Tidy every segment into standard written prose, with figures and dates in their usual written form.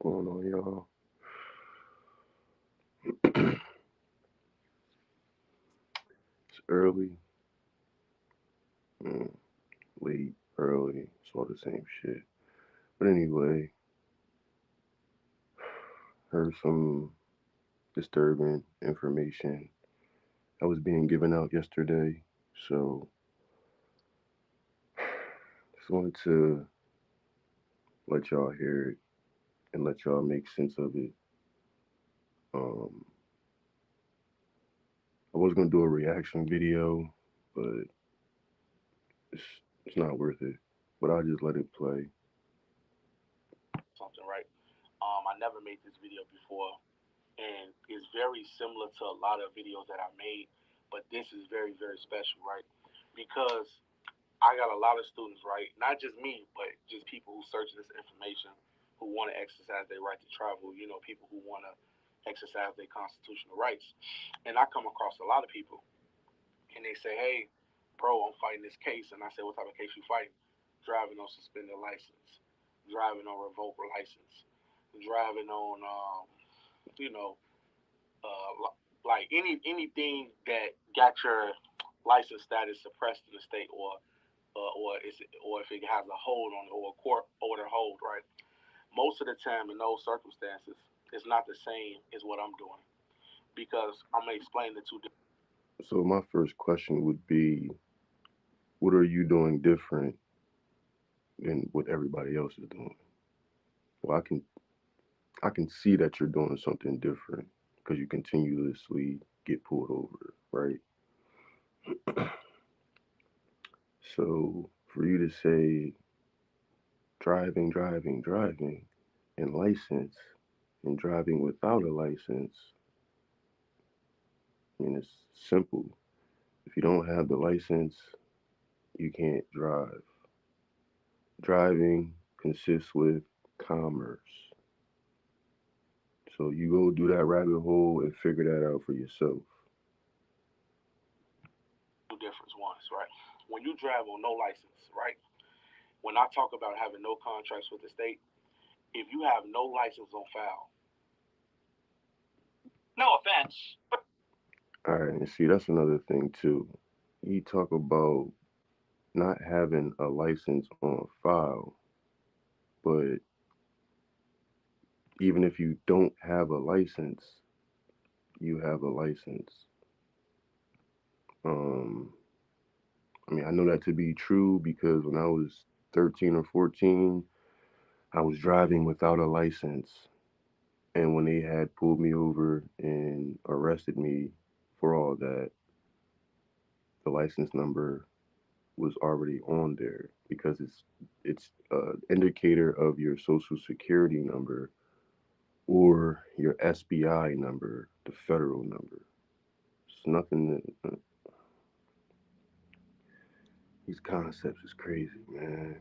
Going on, y'all? It's early, mm, late, early. It's all the same shit. But anyway, heard some disturbing information that was being given out yesterday. So just wanted to let y'all hear it and let y'all make sense of it. Um, I was gonna do a reaction video, but it's it's not worth it. But I'll just let it play. So my first question would be, what are you doing different than what everybody else is doing? Well, I can see that you're doing something different because you continuously get pulled over, right? So for you to say driving, driving, driving, and license, and driving without a license, I mean, it's simple. If you don't have the license, you can't drive. Driving consists with commerce. So you go do that rabbit hole and figure that out for yourself. All right, and see, that's another thing too. You talk about not having a license on file, but even if you don't have a license, you have a license. Um, I mean, I know that to be true because when I was 13 or 14, I was driving without a license. And when they had pulled me over and arrested me for all that, the license number was already on there because it's an indicator of your social security number or your SBI number, the federal number. It's nothing that these concepts is crazy, man.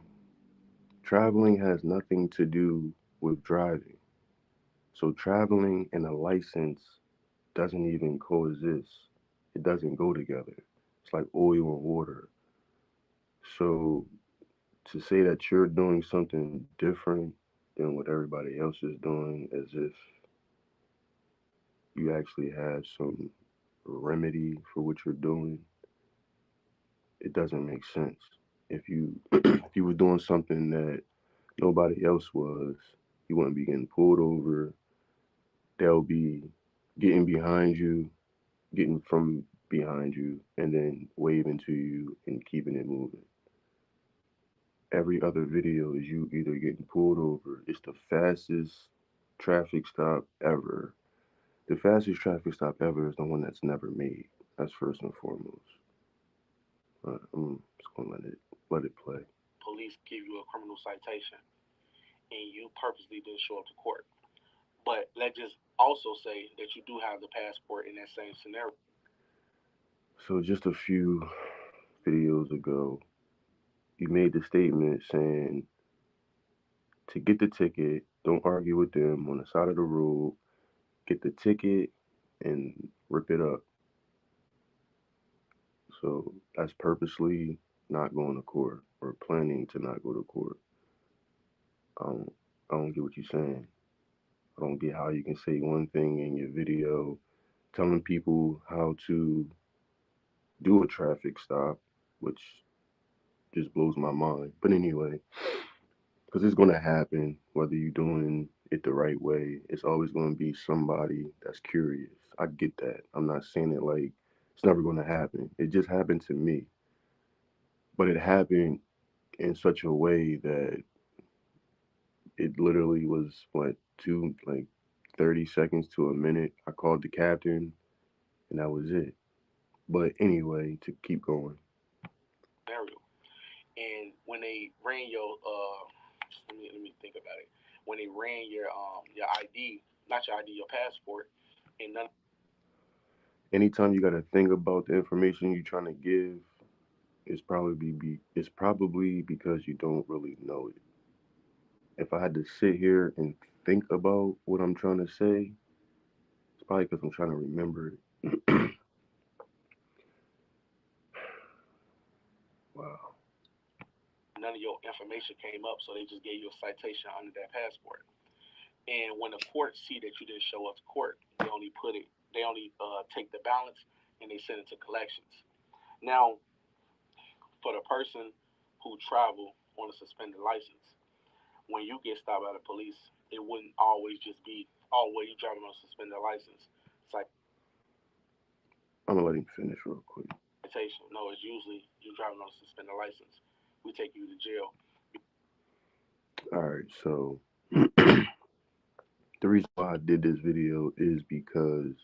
Traveling has nothing to do with driving. So traveling and a license doesn't even coexist. It doesn't go together. It's like oil and water. So to say that you're doing something different than what everybody else is doing, as if you actually have some remedy for what you're doing, it doesn't make sense. If you if you were doing something that nobody else was, you wouldn't be getting pulled over. They'll be getting behind you, getting from behind you, and then waving to you and keeping it moving. Every other video is you either getting pulled over. It's the fastest traffic stop ever. The fastest traffic stop ever is the one that's never made. That's first and foremost. I'm just gonna let it play. So just a few videos ago, you made the statement saying to get the ticket, don't argue with them on the side of the road. Get the ticket and rip it up. So that's purposely not going to court or planning to not go to court. I don't, I don't get what you're saying. I don't get how you can say one thing in your video telling people how to do a traffic stop, which just blows my mind. But anyway, because it's going to happen whether you're doing it the right way. It's always going to be somebody that's curious. I get that. I'm not saying it like it's never going to happen. It just happened to me, but it happened in such a way that it literally was what two like 30 seconds to a minute. I called the captain, and that was it. But anyway, to keep going. Scenario. And when they ran your let me think about it. When they ran your ID, not your ID, your passport, and none. Anytime you got to think about the information you're trying to give, it's probably because you don't really know it. If I had to sit here and think about what I'm trying to say, it's probably because I'm trying to remember it. Wow. none of your information came up, so they just gave you a citation under that passport. And when the court see that you didn't show up to court, they only take the balance and they send it to collections. Now, for the person who travel on a suspended license, when you get stopped by the police, it wouldn't always just be, oh, well, you driving on a suspended license. It's like I'm gonna let him finish real quick. citation. No, it's usually you driving on a suspended license. We take you to jail. All right, so the reason why I did this video is because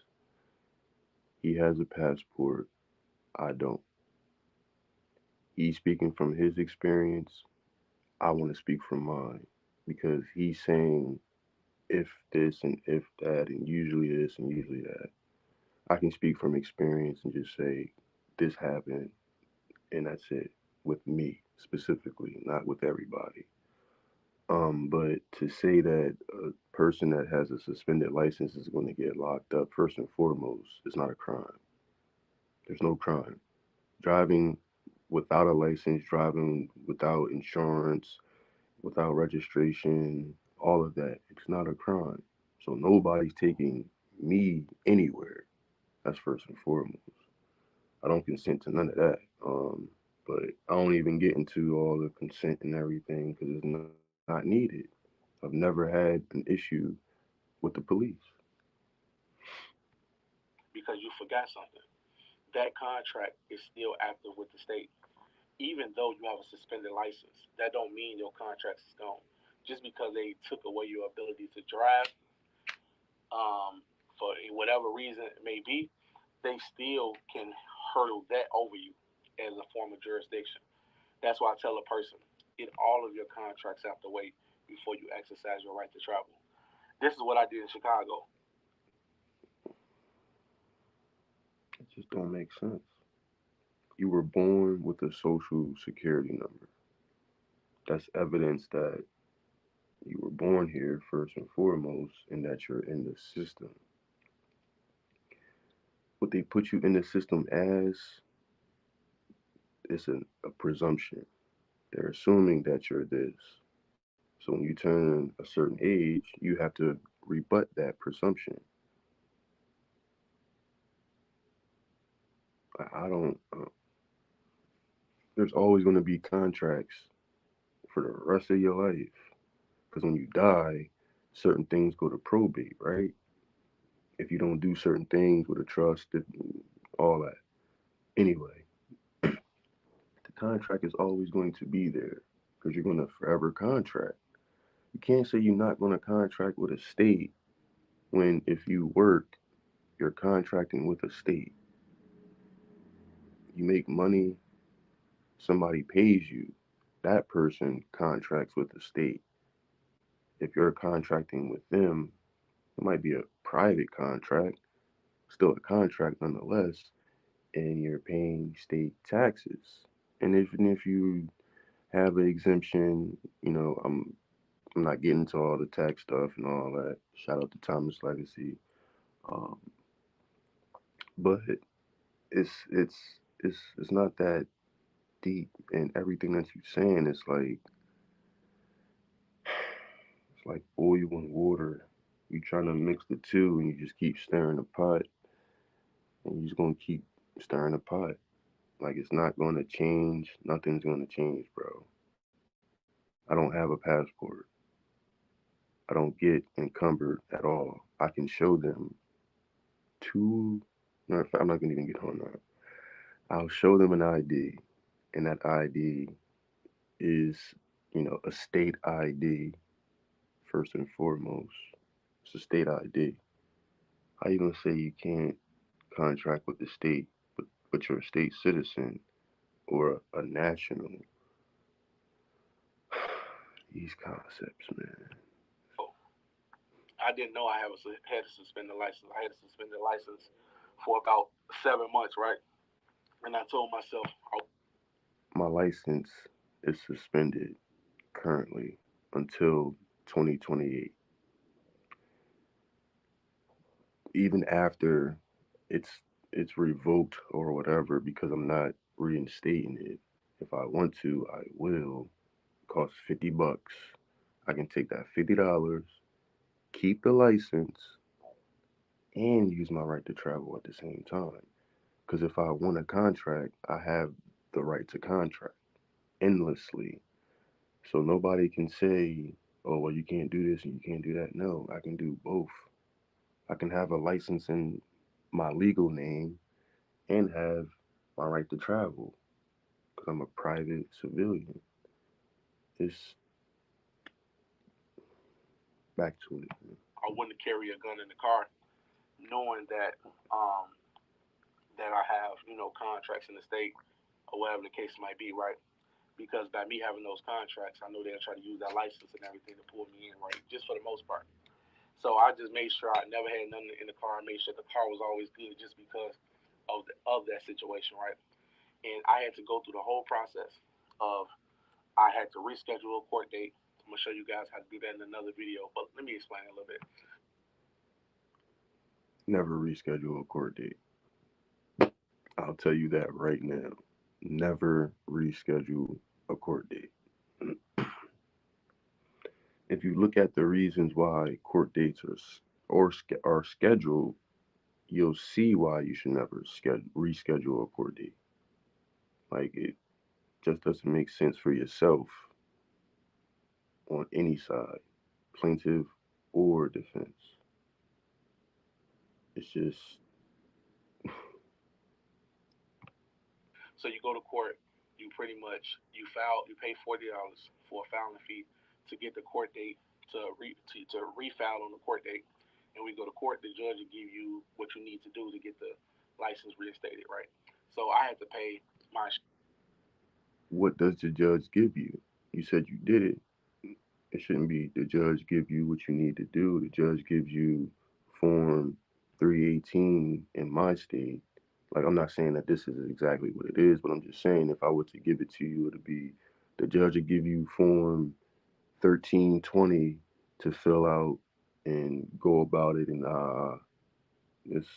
he has a passport. I don't. He's speaking from his experience. I want to speak from mine because he's saying if this and if that and usually this and usually that. I can speak from experience and just say this happened and that's it with me specifically, not with everybody. But to say that a person that has a suspended license is going to get locked up, first and foremost, is not a crime. There's no crime. Driving without a license, driving without insurance, without registration, all of that, it's not a crime. So nobody's taking me anywhere. That's first and foremost. I don't consent to none of that. But I don't even get into all the consent and everything because it's not needed. I've never had an issue with the police. because you forgot something. That contract is still active with the state. Even though you have a suspended license, that don't mean your contract is gone. Just because they took away your ability to drive, for whatever reason it may be, they still can hurdle that over you as a form of jurisdiction. That's why I tell a person, get all of your contracts out the way before you exercise your right to travel. This is what I did in Chicago. It just don't make sense. You were born with a social security number. That's evidence that you were born here first and foremost and that you're in the system. What they put you in the system as is a presumption. They're assuming that you're this. So when you turn a certain age, you have to rebut that presumption. I don't. There's always going to be contracts for the rest of your life because when you die, certain things go to probate, right? If you don't do certain things with a trust, all that. Anyway, the contract is always going to be there because you're going to forever contract. You can't say you're not going to contract with a state when if you work, you're contracting with a state. You make money, somebody pays you. That person contracts with the state. If you're contracting with them, it might be a private contract, still a contract nonetheless, and you're paying state taxes. And even if you have an exemption, I'm not getting into all the tax stuff and all that. Shout out to Thomas Legacy. Um, but it's not that deep, and everything that you're saying is like it's like oil and water. You trying to mix the two, and you just keep stirring the pot, and you're just gonna keep stirring the pot. Like it's not gonna change. Nothing's gonna change, bro. I don't have a passport. I don't get encumbered at all. I can show them two. Matter of fact, I'm not gonna even get on that. I'll show them an ID, and that ID is, a state ID first and foremost. It's a state ID. How you gonna say you can't contract with the state, but you're a state citizen or a national? These concepts, man. So I didn't know had to suspend the license. I had to suspend the license for about 7 months, right? And I told myself, oh, My license is suspended currently until 2028. Even after it's it's revoked or whatever, because I'm not reinstating it. If I want to, I will. It costs $50. I can take that $50, keep the license, and use my right to travel at the same time. Because if I want a contract, I have the right to contract endlessly. So nobody can say, oh, well, you can't do this and you can't do that. No, I can do both. I can have a license in my legal name and have my right to travel because I'm a private civilian. It's back to it. I wouldn't carry a gun in the car, knowing um, that I have, contracts in the state or whatever the case might be, right? Because by me having those contracts, I know they'll try to use that license and everything to pull me in, right? Just for the most part. So I just made sure I never had nothing in the car. I made sure the car was always good, just because of that situation, right? And I had to go through the whole process of I had to reschedule a court date. I'm gonna show you guys how to do that in another video, but let me explain a little bit. Never reschedule a court date. I'll tell you that right now. Never reschedule a court date. If you look at the reasons why court dates are scheduled, you'll see why you should never reschedule a court date. Like it just doesn't make sense for yourself on any side, plaintiff or defense. It's just So you go to court, you pretty much you pay $40 for a filing fee to get the court date to refile on the court date, and we go to court. The judge will give you what you need to do to get the license reinstated, right? So I had to pay my what does the judge give you? You said you did it. It shouldn't be the judge give you what you need to do. The judge gives you form 318 in my state. Like I'm not saying that this is exactly what it is, but I'm just saying if I were to give it to you, it'd be the judge would give you form 1320 to fill out and go about it and it's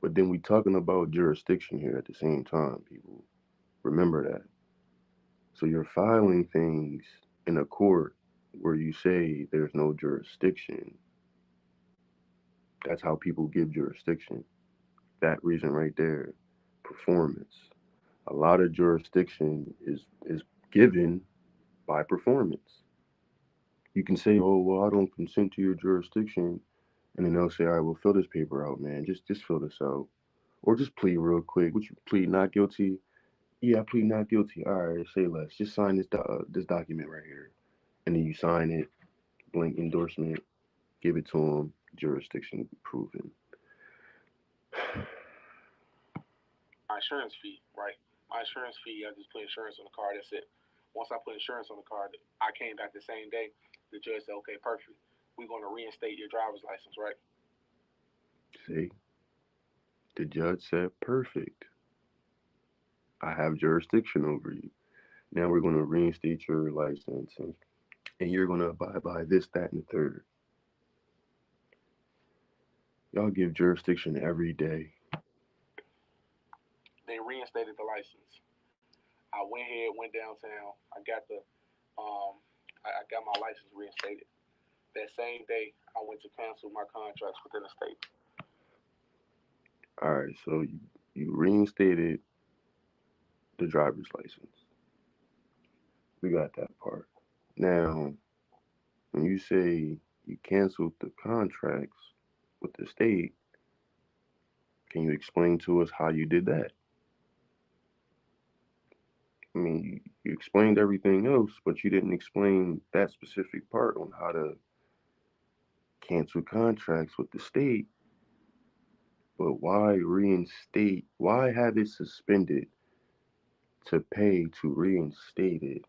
but then we talking about jurisdiction here at the same time, people. Remember that. So you're filing things in a court where you say there's no jurisdiction. That's how people give jurisdiction. That reason right there, performance. A lot of jurisdiction is given by performance. You can say, "Oh, well, I don't consent to your jurisdiction," and then they'll say, "All right, well, fill this paper out, man. Just fill this out, or just plead real quick. Would you plead not guilty? Yeah, I plead not guilty. All right, say less. Just sign this document right here, and then you sign it, blank endorsement, give it to them. Jurisdiction proven. insurance fee, right? My insurance fee, I just put insurance on the car. That's it. Once I put insurance on the car, I came back the same day. The judge said, "Okay, perfect. We're going to reinstate your driver's license," right? See, the judge said, perfect. I have jurisdiction over you. Now we're going to reinstate your license, and you're going to abide by this, that, and the third. Y'all give jurisdiction every day. They reinstated the license. I went ahead, went downtown. I got the I got my license reinstated. That same day, I went to cancel my contracts within the state. All right, so you reinstated the driver's license. We got that part. Now, when you say you canceled the contracts with the state, can you explain to us how you did that? I mean, you explained everything else, but you didn't explain that specific part on how to cancel contracts with the state. But why reinstate? Why have it suspended to pay to reinstate it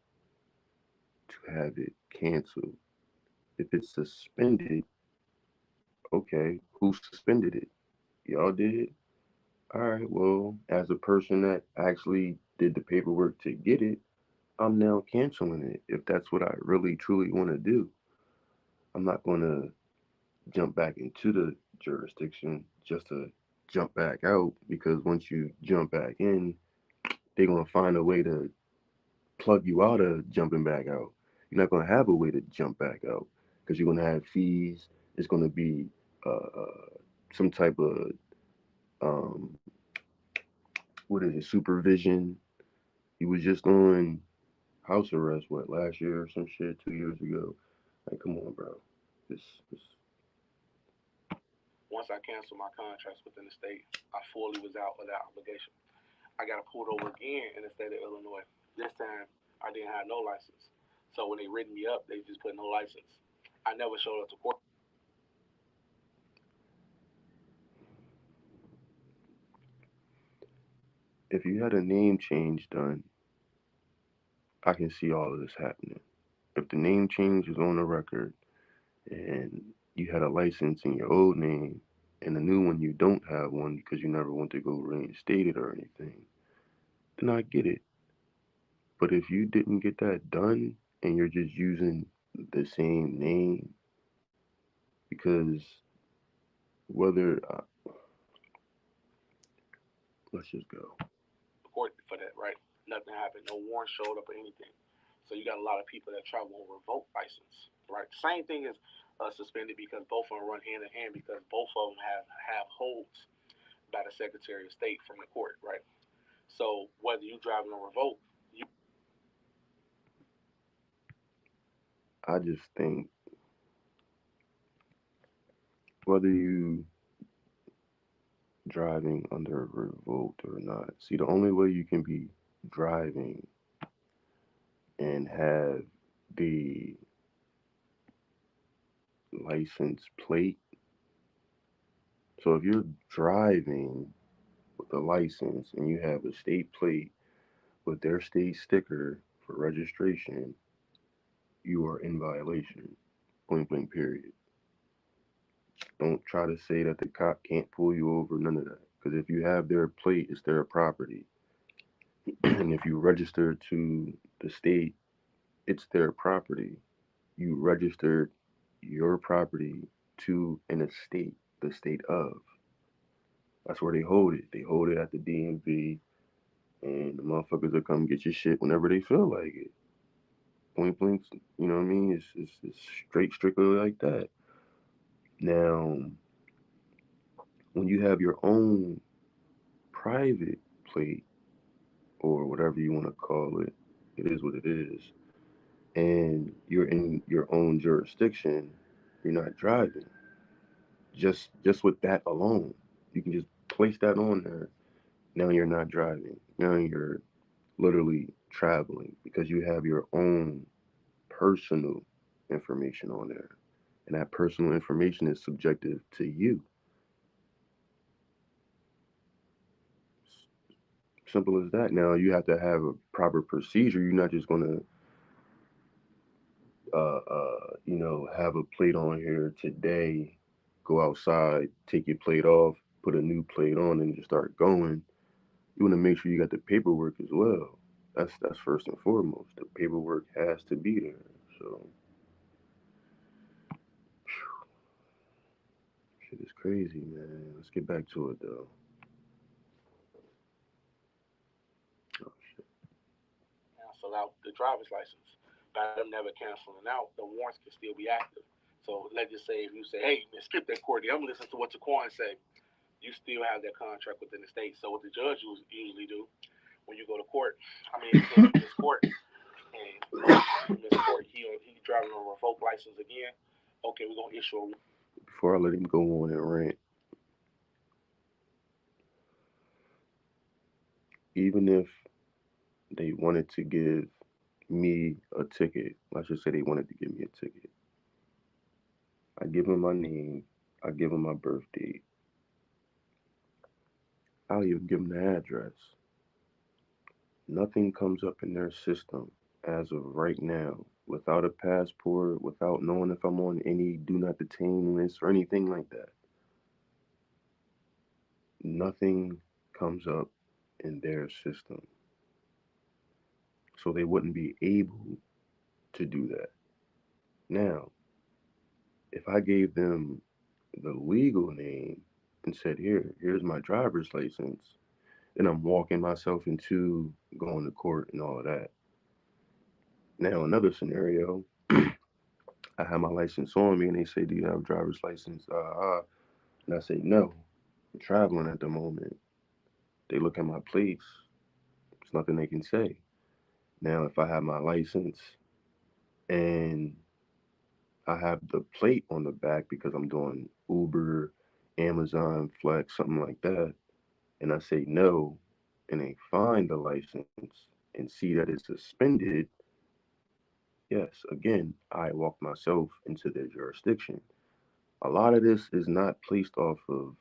to have it canceled? If it's suspended, okay, who suspended it? Y'all did? All right, well, as a person that actually did the paperwork to get it, I'm now canceling it if that's what I really truly want to do. I'm not going to jump back into the jurisdiction just to jump back out because once you jump back in, they're going to find a way to plug you out of jumping back out. You're not going to have a way to jump back out because you're going to have fees. It's going to be some type of um, what is it, supervision. You was just on house arrest, what, last year or some shit, 2 years ago. Like, come on, bro. This Once I canceled my contracts within the state, I fully was out of that obligation. I got pulled over again in the state of Illinois. This time, I didn't have no license. So when they written me up, they just put no license. I never showed up to court. if you had a name change done, I can see all of this happening. If the name change is on the record and you had a license in your old name and the new one you don't have one because you never went to go reinstate it or anything, then I get it. But if you didn't get that done and you're just using the same name, because whether let's just go. Court for that, right? Nothing happened. No warrant showed up or anything. So you got a lot of people that travel on revoked license, right? Same thing as suspended because both of them run hand in hand because both of them have holds by the Secretary of State from the court, right? So whether you driving on revoke, you I just think whether you driving under revolt or not, see the only way you can be driving and have the license plate. So if you're driving with a license and you have a state plate with their state sticker for registration, you are in violation. Point blank period. Don't try to say that the cop can't pull you over, none of that. Because if you have their plate, it's their property. And if you register to the state, it's their property. You registered your property to an estate, the state of. That's where they hold it. They hold it at the DMV, and the motherfuckers will come get your shit whenever they feel like it. Point blank, you know what I mean? It's strictly like that. Now, when you have your own private plate or whatever you want to call it, it is what it is, and you're in your own jurisdiction, you're not driving. Just with that alone, you can just place that on there. Now you're not driving. Now you're literally traveling because you have your own personal information on there. And that personal information is subjective to you. Simple as that. Now you have to have a proper procedure. You're not just gonna have a plate on here today, go outside, take your plate off, put a new plate on, and just start going. You want to make sure you got the paperwork as well. That's first and foremost. The paperwork has to be there. So shit is crazy, man. Let's get back to it though. Oh shit. cancel out the driver's license. By them never canceling out, the warrants can still be active. So let's just say if you say, hey, man, skip that court, I'm listening to what Taquan say. You still have that contract within the state. So what the judge usually do when you go to court, I mean, say you miss court, and you miss court, he driving on a revoked license again. Okay, we're gonna issue a. Before I let him go on and rant, even if they wanted to give me a ticket, let's just say they wanted to give me a ticket, I give them my name, I give them my birth date, I'll even give them the address. Nothing comes up in their system as of right now without a passport, without knowing if I'm on any do not detain list or anything like that. Nothing comes up in their system. So they wouldn't be able to do that. Now, if I gave them the legal name and said, here's my driver's license, then I'm walking myself into going to court and all of that. Now, another scenario, I have my license on me and they say, do you have a driver's license? And I say, no, I'm traveling at the moment. They look at my plates, there's nothing they can say. Now, if I have my license and I have the plate on the back because I'm doing Uber, Amazon, Flex, something like that, and I say no, and they find the license and see that it's suspended, yes, again, I walk myself into their jurisdiction. A lot of this is not placed off of,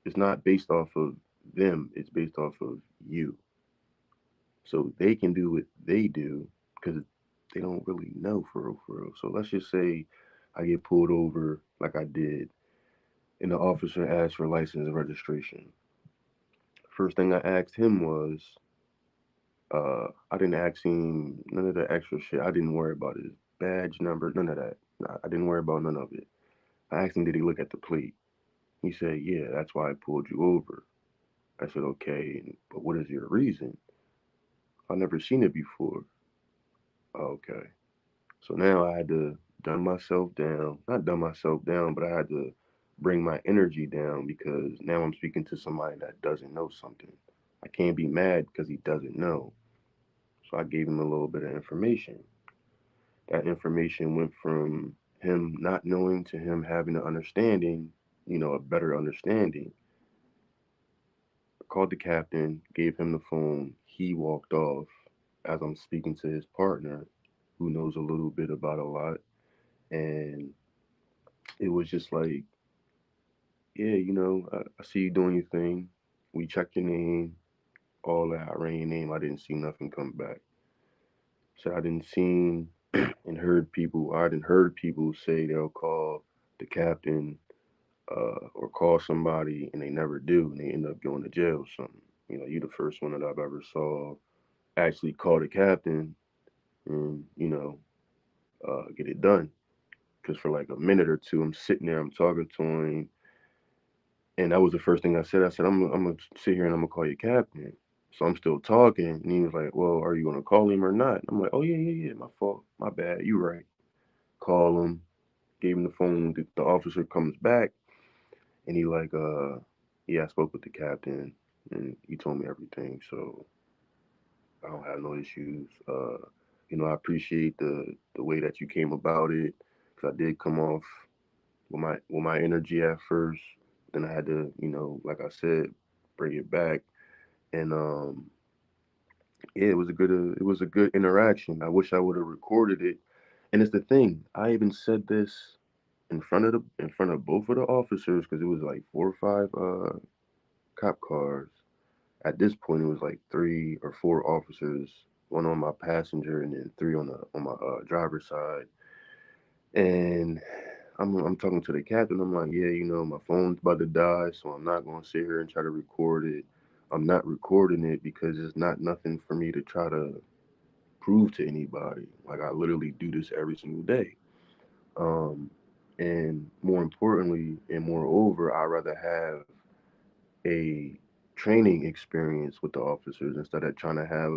it's not based off of them, it's based off of you. So they can do what they do because they don't really know for real, for real. So let's just say I get pulled over like I did, and the officer asked for license and registration. First thing I asked him was, I didn't ask him none of the extra shit. I didn't worry about his badge number, none of that. Nah, I didn't worry about none of it. I asked him, did he look at the plate? He said, yeah, that's why I pulled you over. I said, okay, but what is your reason? I've never seen it before. Okay. So now I had to dumb myself down. Not dumb myself down, but I had to bring my energy down because now I'm speaking to somebody that doesn't know something. I can't be mad because he doesn't know. So I gave him a little bit of information. That information went from him not knowing to him having an understanding, a better understanding. I called the captain, gave him the phone. He walked off as I'm speaking to his partner, who knows a little bit about a lot. And it was just like, yeah, I see you doing your thing. We checked your name, all that. I ran your name. I didn't see nothing come back. So I didn't see and heard people. I didn't heard people say they'll call the captain or call somebody, and they never do, and they end up going to jail or something. You the first one that I've ever saw actually call the captain and get it done. Because for like a minute or two, I'm sitting there, I'm talking to him, and that was the first thing I said. I said, I'm gonna sit here and I'm gonna call you captain. So I'm still talking, and he was like, "Well, are you gonna call him or not?" I'm like, "Oh yeah, yeah, yeah. My fault. My bad. You right." Call him. Gave him the phone. The officer comes back, and he like, yeah, I spoke with the captain, and he told me everything. So I don't have no issues. I appreciate the way that you came about it, because I did come off with my energy at first. Then I had to, like I said, bring it back. And yeah, it was a good interaction. I wish I would have recorded it. And it's the thing. I even said this in front of both of the officers because it was like 4 or 5 cop cars. At this point, it was like 3 or 4 officers, one on my passenger and then 3 on my driver's side. And I'm talking to the captain. I'm like, yeah, my phone's about to die, so I'm not gonna sit here and try to record it. I'm not recording it because it's not nothing for me to try to prove to anybody. Like I literally do this every single day. Um, and more importantly, and moreover, I rather have a training experience with the officers instead of trying to have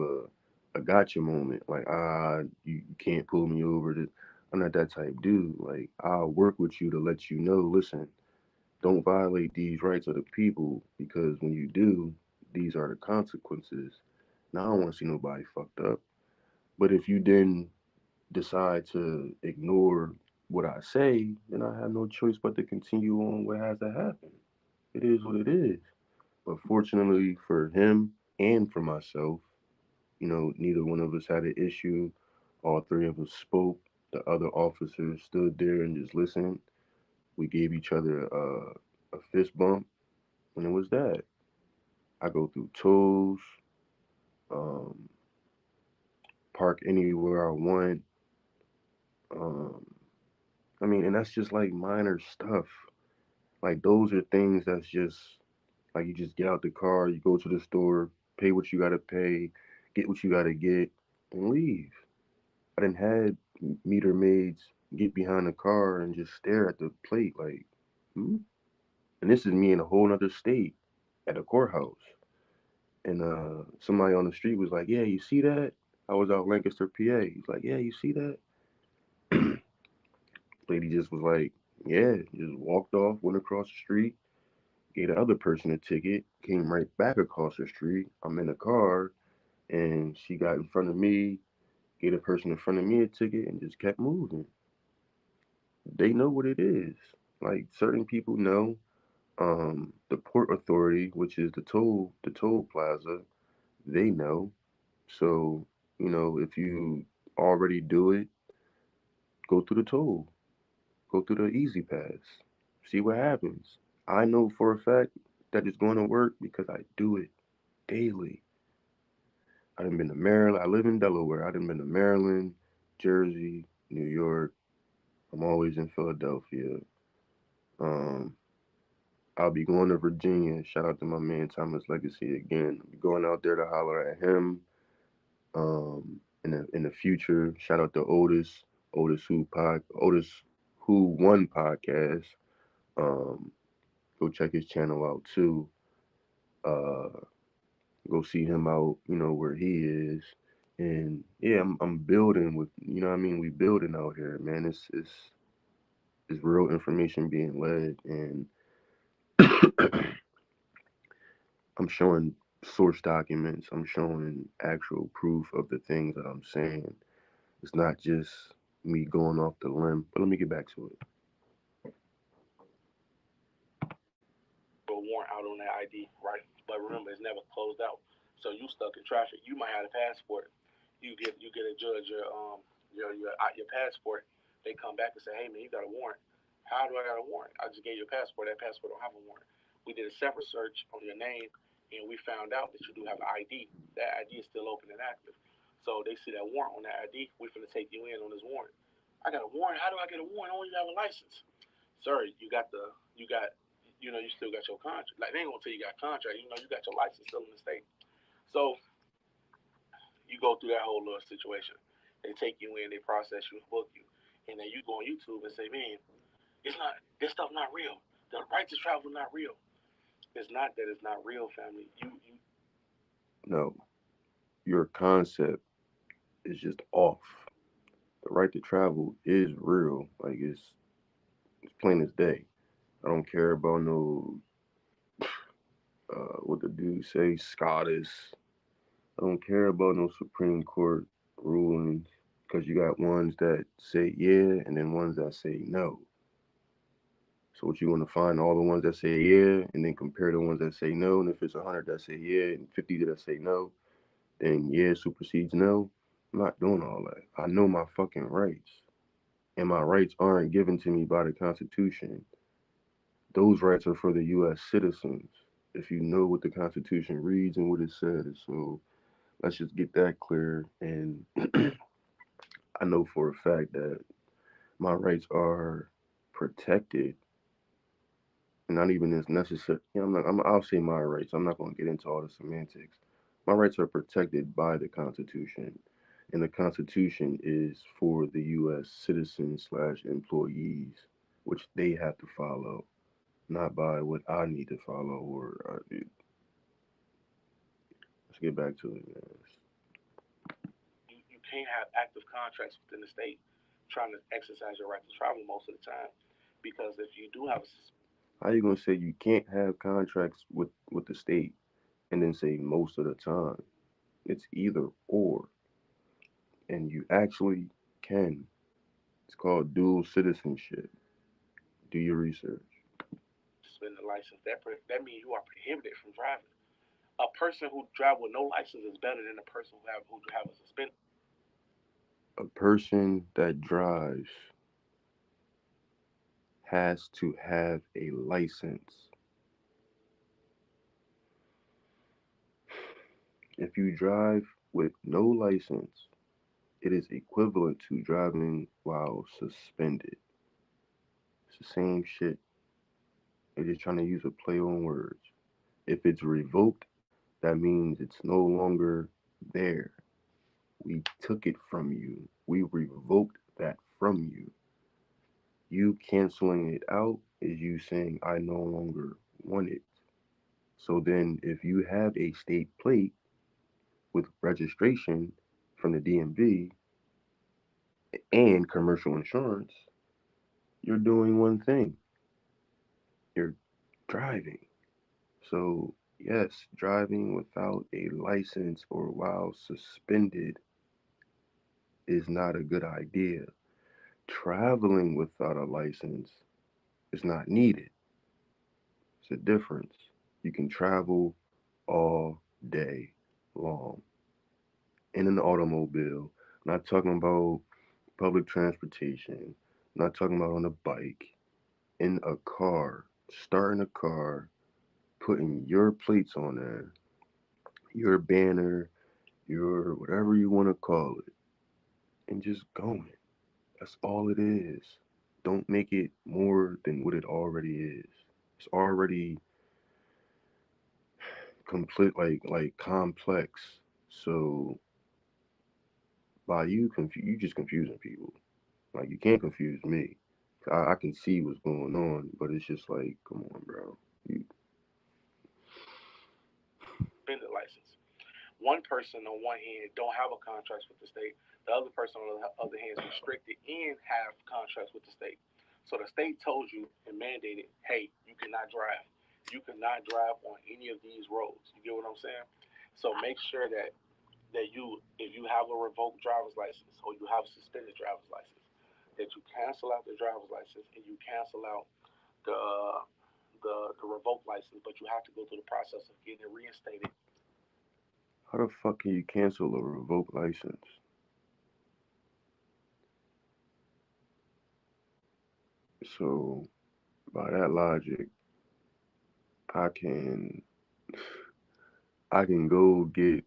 a gotcha moment. Like you can't pull me over. I'm not that type dude. Like, I'll work with you to let you know, listen, don't violate these rights of the people because when you do, these are the consequences. Now, I don't want to see nobody fucked up. But if you then decide to ignore what I say, then I have no choice but to continue on what has to happen. It is what it is. But fortunately for him and for myself, neither one of us had an issue. All three of us spoke. The other officers stood there and just listened. We gave each other a fist bump, and it was that. I go through tolls, um, park anywhere I want. Um, I mean, and that's just like minor stuff. Like those are things that's just like you just get out the car, you go to the store, pay what you gotta pay, get what you gotta get, and leave. I didn't had meter maids get behind the car and just stare at the plate like, hmm? And this is me in a whole other state at a courthouse. And somebody on the street was like, "Yeah, you see that?" I was out Lancaster, PA. He's like, "Yeah, you see that?" Lady just was like, "Yeah," just walked off, went across the street, gave the other person a ticket, came right back across the street. I'm in the car, and she got in front of me, gave the person in front of me a ticket, and just kept moving. They know what it is. Like certain people know. The port authority, which is the toll plaza, they know. So if you already do it, go through the toll, go through the easy pass, see what happens. I know for a fact that it's going to work because I do it daily. I done been to Maryland. I live in Delaware. I done been to Maryland, Jersey, New York. I'm always in Philadelphia. Um, I'll be going to Virginia. Shout out to my man Thomas Legacy again. I'll be going out there to holler at him. In the future, shout out to Otis Who Won podcast. Um, go check his channel out too. Uh, go see him out, where he is. And yeah, I'm building with, what I mean. We building out here, man. It's real information being led, and I'm showing source documents. I'm showing actual proof of the things that I'm saying. It's not just me going off the limb. But let me get back to it. A warrant out on that ID, right? But remember, it's never closed out. So you stuck in traffic. You might have a passport. You get a judge your passport. They come back and say, hey man, you got a warrant. How do I got a warrant? I just gave you a passport. That passport don't have a warrant. We did a separate search on your name, and we found out that you do have an ID. That ID is still open and active. So they see that warrant on that ID. We finna take you in on this warrant. I got a warrant. How do I get a warrant? I don't even have a license. Sir, you still got your contract. Like they ain't gonna tell you got a contract. You got your license still in the state. So you go through that whole little situation. They take you in, they process you, book you, and then you go on YouTube and say, man, it's not this stuff not real. The right to travel not real. It's not that it's not real, family. You No, your concept is just off. The right to travel is real. Like it's plain as day. I don't care about no what the dude say, Scottish. I don't care about no Supreme Court rulings because you got ones that say yeah and then ones that say no. So what you want to find all the ones that say yeah and then compare the ones that say no, and if it's 100 that say yeah and 50 that say no, then yeah supersedes no. I'm not doing all that. I know my fucking rights, and my rights aren't given to me by the Constitution. Those rights are for the U.S. citizens. If you know what the Constitution reads and what it says, so let's just get that clear. And I know for a fact that my rights are protected, and not even as necessary. I'll say my rights. I'm not going to get into all the semantics. My rights are protected by the Constitution, and the Constitution is for the U.S. citizens slash employees, which they have to follow, not by what I need to follow. Or let's get back to it, man. you can't have active contracts within the state. trying to exercise your right to travel most of the time. Because if you do have a How you gonna say you can't have contracts with the state and then say most of the time? It's either or, and you actually can. It's called dual citizenship. Do your research. suspended license, that means you are prohibited from driving. A person who drive with no license is better than a person who have a suspended. A person that drives has to have a license. If you drive with no license, it is equivalent to driving while suspended. It's the same shit. They're just trying to use a play on words. If it's revoked, that means it's no longer there. We took it from you. We revoked that from you. You canceling it out is you saying, I no longer want it. So then, if you have a state plate with registration from the DMV and commercial insurance, you're doing one thing, you're driving. So, yes, driving without a license or while suspended is not a good idea. Traveling without a license is not needed. It's a difference. You can travel all day long in an automobile. I'm not talking about public transportation. I'm not talking about on a bike. In a car, starting a car, putting your plates on there, your banner, your whatever you want to call it, and just going. That's all it is. Don't make it more than what it already is. It's already complete, like complex. So by you just confusing people. Like you can't confuse me. I can see what's going on, but it's just like, come on, bro. You, Suspended license. One person on one hand don't have a contract with the state. The other person on the other hand is restricted and have contracts with the state. So the state told you and mandated, hey, you cannot drive. You cannot drive on any of these roads. You get what I'm saying? So make sure that if you have a revoked driver's license or you have a suspended driver's license, that you cancel out the driver's license and you cancel out the the revoked license, but you have to go through the process of getting it reinstated. how the fuck can you cancel a revoked license? So by that logic, I can I can go get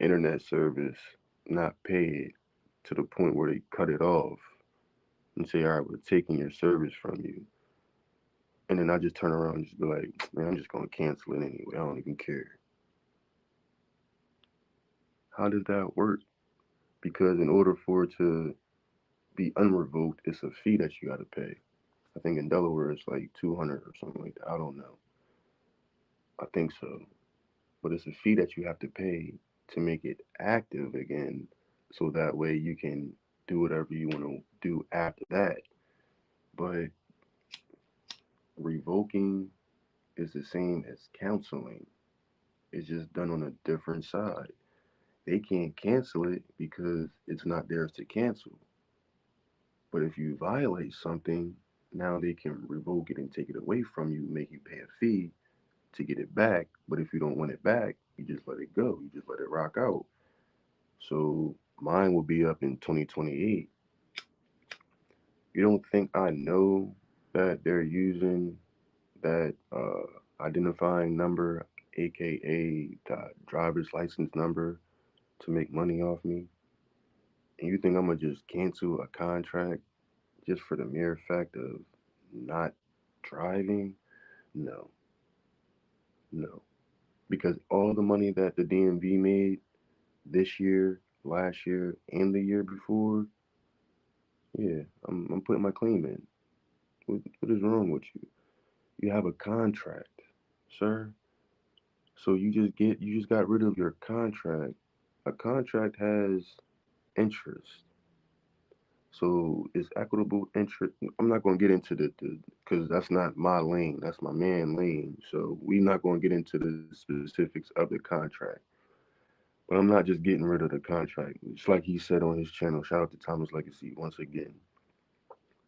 internet service, not pay it to the point where they cut it off and say, all right, we're taking your service from you. And then I just turn around and just be like, man, I'm just gonna cancel it anyway. I don't even care. How does that work? Because in order for it to be unrevoked, it's a fee that you gotta pay. I think in Delaware it's like 200 or something like that. I don't know. I think so. But it's a fee that you have to pay to make it active again, so that way you can do whatever you want to do after that. But revoking is the same as counseling. It's just done on a different side. They can't cancel it because it's not theirs to cancel. But if you violate something, now they can revoke it and take it away from you, make you pay a fee to get it back. But if you don't want it back, you just let it go. You just let it rock out. So mine will be up in 2028. You don't think I know that they're using that identifying number, aka the driver's license number, to make money off me? And you think I'm gonna just cancel a contract just for the mere fact of not driving? No, no. Because all the money that the DMV made this year, last year, and the year before, yeah, I'm putting my claim in. What is wrong with you? You have a contract, sir. So you just got rid of your contract. A contract has interest. So it's equitable interest. I'm not going to get into the because that's not my lane. That's my man lane. So we're not going to get into the specifics of the contract. But I'm not just getting rid of the contract. It's like he said on his channel. Shout out to Thomas Legacy once again.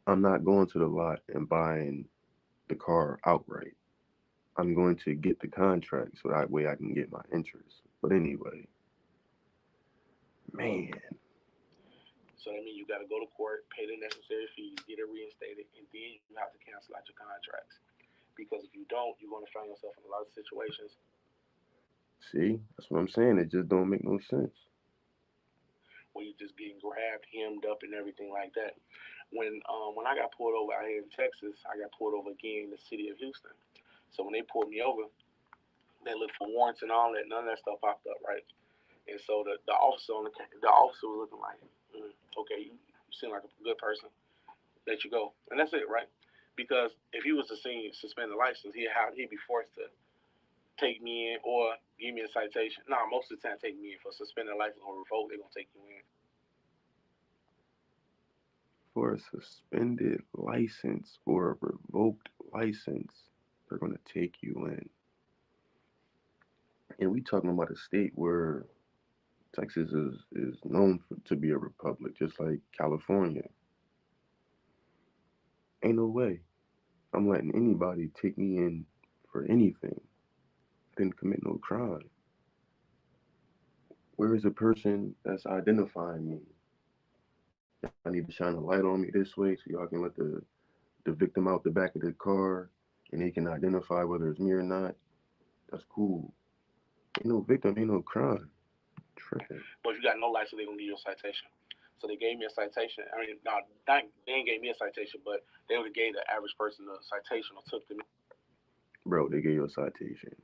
I'm not going to the lot and buying the car outright. I'm going to get the contract so that way I can get my interest. But anyway, man, So that means you got to go to court, pay the necessary fees, get it reinstated, and then you have to cancel out your contracts. Because if you don't, you're going to find yourself in a lot of situations see, that's what I'm saying. It just don't make no sense. where you're just getting grabbed, hemmed up, and everything like that. When I got pulled over out here in Texas, I got pulled over again in the city of Houston. So when they pulled me over, they looked for warrants and all that. None of that stuff popped up, right? And so the officer the officer was looking like, okay, you seem like a good person. Let you go, and that's it, right? Because if he was to see suspend the license, he'd be forced to take me in or give me a citation. Nah, most of the time take me in for suspending license or revoke. They're gonna take you in. For a suspended license or a revoked license, they're going to take you in. And we talking about a state where Texas is known to be a republic, just like California. Ain't no way I'm letting anybody take me in for anything. I didn't commit no crime. Where is the person that's identifying me? Y'all need to shine a light on me this way so y'all can let the victim out the back of the car and he can identify whether it's me or not. That's cool. Ain't no victim, ain't no crime. Tripping. But if you got no license, they're gonna give you a citation. So they gave me a citation. I mean, no, they ain't gave me a citation, but they would have gave the average person a citation or took them. Bro, they gave you a citation.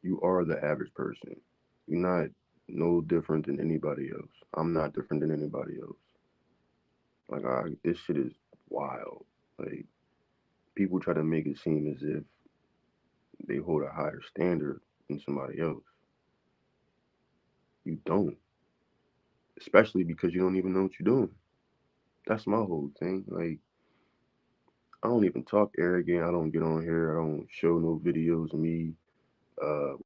You are the average person. You're not no different than anybody else. I'm not different than anybody else. This shit is wild. Like, people try to make it seem as if they hold a higher standard than somebody else. You don't. Especially because you don't even know what you're doing. That's my whole thing. Like, I don't even talk arrogant. I don't get on here. I don't show no videos of me. Well,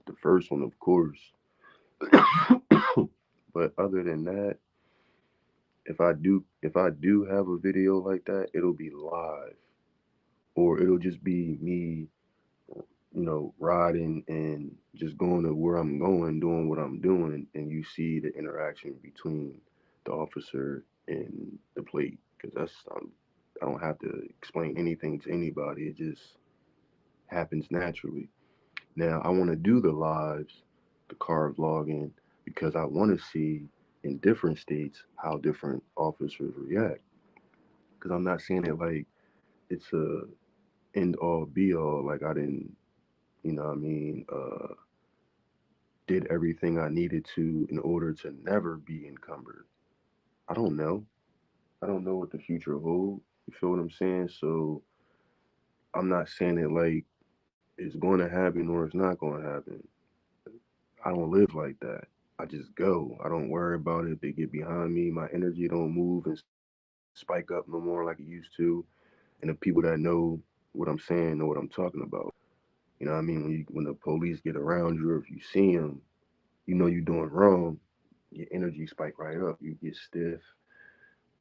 the first one, of course. But other than that, if I do have a video like that, it'll be live, or it'll just be me, riding and just going to where I'm going, doing what I'm doing, and you see the interaction between the officer and the plate, because I don't have to explain anything to anybody. It just happens naturally. Now I want to do the lives, the car vlogging, because I want to see in different states how different officers react. Because I'm not saying it like it's a end all be all. Like I didn't, what I mean, did everything I needed to in order to never be encumbered. I don't know. I don't know what the future holds. You feel what I'm saying? So I'm not saying it like it's going to happen or it's not going to happen. I don't live like that. I just go. I don't worry about it. If they get behind me, my energy don't move and spike up no more like it used to. And the people that know what I'm saying know what I'm talking about. You know what I mean? When the police get around you, or if you see them, you know you're doing wrong. Your energy spike right up. You get stiff,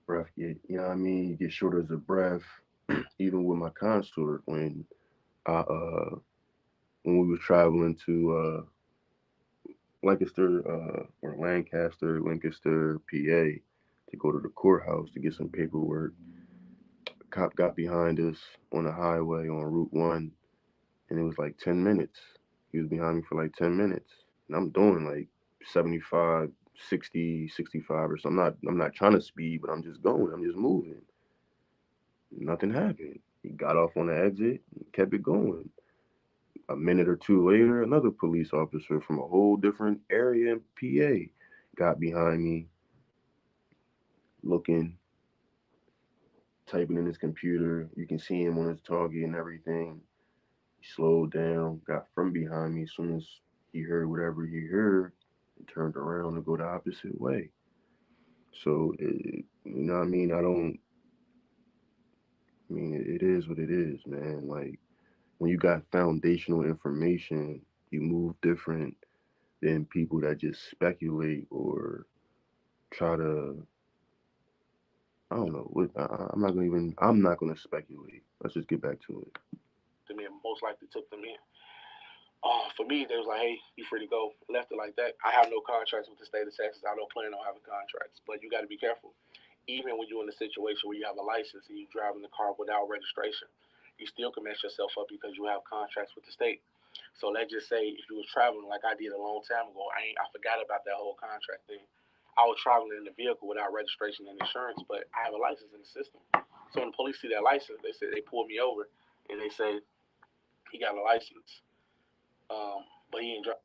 breath get, you know what I mean? You get shorter as a breath. Even with my consort, I when we was traveling to Lancaster or Lancaster, Lancaster, PA, to go to the courthouse to get some paperwork. A cop got behind us on the highway on Route One, and it was like 10 minutes. He was behind me for like 10 minutes, and I'm doing like 75, 60, 65 or something. I'm not trying to speed, but I'm just going. I'm just moving. Nothing happened. He got off on the exit and kept it going. A minute or two later, another police officer from a whole different area in PA got behind me, looking, typing in his computer. You can see him on his target and everything. He slowed down, got from behind me as soon as he heard whatever he heard, and turned around to go the opposite way. So, you know what I mean? I mean, it is what it is, man. Like, when you got foundational information, you move different than people that just speculate or try to, I don't know. I'm not gonna speculate. Let's just get back to it. The men most likely took them in. For me, they was like, "Hey, you free to go." Left it like that. I have no contracts with the state of Texas. I don't plan on having contracts, but you got to be careful. Even when you're in a situation where you have a license and you're driving the car without registration, you still can mess yourself up because you have contracts with the state. So let's just say if you was traveling like I did a long time ago, I forgot about that whole contract thing. I was traveling in the vehicle without registration and insurance, but I have a license in the system. So when the police see that license, they pull me over and they say he got a license, but he ain't driving.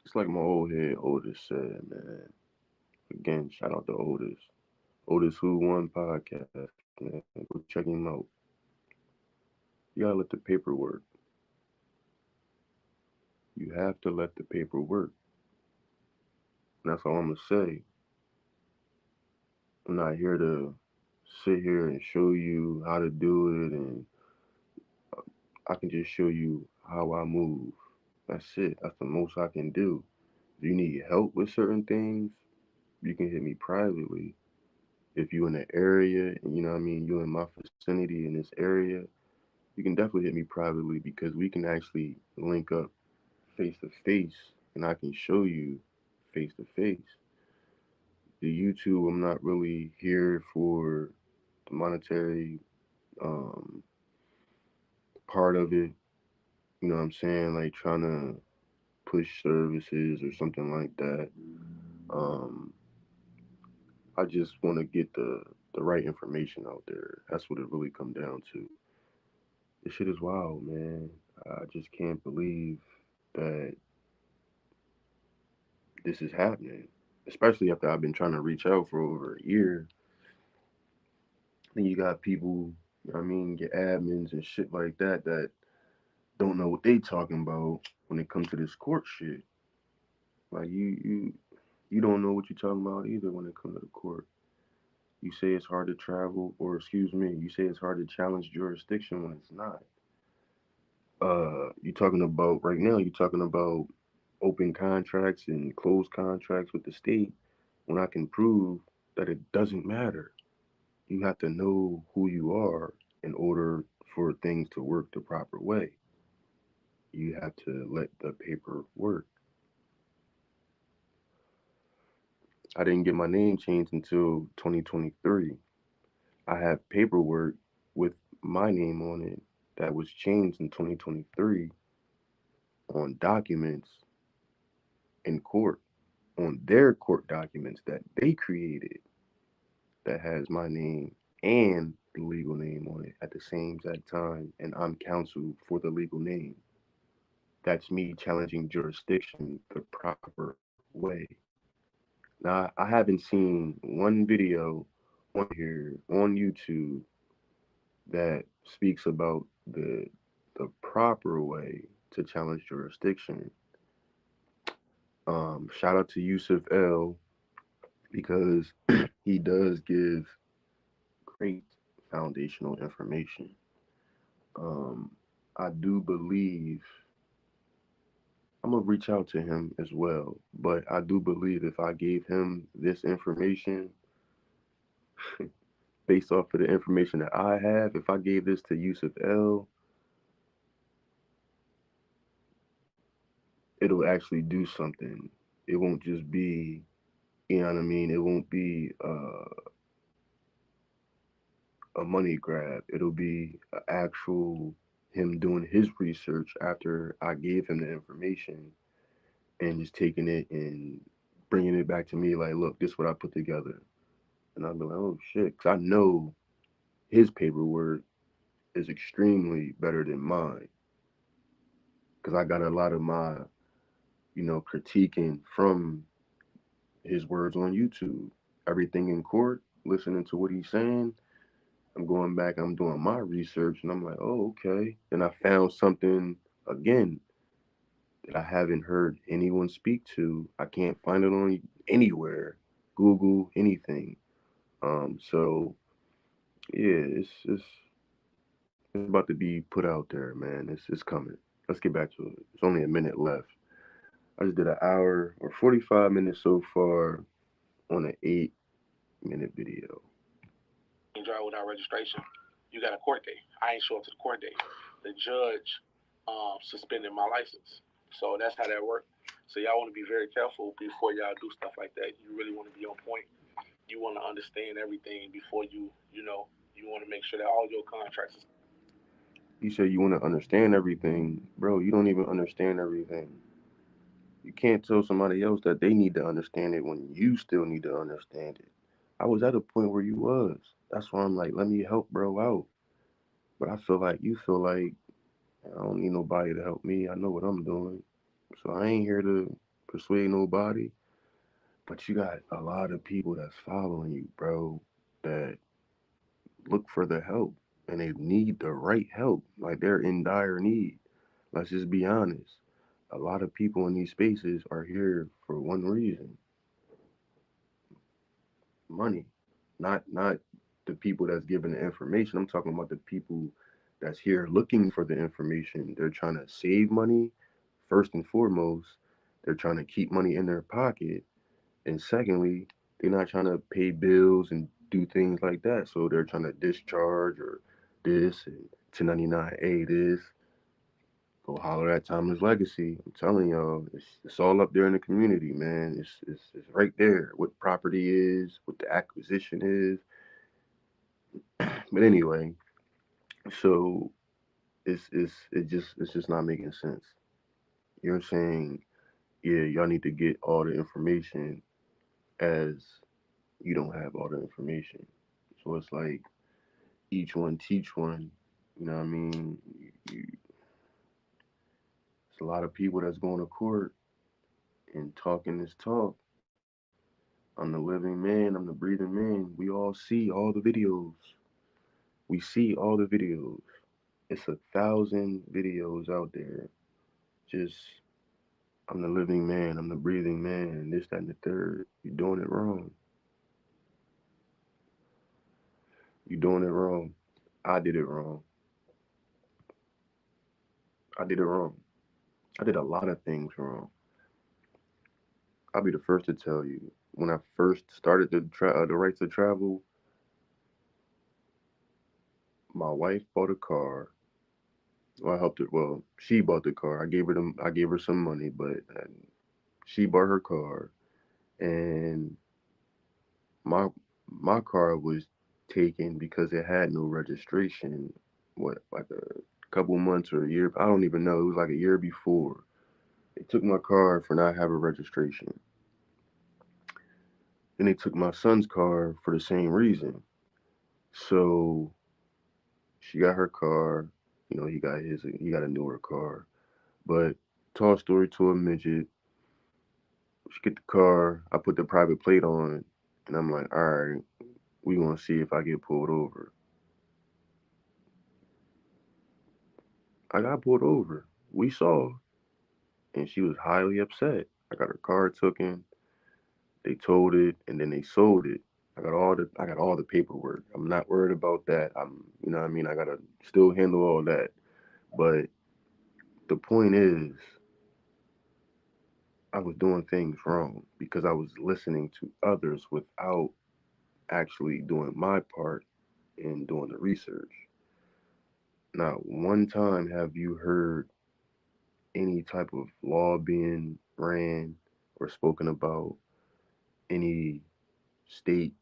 It's like my old head Otis said, man. Again, shout out to Otis. Otis Who Won podcast, man. Go check him out. You gotta let the paper work. You have to let the paper work. And that's all I'm gonna say. I'm not here to sit here and show you how to do it, and I can just show you how I move. That's it. That's the most I can do. If you need help with certain things, you can hit me privately. If you in the area and you know what I mean, you in my vicinity in this area, you can definitely hit me privately because we can actually link up face to face and I can show you face to face. The YouTube, I'm not really here for the monetary um, part of it. You know what I'm saying? Like trying to push services or something like that. Um, I just want to get the right information out there. That's what it really come down to. This shit is wild, man. I just can't believe that this is happening. Especially after I've been trying to reach out for over a year. Then you got people, you know what I mean, your admins and shit like that that don't know what they talking about when it comes to this court shit. Like you don't know what you're talking about either when it comes to the court. You say it's hard to travel, or excuse me, you say it's hard to challenge jurisdiction when it's not. You talking about right now? You talking about open contracts and closed contracts with the state when I can prove that it doesn't matter. You have to know who you are in order for things to work the proper way. You have to let the paper work. I didn't get my name changed until 2023. I have paperwork with my name on it that was changed in 2023 on documents in court, on their court documents that they created that has my name and the legal name on it at the same exact time, and I'm counsel for the legal name. That's me challenging jurisdiction the proper way. Now, I haven't seen one video on here on YouTube that speaks about the proper way to challenge jurisdiction. Shout out to Yusuf L because he does give great foundational information. Um, I do believe I'm gonna reach out to him as well, but I do believe if I gave him this information based off of the information that I have, if I gave this to Yusuf L, it'll actually do something. It won't just be, you know what I mean? It won't be a money grab. It'll be an actual him doing his research after I gave him the information and just taking it and bringing it back to me like, look, this is what I put together. And I'll be like, oh shit, because I know his paperwork is extremely better than mine. Because I got a lot of my, critiquing from his words on YouTube. Everything in court, listening to what he's saying. I'm going back, I'm doing my research, and I'm like, oh, okay. Then I found something again that I haven't heard anyone speak to. I can't find it on anywhere. Google, anything. So yeah, it's about to be put out there, man. It's coming. Let's get back to it. It's only a minute left. I just did an hour or 45 minutes so far on an 8 minute video. And drive without registration, you got a court date. I ain't show up to the court date. The judge suspended my license. So that's how that worked. So y'all want to be very careful before y'all do stuff like that. You really want to be on point. You want to understand everything before you want to make sure that all your contracts. You say you want to understand everything, bro. You don't even understand everything. You can't tell somebody else that they need to understand it when you still need to understand it. I was at a point where you was. That's why I'm like, let me help bro out. But I feel like you feel like I don't need nobody to help me. I know what I'm doing. So I ain't here to persuade nobody. But you got a lot of people that's following you, bro, that look for the help and they need the right help. Like they're in dire need. Let's just be honest. A lot of people in these spaces are here for one reason: money. Not the people that's giving the information. I'm talking about the people that's here looking for the information. They're trying to save money first and foremost. They're trying to keep money in their pocket. And secondly, they're not trying to pay bills and do things like that. So they're trying to discharge or this and 1099A this. Go holler at Thomas Legacy. I'm telling y'all, it's all up there in the community, man. It's right there. What property is, what the acquisition is. But anyway, so it's just not making sense. You're saying, yeah, y'all need to get all the information as you don't have all the information. So it's like each one teach one. You know what I mean? It's a lot of people that's going to court and talking this talk. I'm the living man. I'm the breathing man. We all see all the videos. We see all the videos. It's 1,000 videos out there. Just I'm the living man. I'm the breathing man. This, that, and the third. You're doing it wrong. You're doing it wrong. I did it wrong. I did it wrong. I did a lot of things wrong. I'll be the first to tell you. When I first started the rights to travel, my wife bought a car. Well, I helped her. Well, she bought the car. I gave her some money, but she bought her car, and my my car was taken because it had no registration. What, like a couple months or a year? I don't even know. It was like a year before. They took my car for not having registration. Then they took my son's car for the same reason. So she got her car. He got a newer car. But tall story to a midget. She get the car. I put the private plate on, and I'm like, all right, we gonna see if I get pulled over. I got pulled over. We saw, and she was highly upset. I got her car taken. They towed it, and then they sold it. I got all the paperwork. I'm not worried about that. You know what I mean. I gotta still handle all that. But the point is, I was doing things wrong because I was listening to others without actually doing my part in doing the research. Not one time have you heard any type of law being ran or spoken about, any state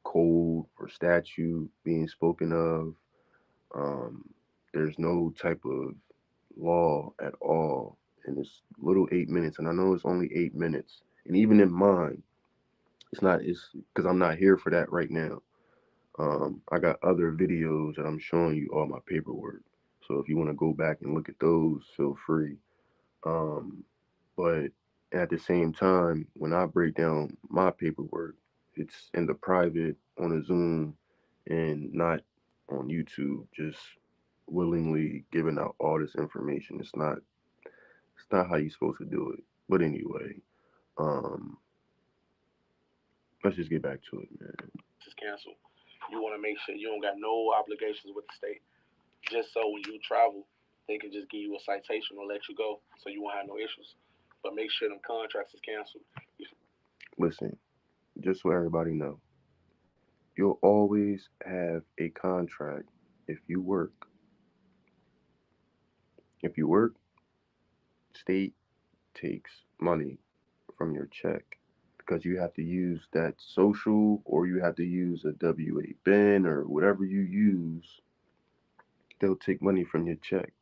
code or statute being spoken of. Um, there's no type of law at all in this little 8 minutes, and I know it's only 8 minutes. And even in mine, it's not. It's because I'm not here for that right now. I got other videos that I'm showing you all my paperwork. So if you want to go back and look at those, feel free. Um, but at the same time, when I break down my paperwork, it's in the private on a Zoom and not on YouTube, just willingly giving out all this information. It's not how you're supposed to do it. But anyway, um, let's just get back to it, man. Is canceled. You want to make sure you don't got no obligations with the state, just so when you travel, they can just give you a citation or let you go, so you won't have no issues. But make sure them contracts is canceled. Listen, just so everybody know, you'll always have a contract if you work. If you work, state takes money from your check because you have to use that social or you have to use a WA bin or whatever you use, they'll take money from your check.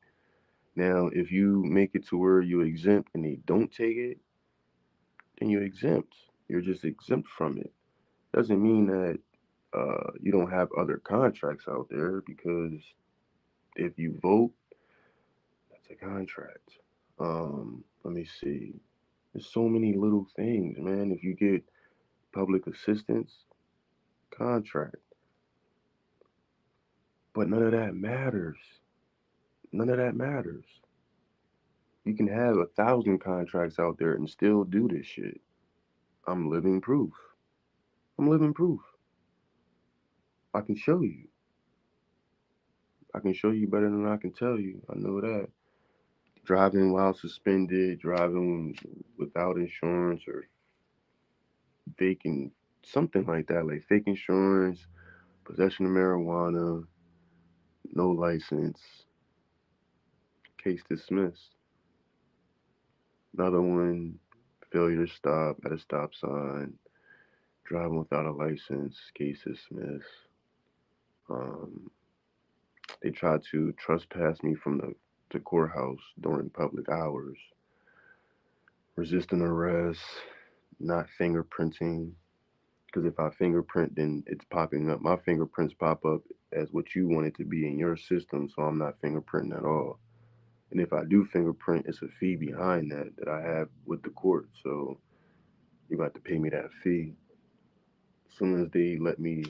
Now, if you make it to where you exempt and they don't take it, then you're exempt. You're just exempt from it. Doesn't mean that you don't have other contracts out there because if you vote, that's a contract. Let me see. There's so many little things, man. If you get public assistance, contract. But none of that matters. None of that matters. You can have 1,000 contracts out there and still do this shit. I'm living proof. I'm living proof. I can show you. I can show you better than I can tell you. I know that. Driving while suspended, driving without insurance, or faking something like fake insurance, possession of marijuana, no license, case dismissed. Another one, failure to stop at a stop sign, driving without a license, case dismissed. Um, they tried to trespass me from the courthouse during public hours, resisting arrest, not fingerprinting. Because if I fingerprint, then it's popping up. My fingerprints pop up as what you want it to be in your system, so I'm not fingerprinting at all. And if I do fingerprint, it's a fee behind that I have with the court. So you got to pay me that fee. As soon as they let me,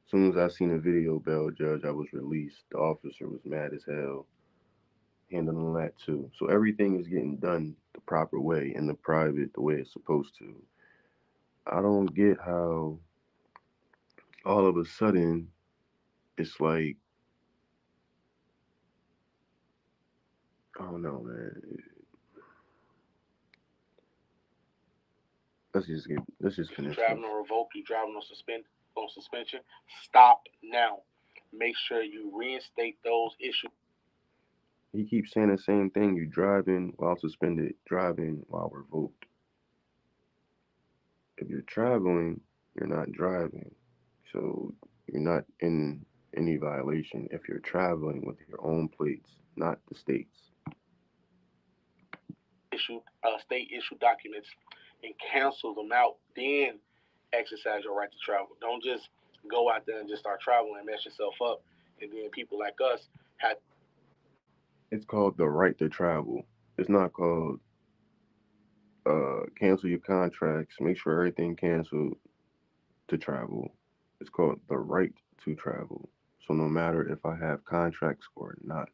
as soon as I seen a video bail judge, I was released. The officer was mad as hell, handling that too. So everything is getting done the proper way in the private, the way it's supposed to. I don't get how all of a sudden it's like, I don't know, man. Let's just If you finish this. driving on revoke, you driving on suspension, stop now. Make sure you reinstate those issues. He keeps saying the same thing. You driving while suspended, driving while revoked. If you're traveling, you're not driving. So you're not in any violation if you're traveling with your own plates, not the state's. Issue state issue documents and cancel them out. Then exercise your right to travel. Don't just go out there and just start traveling and mess yourself up. And then people like us have It's called the right to travel. It's not called cancel your contracts, make sure everything canceled to travel. It's called the right to travel. So no matter if I have contracts or not,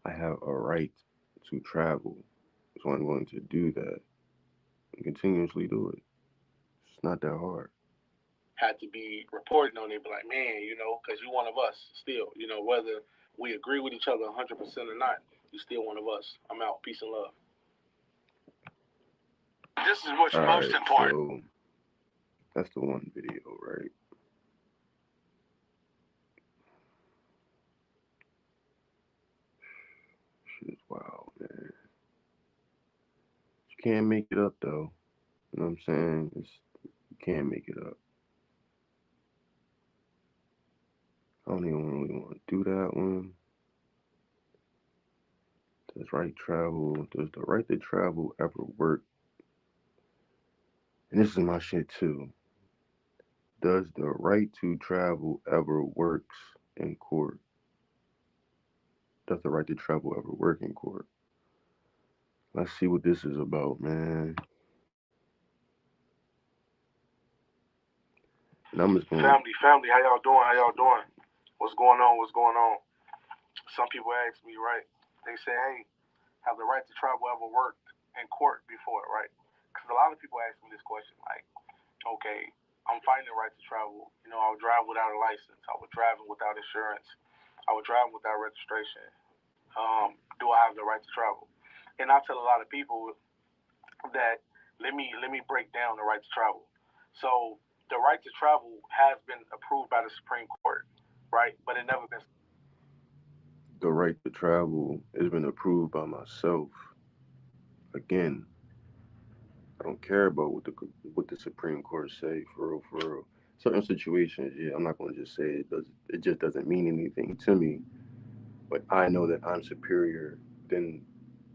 I have a right to travel. So I'm going to do that and continuously do it. It's not that hard. had to be reporting on it. Be like, man, because you one of us still. Whether we agree with each other 100% or not, you still one of us. I'm out. Peace and love. This is what's All most right, important. so that's the one video, right? Shit is wild, man. You can't make it up though. You know what I'm saying? You can't make it up. I don't even really want to do that one. Does right travel? Does the right to travel ever work? And this is my shit too. Does the right to travel ever works in court? Does the right to travel ever work in court? Let's see what this is about, man. And I'm just going. Family, how y'all doing? How y'all doing? What's going on? What's going on? Some people ask me, right? They say, hey, have the right to travel ever worked in court before, right? because a lot of people ask me this question, like, okay, I'm fighting the right to travel. You know, I would drive without a license. I was driving without insurance. I was driving without registration. Do I have the right to travel? And I tell a lot of people that let me break down the right to travel. So the right to travel has been approved by the Supreme Court, right? But it never been. The right to travel has been approved by myself. Again, I don't care about what the Supreme Court say for real, for real. Certain situations, yeah, I'm not gonna just say it does. It just doesn't mean anything to me. But I know that I'm superior than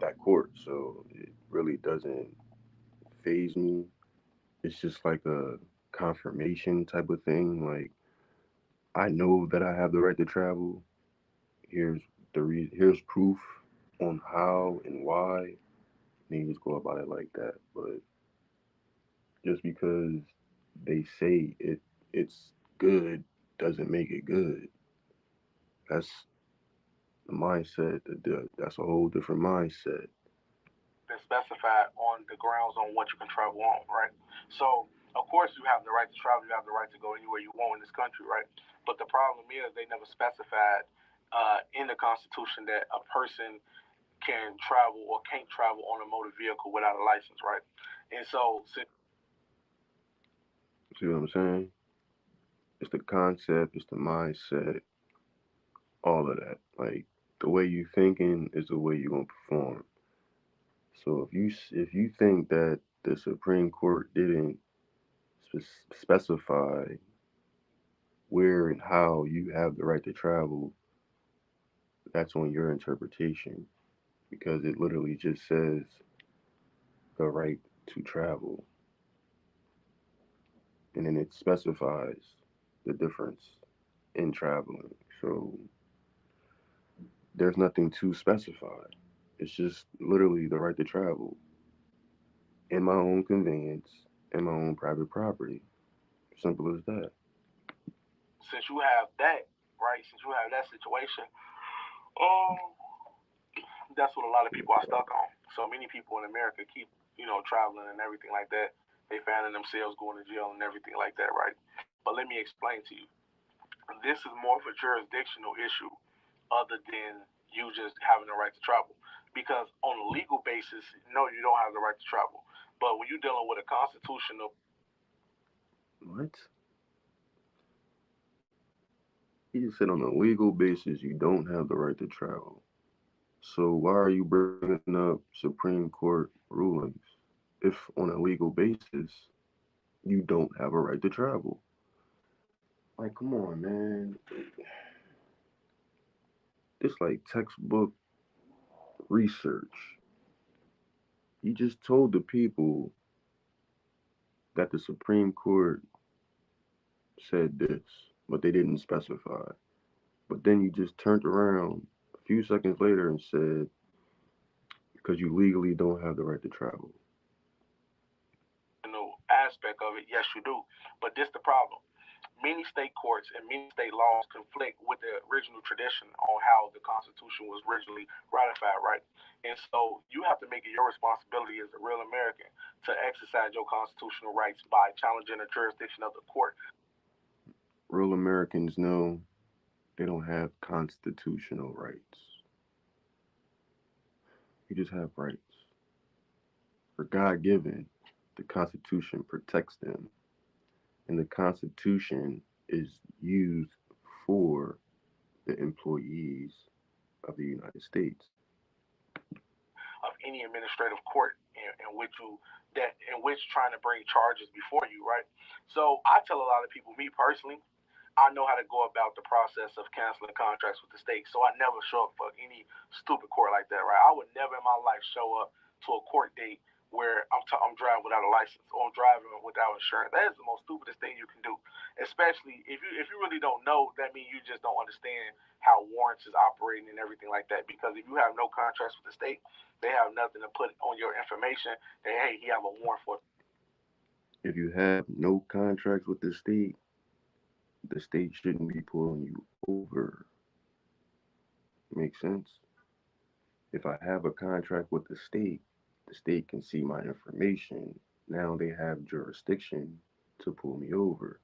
that court, so it really doesn't phase me. It's just like a confirmation type of thing. Like I know that I have the right to travel. Here's here's proof on how and why. And you just go about it like that. But just because they say it's good doesn't make it good. That's the mindset. That's a whole different mindset. Been specified on the grounds on what you can travel on, right? So, of course, you have the right to travel. You have the right to go anywhere you want in this country, right? But the problem is they never specified in the Constitution that a person can travel or can't travel on a motor vehicle without a license, right? And so, See what I'm saying? It's the concept, it's the mindset, all of that. Like the way you thinking is the way you're gonna perform. So if you think that the Supreme Court didn't specify where and how you have the right to travel, that's on your interpretation because it literally just says the right to travel, and then it specifies the difference in traveling. So there's nothing to specify. It's just literally the right to travel in my own convenience, in my own private property. Simple as that. since you have that, right? Since you have that situation, um, that's what a lot of people are stuck on. So many people in America keep, traveling and everything like that. They finding themselves going to jail and everything like that, right? But let me explain to you. This is more of a jurisdictional issue other than you just having the right to travel. Because on a legal basis, no, you don't have the right to travel. But when you're dealing with a constitutional, What? He just said on a legal basis you don't have the right to travel. So why are you bringing up Supreme Court rulings if on a legal basis you don't have a right to travel? Like, come on, man. This like textbook research. You just told the people that the Supreme Court said this, but they didn't specify. But then you just turned around a few seconds later and said, because you legally don't have the right to travel. aspect of it, yes, you do. But this the problem. Many state courts and many state laws conflict with the original tradition on how the Constitution was originally ratified, right? And so you have to make it your responsibility as a real American to exercise your constitutional rights by challenging the jurisdiction of the court. Real Americans know they don't have constitutional rights. You just have rights. For God given, the Constitution protects them. And the Constitution is used for the employees of the United States. Of any administrative court in which you that in which trying to bring charges before you, right? So I tell a lot of people, me personally, I know how to go about the process of canceling contracts with the state. So I never show up for any stupid court like that, right? I would never in my life show up to a court date where I'm driving without a license or I'm driving without insurance. That is the most stupidest thing you can do. Especially if you really don't know, that means you just don't understand how warrants is operating and everything like that. Because if you have no contracts with the state, they have nothing to put on your information that hey, he have a warrant for. If you have no contracts with the state shouldn't be pulling you over. Makes sense? If I have a contract with the state, The state can see my information. Now they have jurisdiction to pull me over.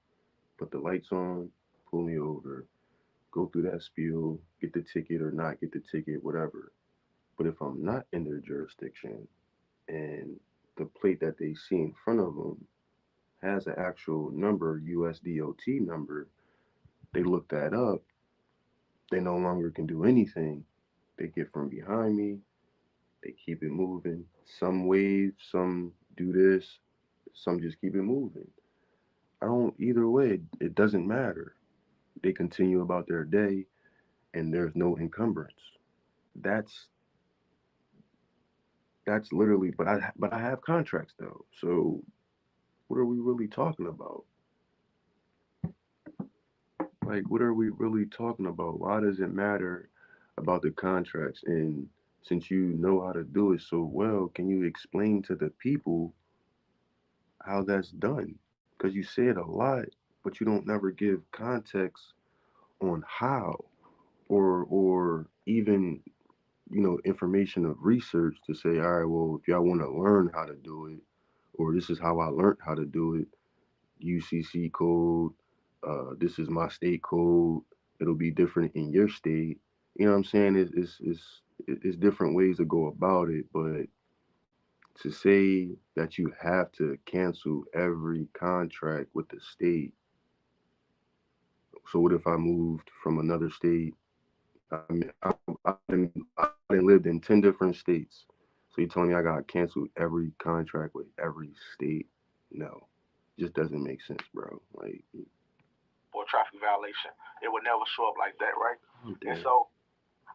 Put the lights on, pull me over, go through that spiel, get the ticket or not get the ticket, whatever. But if I'm not in their jurisdiction and the plate that they see in front of them has an actual number, USDOT number, they look that up, they no longer can do anything. They get from behind me, they keep it moving. Some wave, some do this, some just keep it moving. I don't, either way, it doesn't matter. They continue about their day and there's no encumbrance. That's that's literally, but I have contracts though. So what are we really talking about? Like, what are we really talking about? Why does it matter about the contracts? And since you know how to do it so well, can you explain to the people how that's done? Because you say it a lot, but you don't never give context on how, or even information of research to say, all right, well, if y'all want to learn how to do it, or this is how I learned how to do it, UCC code, this is my state code. It'll be different in your state. You know what I'm saying? It's different ways to go about it, but to say that you have to cancel every contract with the state. So what if I moved from another state? I mean, I lived in 10 different states. So you telling me I got to cancel every contract with every state? No, just doesn't make sense, bro. Like, for a traffic violation. It would never show up like that, right? I'm And dead. so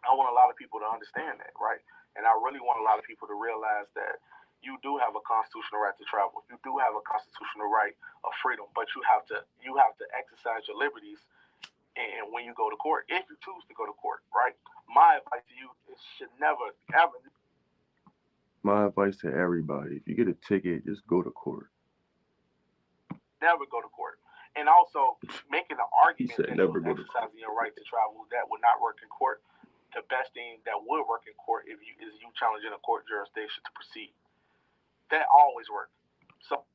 I want a lot of people to understand that, right? And I really want a lot of people to realize that you do have a constitutional right to travel. You do have a constitutional right of freedom, but you have to exercise your liberties and when you go to court, if you choose to go to court, right? My advice to you is should never ever My advice to everybody: if you get a ticket, just go to court. never go to court. And also making an He argument said, that never you're go to court. exercising your right to travel that would not work in court. The best thing that would work in court if you is you challenging a court jurisdiction to proceed. That always works. So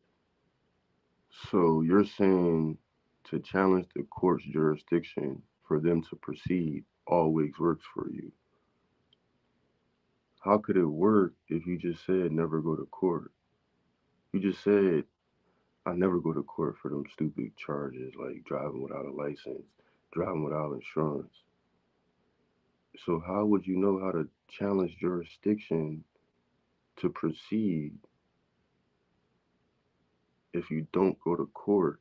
So you're saying to challenge the court's jurisdiction for them to proceed always works for you. How could it work if you just said never go to court? You just said I never go to court for them stupid charges like driving without a license, driving without insurance. So how would you know how to challenge jurisdiction to proceed if you don't go to court?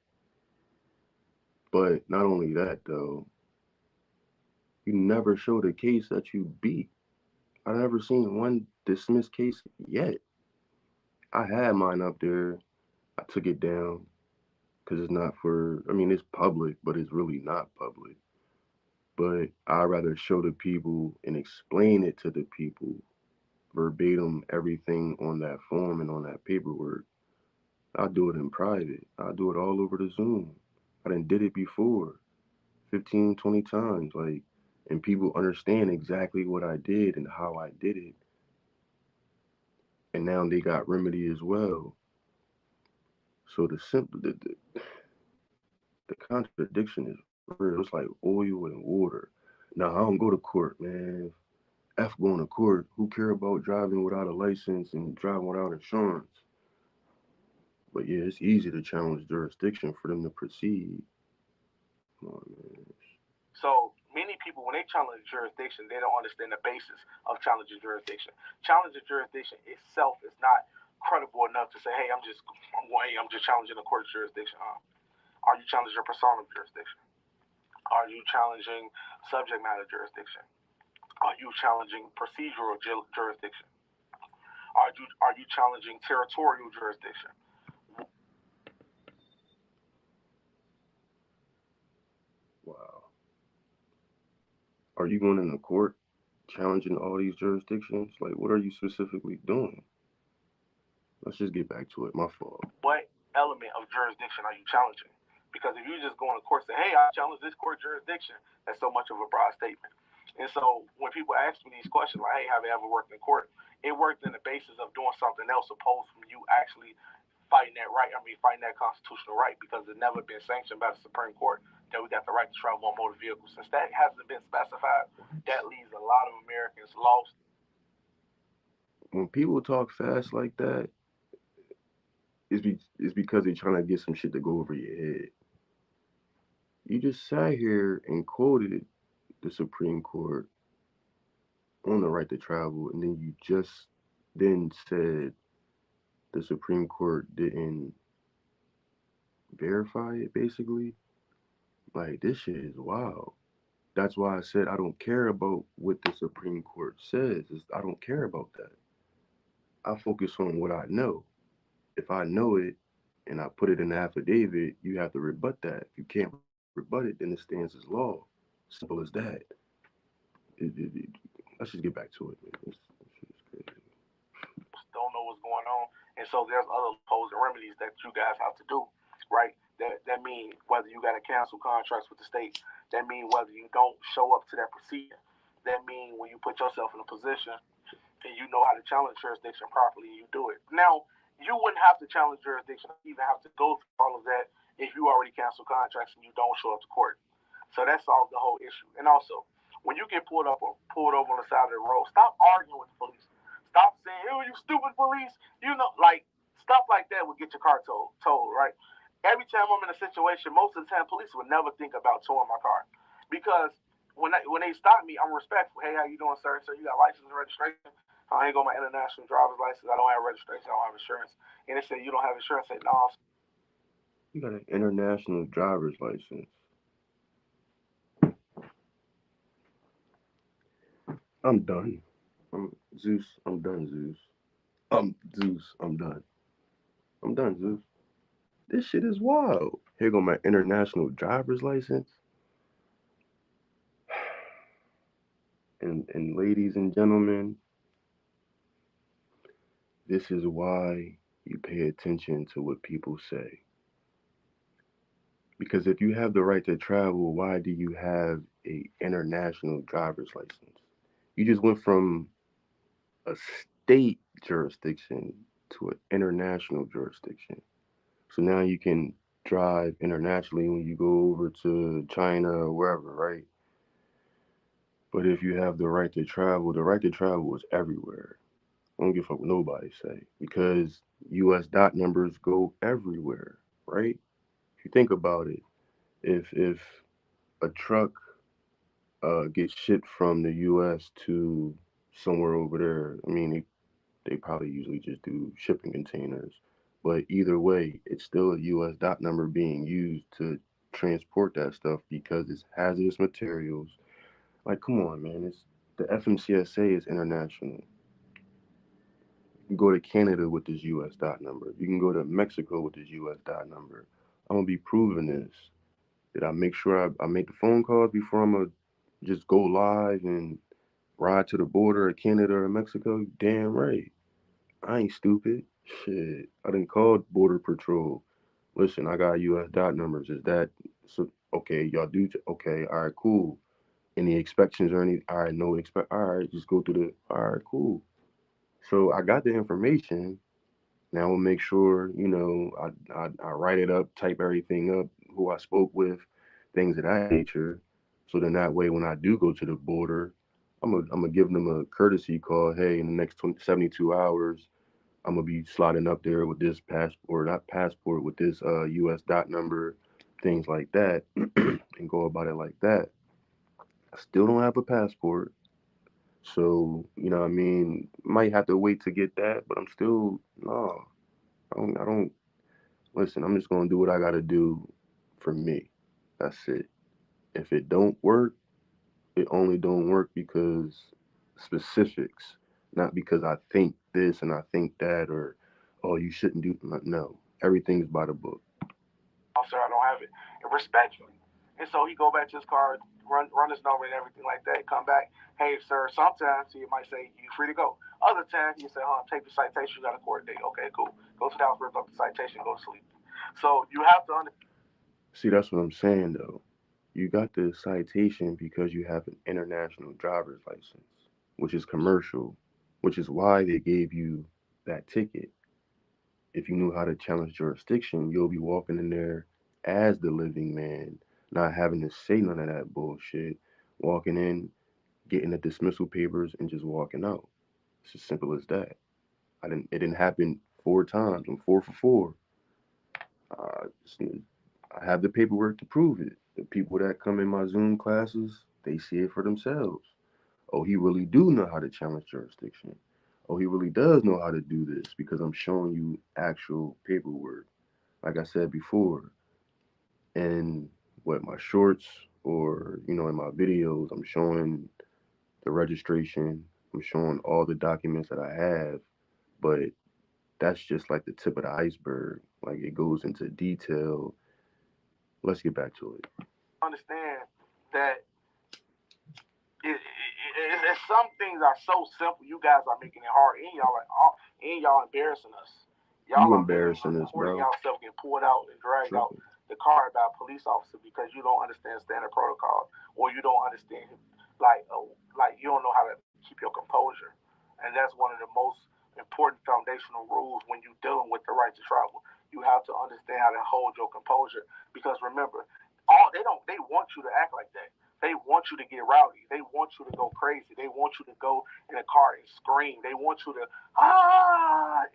But not only that though, you never showed a case that you beat. I never seen one dismissed case yet. I had mine up there. I took it down because it's not for. I mean, it's public, but it's really not public. But I rather show the people and explain it to the people verbatim everything on that form and on that paperwork. I'll do it in private. I'll do it all over the Zoom. I done did it before 15, 20 times. Like, and people understand exactly what I did and how I did it. And now they got remedy as well. So the contradiction is real. It's like oil and water. Now I don't go to court, man. F going to court. Who care about driving without a license and driving without insurance? But yeah, it's easy to challenge jurisdiction for them to proceed. Come on, man. so many people when they challenge jurisdiction, they don't understand the basis of challenging jurisdiction. Challenging jurisdiction itself is not credible enough to say, hey, I'm just challenging the court's jurisdiction. Are you challenging your personal jurisdiction? Are you challenging subject matter jurisdiction? Are you challenging procedural jurisdiction? Are you challenging territorial jurisdiction? Wow. Are you going into court challenging all these jurisdictions? Like, what are you specifically doing? Let's just get back to it. My fault. What element of jurisdiction are you challenging? Because if you just go in a court and say, hey, I challenge this court jurisdiction, that's so much of a broad statement. And so when people ask me these questions, like, hey, have you ever worked in court? It worked in the basis of doing something else opposed from you actually fighting that right. I mean, fighting that constitutional right because it never been sanctioned by the Supreme Court that we got the right to travel on motor vehicles. Since that hasn't been specified, that leaves a lot of Americans lost. When people talk fast like that, it's because they're trying to get some shit to go over your head. You just sat here and quoted the Supreme Court on the right to travel, and then you just then said the Supreme Court didn't verify it, basically. Like, this shit is wild. That's why I said I don't care about what the Supreme Court says. I don't care about that. I focus on what I know. If I know it and I put it in the affidavit, you have to rebut that. If you can't rebut it, then it stands as law. Simple as that. Let's just get back to it, man. It's crazy. Don't know what's going on, and so there's other loopholes and remedies that you guys have to do, right? That mean whether you got to cancel contracts with the state, that mean whether you don't show up to that procedure, that mean when you put yourself in a position and you know how to challenge jurisdiction properly, you do it. Now, you wouldn't have to challenge jurisdiction, even have to go through all of that if you already cancel contracts and you don't show up to court. So that solves the whole issue. And also, when you get pulled up or pulled over on the side of the road, stop arguing with the police. Stop saying, "Oh, you stupid police." You know, like stuff like that would get your car towed, right? Every time I'm in a situation, most of the time, police would never think about towing my car because when they stop me, I'm respectful. Hey, how you doing, sir? So you got license and registration? I ain't got my international driver's license. I don't have registration. I don't have insurance. And they say you don't have insurance. I say no. You got an international driver's license. I'm done. I'm Zeus. I'm done, Zeus. Zeus. I'm done. I'm done, Zeus. This shit is wild. Here go my international driver's license. And ladies and gentlemen, this is why you pay attention to what people say. Because if you have the right to travel, why do you have a international driver's license? You just went from a state jurisdiction to an international jurisdiction. So now you can drive internationally when you go over to China or wherever, right? But if you have the right to travel is everywhere. I don't give a fuck what nobody say because U.S. dot numbers go everywhere, right? If you think about it, if a truck gets shipped from the U.S. to somewhere over there, I mean they probably usually just do shipping containers, but either way, it's still a U.S. dot number being used to transport that stuff because it's hazardous materials. Like, come on, man, it's the FMCSA is international. You can go to Canada with this US dot number. You can go to Mexico with this US dot number. I'm gonna be proving this. Did I make sure I make the phone calls before I'm gonna just go live and ride to the border of Canada or Mexico? Damn right. I ain't stupid. Shit. I done called Border Patrol. Listen, I got US dot numbers. Is that so? Okay, y'all do. Okay, all right, cool. Any inspections or any? All right, no expect. All right, just go through the. All right, cool. So I got the information. Now we'll make sure, I write it up, type everything up, who I spoke with, things of that nature. So then that way, when I do go to the border, I'm gonna give them a courtesy call. Hey, in the next 72 hours, I'm gonna be sliding up there with this passport, not passport, with this U.S. dot number, things like that, and go about it like that. I still don't have a passport, so what I mean. Might have to wait to get that, but I'm still no. I don't listen. I'm just gonna do what I gotta do for me. That's it. If it don't work, it only don't work because specifics, not because I think this and I think that, or oh you shouldn't do. No, everything's by the book. Officer, I don't have it. And respectfully. And so he go back to his car, run his number and everything like that, come back. Hey, sir, sometimes he might say, you free to go. Other times he say, take the citation, you got a court date. Okay, cool. Go to the house, rip up the citation, go to sleep. So you have to See, that's what I'm saying though. You got the citation because you have an international driver's license, which is commercial, which is why they gave you that ticket. If you knew how to challenge jurisdiction, you'll be walking in there as the living man, not having to say none of that bullshit, walking in, getting the dismissal papers, and just walking out. It's as simple as that. It didn't happen 4 times. I'm 4 for 4. I have the paperwork to prove it. The people that come in my Zoom classes, they see it for themselves. Oh, he really do know how to challenge jurisdiction. Oh, he really does know how to do this because I'm showing you actual paperwork. Like I said before, in what my shorts or in my videos, I'm showing the registration. I'm showing all the documents that I have, but that's just like the tip of the iceberg. Like it goes into detail. Let's get back to it. Understand that some things are so simple. You guys are making it hard, and y'all embarrassing us. Y'all You are literally embarrassing us, recording bro. yourself getting pulled out and dragged out Tripping. the car by a police officer because you don't understand standard protocol, or you don't understand like you don't know how to keep your composure, and that's one of the most important foundational rules when you're dealing with the right to travel. You have to understand how to hold your composure because remember, they want you to act like that. They want you to get rowdy. They want you to go crazy. They want you to go in a car and scream. They want you to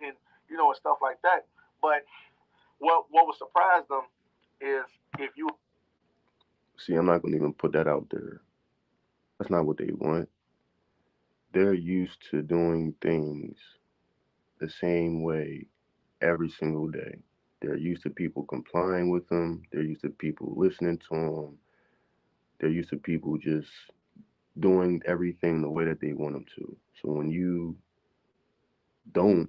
and and stuff like that. But what would surprise them is if you See, I'm not gonna even put that out there. That's not what they want. They're used to doing things the same way every single day. They're used to people complying with them. They're used to people listening to them. They're used to people just doing everything the way that they want them to. So when you don't,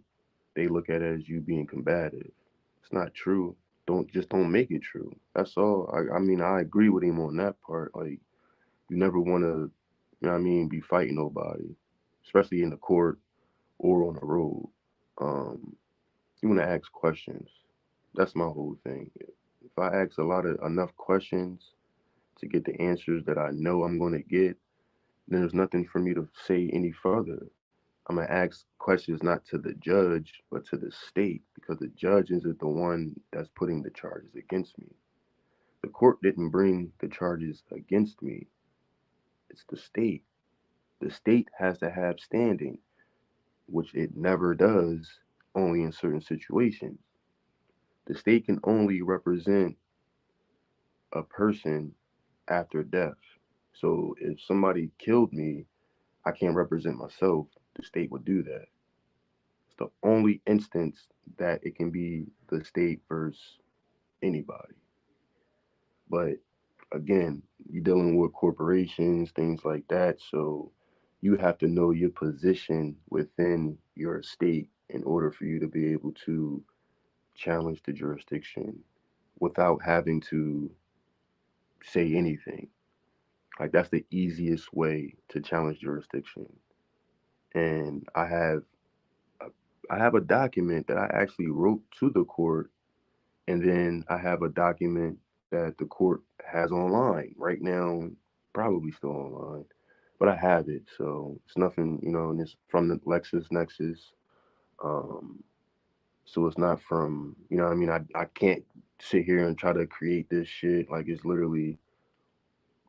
they look at it as you being combative. It's not true. Don't make it true. That's all. I mean, I agree with him on that part. Like you never want to, be fighting nobody, especially in the court or on the road. Um, you want to ask questions. That's my whole thing. If I ask a lot of enough questions to get the answers that I know I'm going to get, then there's nothing for me to say any further. I'm gonna ask questions not to the judge, but to the state, because the judge isn't the one that's putting the charges against me. The court didn't bring the charges against me. It's the state. The state has to have standing, which it never does, only in certain situations. The state can only represent a person after death. So if somebody killed me, I can't represent myself. The state would do that. It's the only instance that it can be the state versus anybody. But again, you're dealing with corporations, things like that. So you have to know your position within your state in order for you to be able to challenge the jurisdiction without having to say anything. Like that's the easiest way to challenge jurisdiction. And a, I have a document that I actually wrote to the court, and then I have a document that the court has online right now, probably still online, but I have it, so it's nothing, and it's from the LexisNexis. Um, so it's not from, what I mean, I can't sit here and try to create this shit like it's literally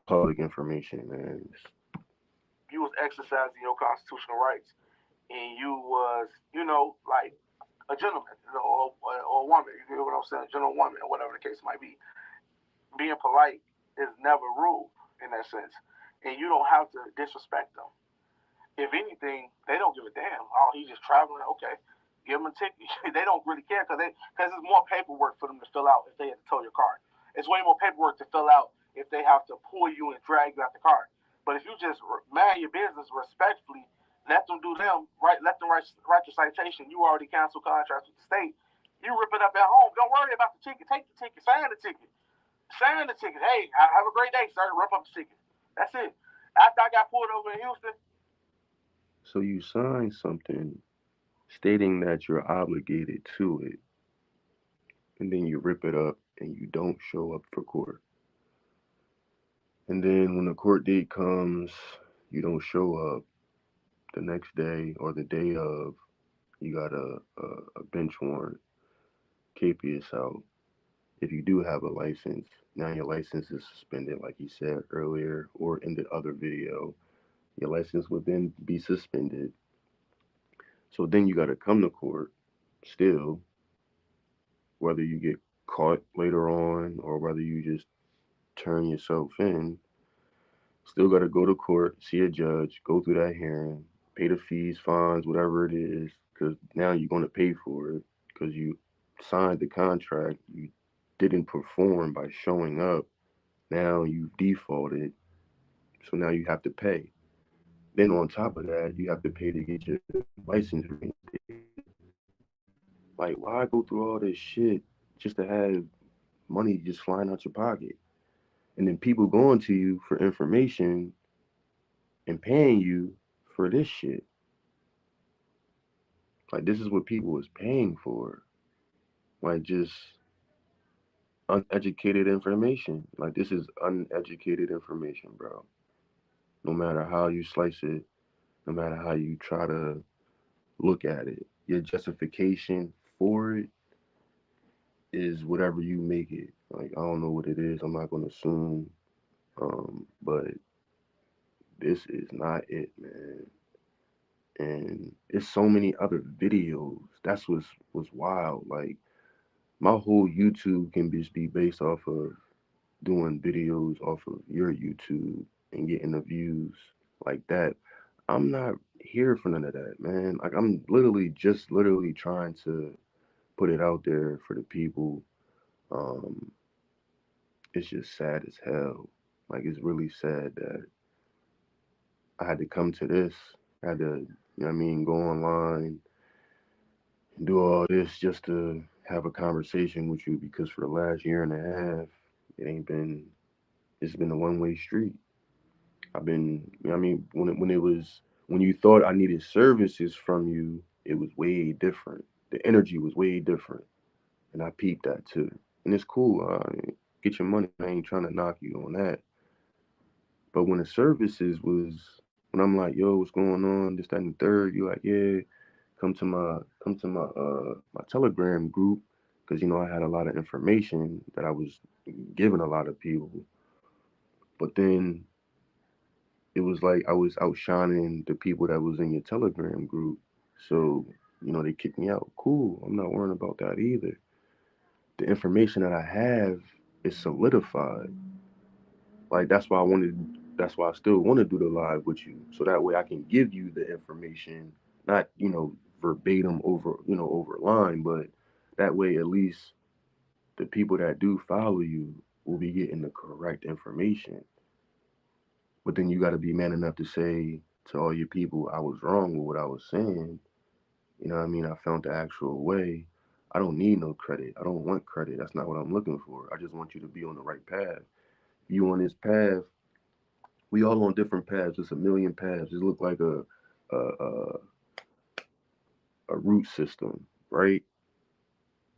public information, man. you was exercising your constitutional rights and you was like a gentleman, or a woman. You know what I'm saying? A gentleman woman, or whatever the case might be. Being polite is never rude in that sense, and you don't have to disrespect them. If anything, they don't give a damn. Oh, he's just traveling. Okay, give him a ticket. They don't really care because it's more paperwork for them to fill out if they have to tow your car. It's way more paperwork to fill out if they have to pull you and drag you out the car. But if you just mind your business respectfully, let them do them right. Let them write your citation. You already canceled contracts with the state. You rip it up at home. Don't worry about the ticket. Take the ticket. Sign the ticket. Sign the ticket. Hey, have a great day, sir. Rip up the ticket. That's it. After I got pulled over in Houston, So you sign something stating that you're obligated to it, and then you rip it up and you don't show up for court. And then when the court date comes, you don't show up the next day or the day of, you got a bench warrant, capious out. If you do have a license, now your license is suspended, like you said earlier, or in the other video. Your license would then be suspended. So then you got to come to court still, whether you get caught later on or whether you just turn yourself in, still got to go to court, see a judge, go through that hearing, pay the fees, fines, whatever it is, because now you're going to pay for it because you signed the contract. You didn't perform by showing up. Now you've defaulted, so now you have to pay. Then on top of that, you have to pay to get your license reinstated. Like, why go through all this shit just to have money just flying out your pocket? And then people going to you for information and paying you for this shit. Like, this is what people was paying for. Like, just uneducated information. Like, this is uneducated information, bro. No matter how you slice it, no matter how you try to look at it, your justification for it is whatever you make it. Like, I don't know what it is. I'm not gonna assume. But this is not it, man. And it's so many other videos. That's what's wild. Like, my whole YouTube can just be based off of doing videos off of your YouTube and getting the views like that. I'm not here for none of that, man. Like, I'm literally trying to put it out there for the people. Um, it's just sad as hell. Like, it's really sad that I had to come to this. I had to, what I mean, go online and do all this just to have a conversation with you because for the last year and a half, it ain't been, it's been a one way street. I've been, I mean, when it was, when you thought I needed services from you, it was way different. The energy was way different. And I peeped that too. And it's cool. Get your money. I ain't trying to knock you on that. But when the services was, when I'm like, yo, what's going on? This, that, and the third, you like, yeah, come to my Telegram group because I had a lot of information that I was giving a lot of people. But then it was like I was outshining the people that was in your Telegram group. So, they kicked me out. Cool. I'm not worrying about that either. The information that I have is solidified. Like, that's why I still want to do the live with you. So that way I can give you the information, not, verbatim over line, but that way at least the people that do follow you will be getting the correct information. But then you got to be man enough to say to all your people, I was wrong with what I was saying. You know what I mean? I found the actual way. I don't need no credit. I don't want credit. That's not what I'm looking for. I just want you to be on the right path. You on this path, we all on different paths. It's a million paths. It look like a a root system, right?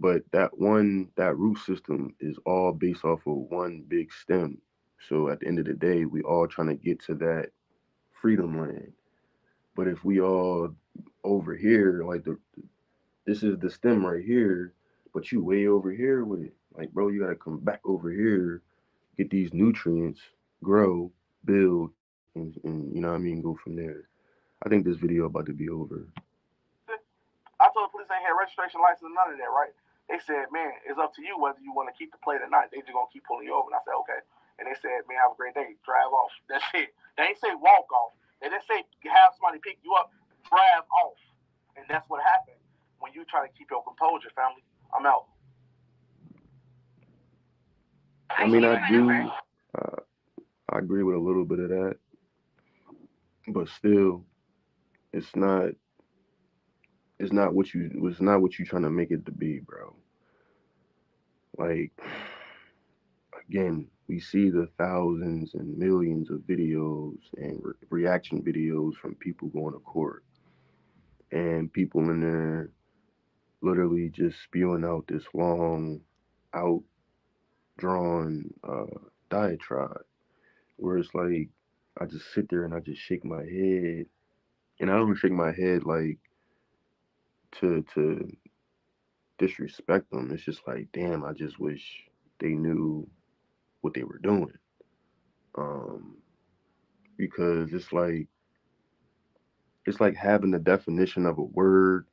But that root system is all based off of one big stem. So at the end of the day, we all trying to get to that freedom land. But if we all over here, like this is the stem right here, but you way over here with it. Like, bro, you gotta come back over here, get these nutrients, grow, build, and you know what I mean, go from there. I think this video about to be over. I told the police I ain't had registration license, none of that, right? They said, man, it's up to you whether you want to keep the plate or not. They just gonna keep pulling you over. And I said, okay. And they said, man, have a great day. Drive off. That's it. They ain't say walk off. They didn't say have somebody pick you up. Drive off. And that's what happened when you try to keep your composure, family. I'm out. I mean, I agree with a little bit of that, but still, it's not, it's not what you trying to make it to be, bro. Like, again, we see the thousands and millions of videos and reaction videos from people going to court and people in there literally just spewing out this long, outdrawn diatribe. where it's like I just sit there and I just shake my head, and I don't shake my head like to disrespect them. It's just like, damn, I just wish they knew what they were doing. Um, because it's like having the definition of a word,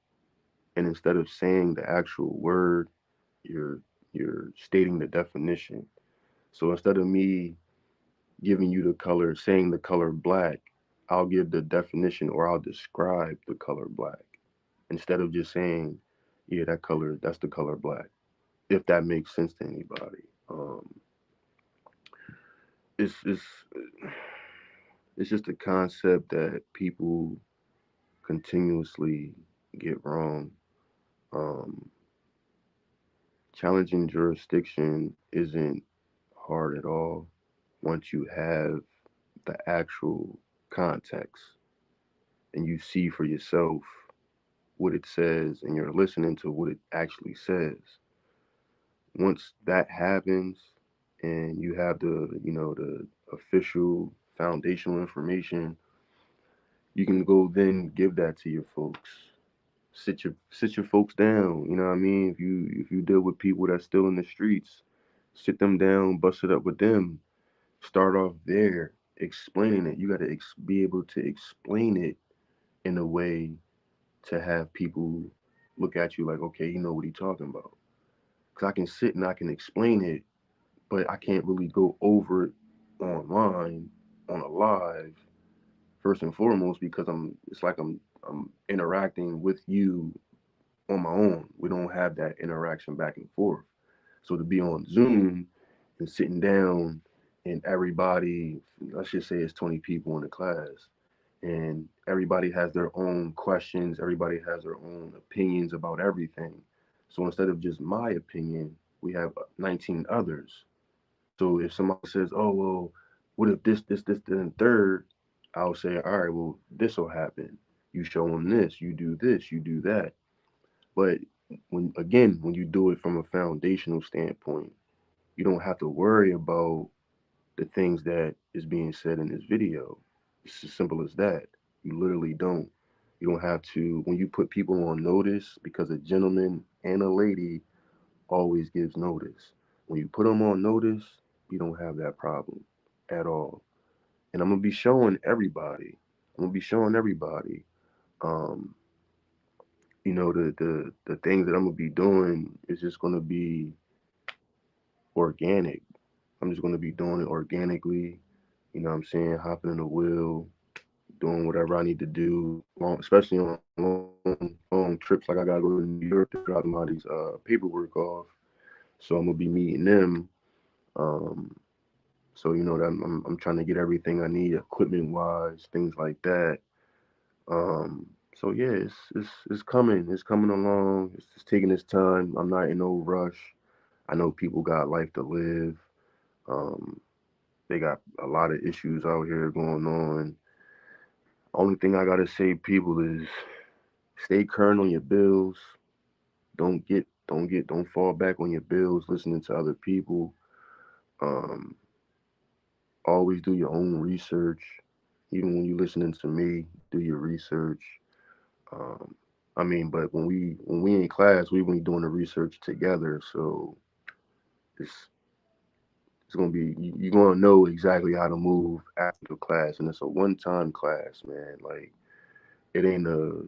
and instead of saying the actual word, you're you're stating the definition. So instead of me giving you the color, saying the color black, I'll give the definition or I'll describe the color black instead of just saying, yeah, that color, that's the color black. If that makes sense to anybody, it's it's just a concept that people continuously get wrong. Um, Challenging jurisdiction isn't hard at all once you have the actual context and you see for yourself what it says and you're listening to what it actually says. Once that happens and you have the official foundational information, you can go then give that to your folks. Sit your folks down. You know what I mean? If you deal with people that's still in the streets, sit them down, bust it up with them. Start off there, explaining it. You got to be able to explain it in a way to have people look at you like, okay, you know what he's talking about. Because I can sit and I can explain it, but I can't really go over it online on a live first and foremost because it's like I'm interacting with you on my own. We don't have that interaction back and forth. So to be on Zoom and sitting down and everybody, let's just say it's 20 people in the class, and everybody has their own questions, everybody has their own opinions about everything. So instead of just my opinion, we have 19 others. So if somebody says, "Oh well, what if this, then third?" I'll say, "All right, well, this will happen. You show them this, you do this, you do that." But when you do it from a foundational standpoint, you don't have to worry about the things that is being said in this video. It's as simple as that. You literally don't. You don't have to when you put people on notice because a gentleman and a lady always gives notice. When you put them on notice, you don't have that problem at all. And I'm gonna be showing everybody. I'm gonna be showing everybody. Um, the things that I'm gonna be doing is just gonna be organic. I'm just gonna be doing it organically. You know what I'm saying? Hopping in the wheel, doing whatever I need to do, especially on long trips. Like I gotta go to New York to drop my these paperwork off. So I'm gonna be meeting them. Um, so that I'm trying to get everything I need, equipment wise, things like that. So yeah, it's coming. It's coming along. It's just taking its time. I'm not in no rush. I know people got life to live. Um, they got a lot of issues out here going on. Only thing I gotta say, people, is stay current on your bills. Don't fall back on your bills listening to other people. Um, Always do your own research. Even when you're listening to me, do your research. Um, but when we in class, we doing the research together. So it's it's gonna be you're gonna know exactly how to move after the class, and it's a one-time class, man. Like it ain't a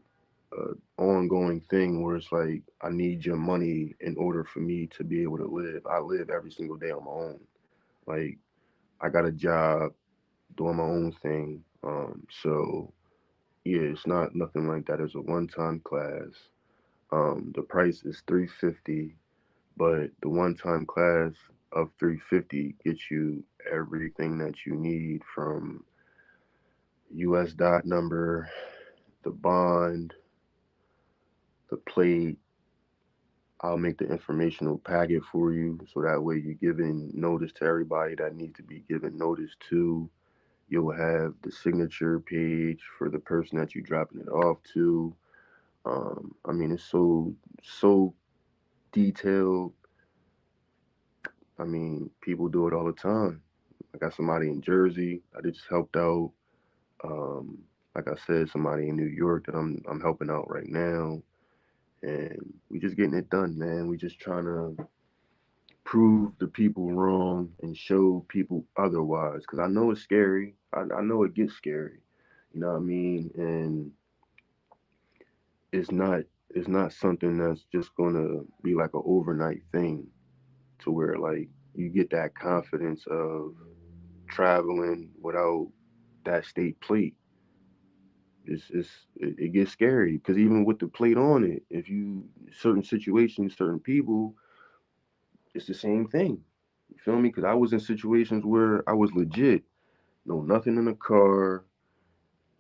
ongoing thing where it's like I need your money in order for me to be able to live. I live every single day on my own. Like I got a job doing my own thing. So yeah, it's not nothing like that. It's a one-time class. The price is 350, but the one-time class of 350 gets you everything that you need from US dot number, the bond, the plate. I'll make the informational packet for you so that way you're giving notice to everybody that needs to be given notice to. You'll have the signature page for the person that you're dropping it off to. It's so detailed. People do it all the time. I got somebody in Jersey I just helped out. Um, like I said, somebody in New York that I'm helping out right now, and we just getting it done, man. We just trying to prove the people wrong and show people otherwise. Cause I know it's scary. I know it gets scary. You know what I mean? And it's not it's not something that's just gonna be like an overnight thing to where like you get that confidence of traveling without that state plate. It gets scary because even with the plate on it, if you certain situations, certain people, it's the same thing. You feel me? Because I was in situations where I was legit, no nothing in the car,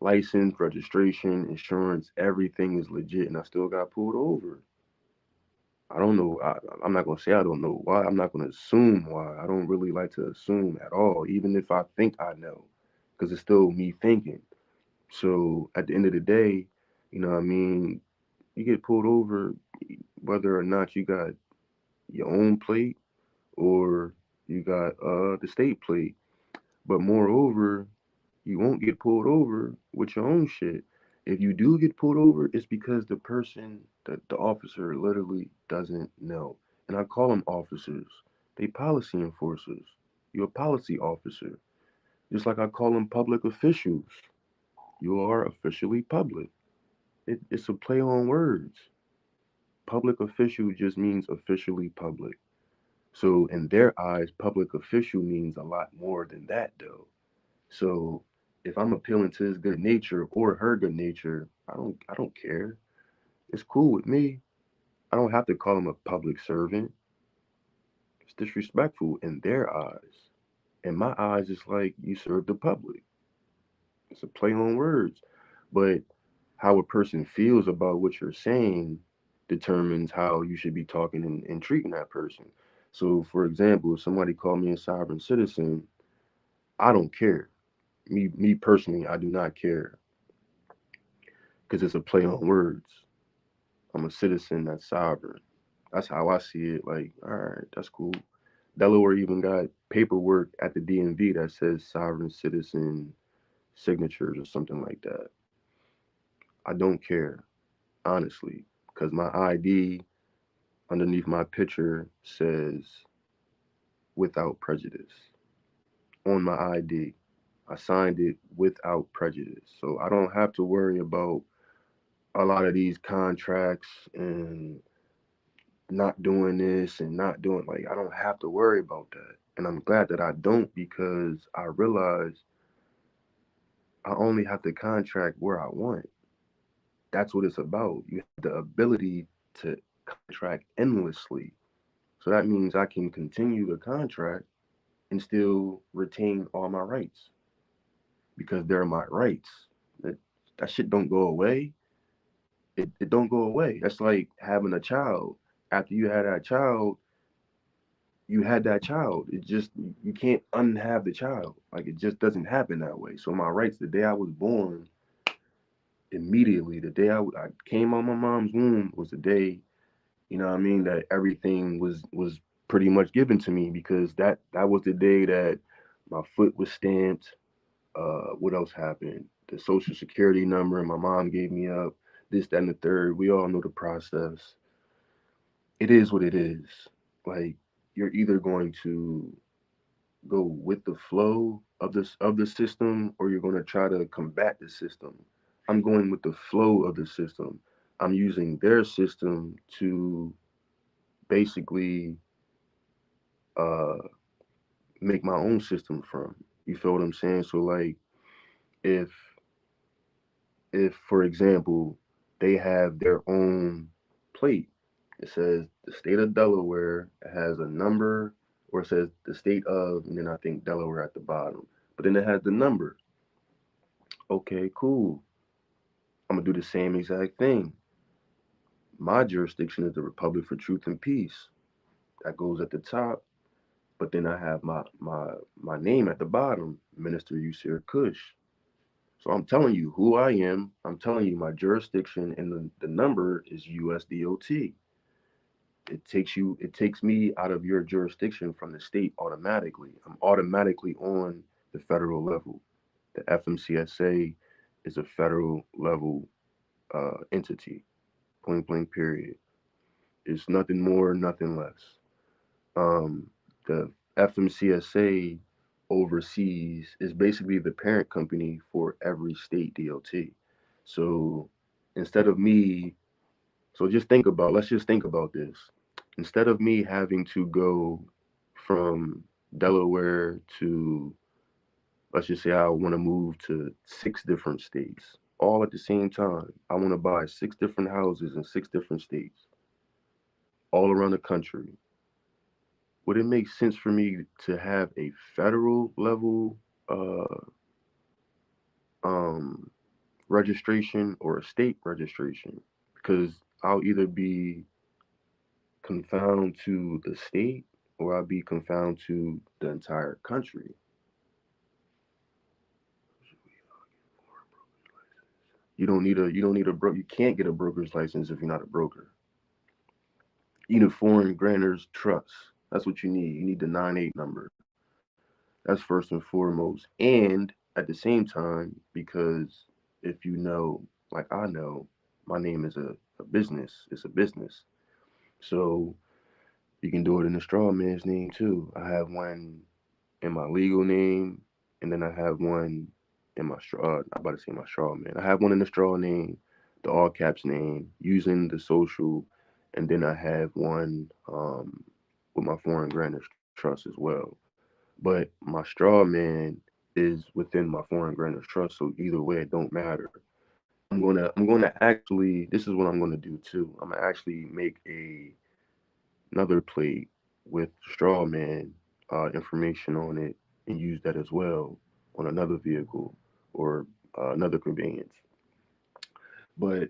license, registration, insurance, everything is legit, and I still got pulled over. I don't know. I'm not gonna say I don't know why. I'm not gonna assume why. I don't really like to assume at all, even if I think I know, because it's still me thinking. So at the end of the day, you know what I mean, you get pulled over whether or not you got your own plate or you got the state plate. But moreover, you won't get pulled over with your own shit. If you do get pulled over, it's because the officer literally doesn't know. And I call them officers. They policy enforcers. You're a policy officer. Just like I call them public officials. You are officially public. It's a play on words. Public official just means officially public. So in their eyes, public official means a lot more than that though. So if I'm appealing to his good nature or her good nature, I don't care. It's cool with me. I don't have to call him a public servant. It's disrespectful in their eyes. In my eyes, it's like you serve the public. It's a play on words. But how a person feels about what you're saying determines how you should be talking and treating that person. So, for example, if somebody called me a sovereign citizen, I don't care. Me personally, I do not care because it's a play on words. I'm a citizen that's sovereign. That's how I see it. Like, all right, that's cool. Delaware even got paperwork at the DMV that says sovereign citizen signatures or something like that. I don't care, honestly, because my ID underneath my picture says without prejudice on my ID. I signed it without prejudice. So I don't have to worry about a lot of these contracts and not doing this and not doing like I don't have to worry about that. And I'm glad that I don't because I realize I only have to contract where I want. That's what it's about. You have the ability to contract endlessly. So that means I can continue the contract and still retain all my rights because they're my rights. That, that shit don't go away. It don't go away. That's like having a child. After you had that child, you had that child. It just you can't unhave the child. Like it just doesn't happen that way. So my rights, the day I was born, immediately, the day I came out my mom's womb was the day, you know what I mean, that everything was pretty much given to me because that was the day that my foot was stamped. What else happened? The social security number my mom gave me up. This, that, and the third. We all know the process. It is what it is. Like you're either going to go with the flow of the system or you're going to try to combat the system. I'm going with the flow of the system. I'm using their system to basically uh make my own system from. You feel what I'm saying? So like if if for example they have their own plate, it says the state of Delaware, it has a number, or it says the state of, and then I think Delaware at the bottom, but then it has the number. Okay, cool. I'm gonna do the same exact thing. My jurisdiction is the Republic for Truth and Peace. That goes at the top, but then I have my name at the bottom, Minister Yusir Kush. So I'm telling you who I am. I'm telling you my jurisdiction, and the number is USDOT. it takes me out of your jurisdiction from the state automatically. I'm automatically on the federal level. The FMCSA is a federal level entity. Point blank. Period. It's nothing more, nothing less. The FMCSA oversees is basically the parent company for every state DOT. So instead of me, so just think about, let's just think about this. Instead of me having to go from Delaware to, let's just say I want to move to 6 different states all at the same time. I want to buy 6 different houses in 6 different states all around the country. Would it make sense for me to have a federal level uh, um, registration or a state registration? Because I'll either be confound to the state or I'll be confound to the entire country. You don't need a bro. You can't get a broker's license if you're not a broker. You need a foreign grantor's trust. That's what you need. You need the 9(8) number. That's first and foremost. And at the same time, because if you know, like I know, my name is a business. It's a business. So you can do it in the straw man's name too. I have one in my legal name, and then I have one in my straw. I'm about to say my straw man. I have one in the straw name, the all caps name, using the social, and then I have one with my foreign grantor's trust as well. But my straw man is within my foreign grantor's trust, so either way, it don't matter. I'm gonna actually, this is what I'm gonna do too. I'm gonna actually make another plate with straw man information on it and use that as well on another vehicle or another conveyance. But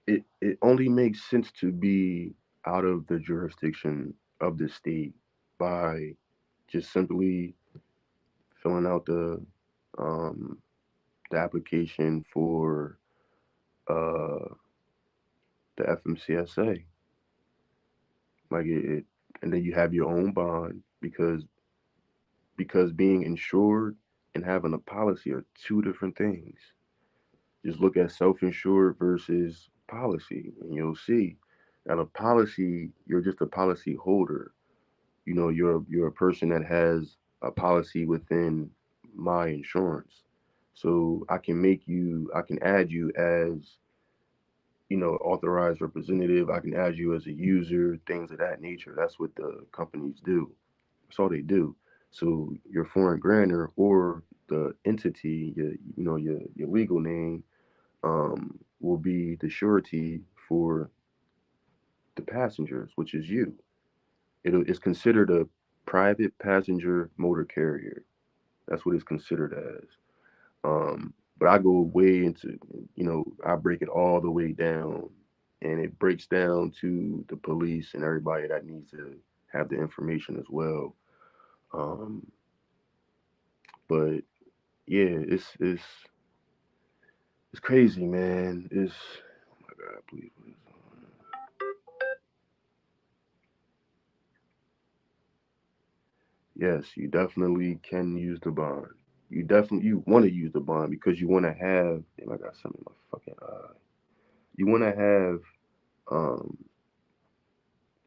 it only makes sense to be out of the jurisdiction of the state by just simply filling out um, the application for uh, the FMCSA. Like and then you have your own bond because being insured and having a policy are 2 different things. Just look at self-insured versus policy, and you'll see that a policy, you're just a policy holder. You're a person that has a policy within my insurance. So I can add you as, authorized representative. I can add you as a user, things of that nature. That's what the companies do. That's all they do. So your foreign grantor or the entity, your legal name, will be the surety for the passengers, which is you. It's considered a private passenger motor carrier. That's what it's considered as. But I go way into, I break it all the way down, and it breaks down to the police and everybody that needs to have the information as well. Um, but yeah, it's crazy, man. Oh my God, please. What is Yes, you definitely can use the bond. You want to use the bond because you want to have. Damn, I got something in my fucking eye. You want to have um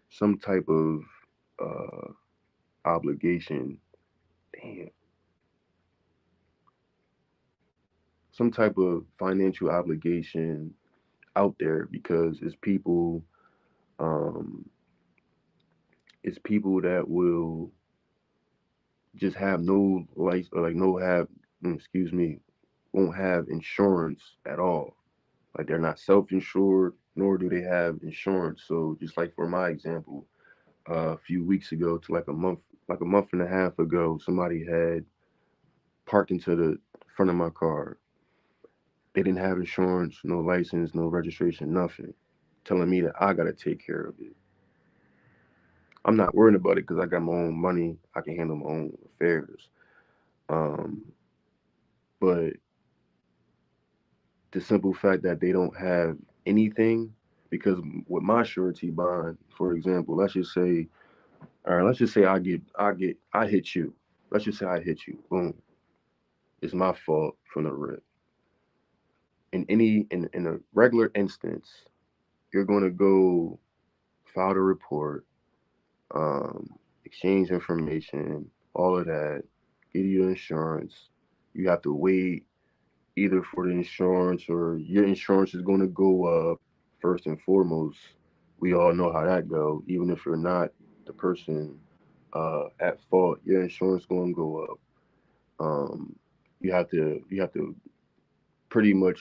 some type of uh obligation. Damn, some type of financial obligation out there because um it's people that will just have no license or like no have excuse me, won't have insurance at all. Like they're not self-insured, nor do they have insurance. So just like for my example, a few weeks ago to like a month and a half ago, somebody had parked into the front of my car. They didn't have insurance, no license, no registration, nothing. Telling me that I gotta take care of it. I'm not worried about it because I got my own money. I can handle my own affairs. Um, but the simple fact that they don't have anything, Because with my surety bond, for example, let's just say, all right, let's just say I hit you. Let's just say I hit you. Boom. It's my fault from the rip. In a regular instance, you're gonna go file the report, um, exchange information, all of that, get your insurance. You have to wait either for the insurance or your insurance is going to go up first and foremost. We all know how that go. Even if you're not the person at fault, your insurance going to go up. Um, you have to pretty much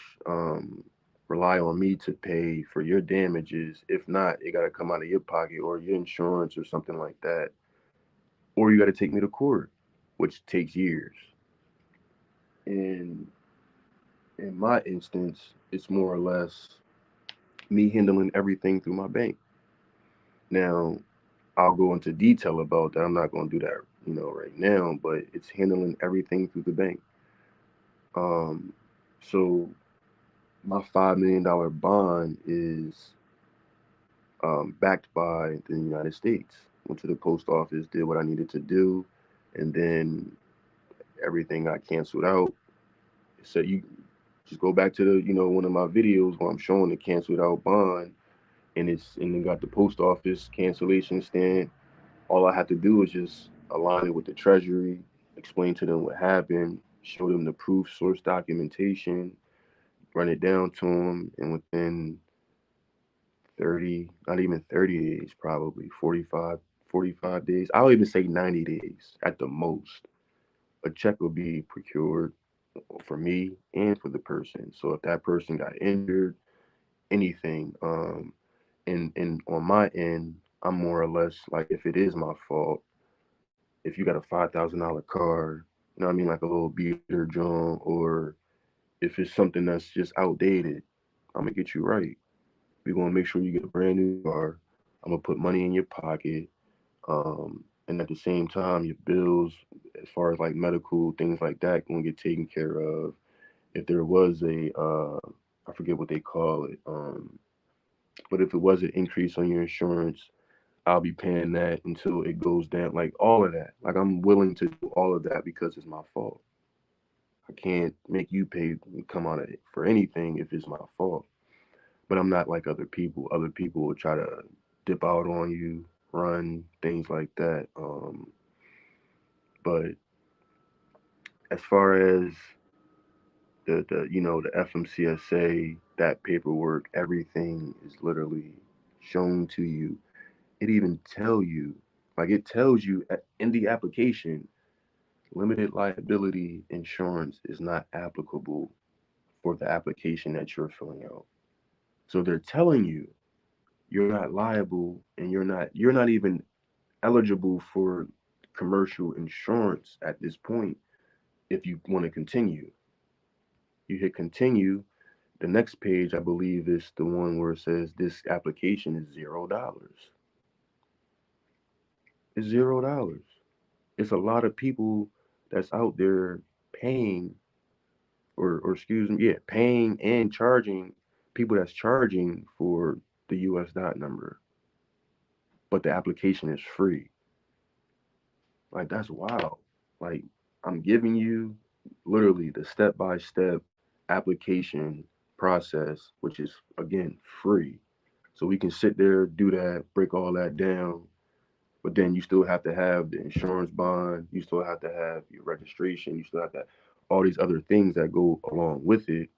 rely on me to pay for your damages. If not, it got to come out of your pocket or your insurance or something like that. Or you got to take me to court, which takes years. And in my instance, it's more or less me handling everything through my bank. Now, I'll go into detail about that. I'm not going to do that, right now, but it's handling everything through the bank. Um, so my $5 million bond is backed by the United States. Went to the post office, did what I needed to do, and then everything got canceled out. So you just go back to one of my videos where I'm showing the canceled out bond, and then got the post office cancellation stand. All I have to do is just align it with the treasury, explain to them what happened, show them the proof, source documentation, run it down to them, and within 30, not even 30 days, probably 45 days. I'll even say 90 days at the most. A check will be procured for me and for the person. So if that person got injured, anything, and on my end, I'm more or less like, if it is my fault, if you got a $5,000 car, you know what I mean, like a little beater joint, or if it's something that's just outdated, I'm gonna get you right. We're gonna make sure you get a brand new car. I'm gonna put money in your pocket, and at the same time, your bills, as far as like medical things like that, gonna get taken care of. If there was I forget what they call it, but if it was an increase on your insurance, I'll be paying that until it goes down. Like all of that. Like I'm willing to do all of that because it's my fault. I can't make you pay come out of it for anything if it's my fault. But I'm not like other people. Other people will try to dip out on you, run things like that. But as far as the FMCSA, that paperwork, everything is literally shown to you. It even tell you, like it tells you in the application, limited liability insurance is not applicable for the application that you're filling out. So they're telling you you're not liable and you're not even eligible for commercial insurance at this point if you want to continue. You hit continue. The next page, I believe, is the one where it says this application is $0. It's $0. It's a lot of people that's out there paying, or excuse me, yeah, paying and charging, people that's charging for the US dot number, but the application is free. Like that's wild. Like I'm giving you literally the step by step application process, which is again free. So we can sit there, do that, break all that down, but then you still have to have the insurance bond, you still have to have your registration, you still have to all these other things that go along with it.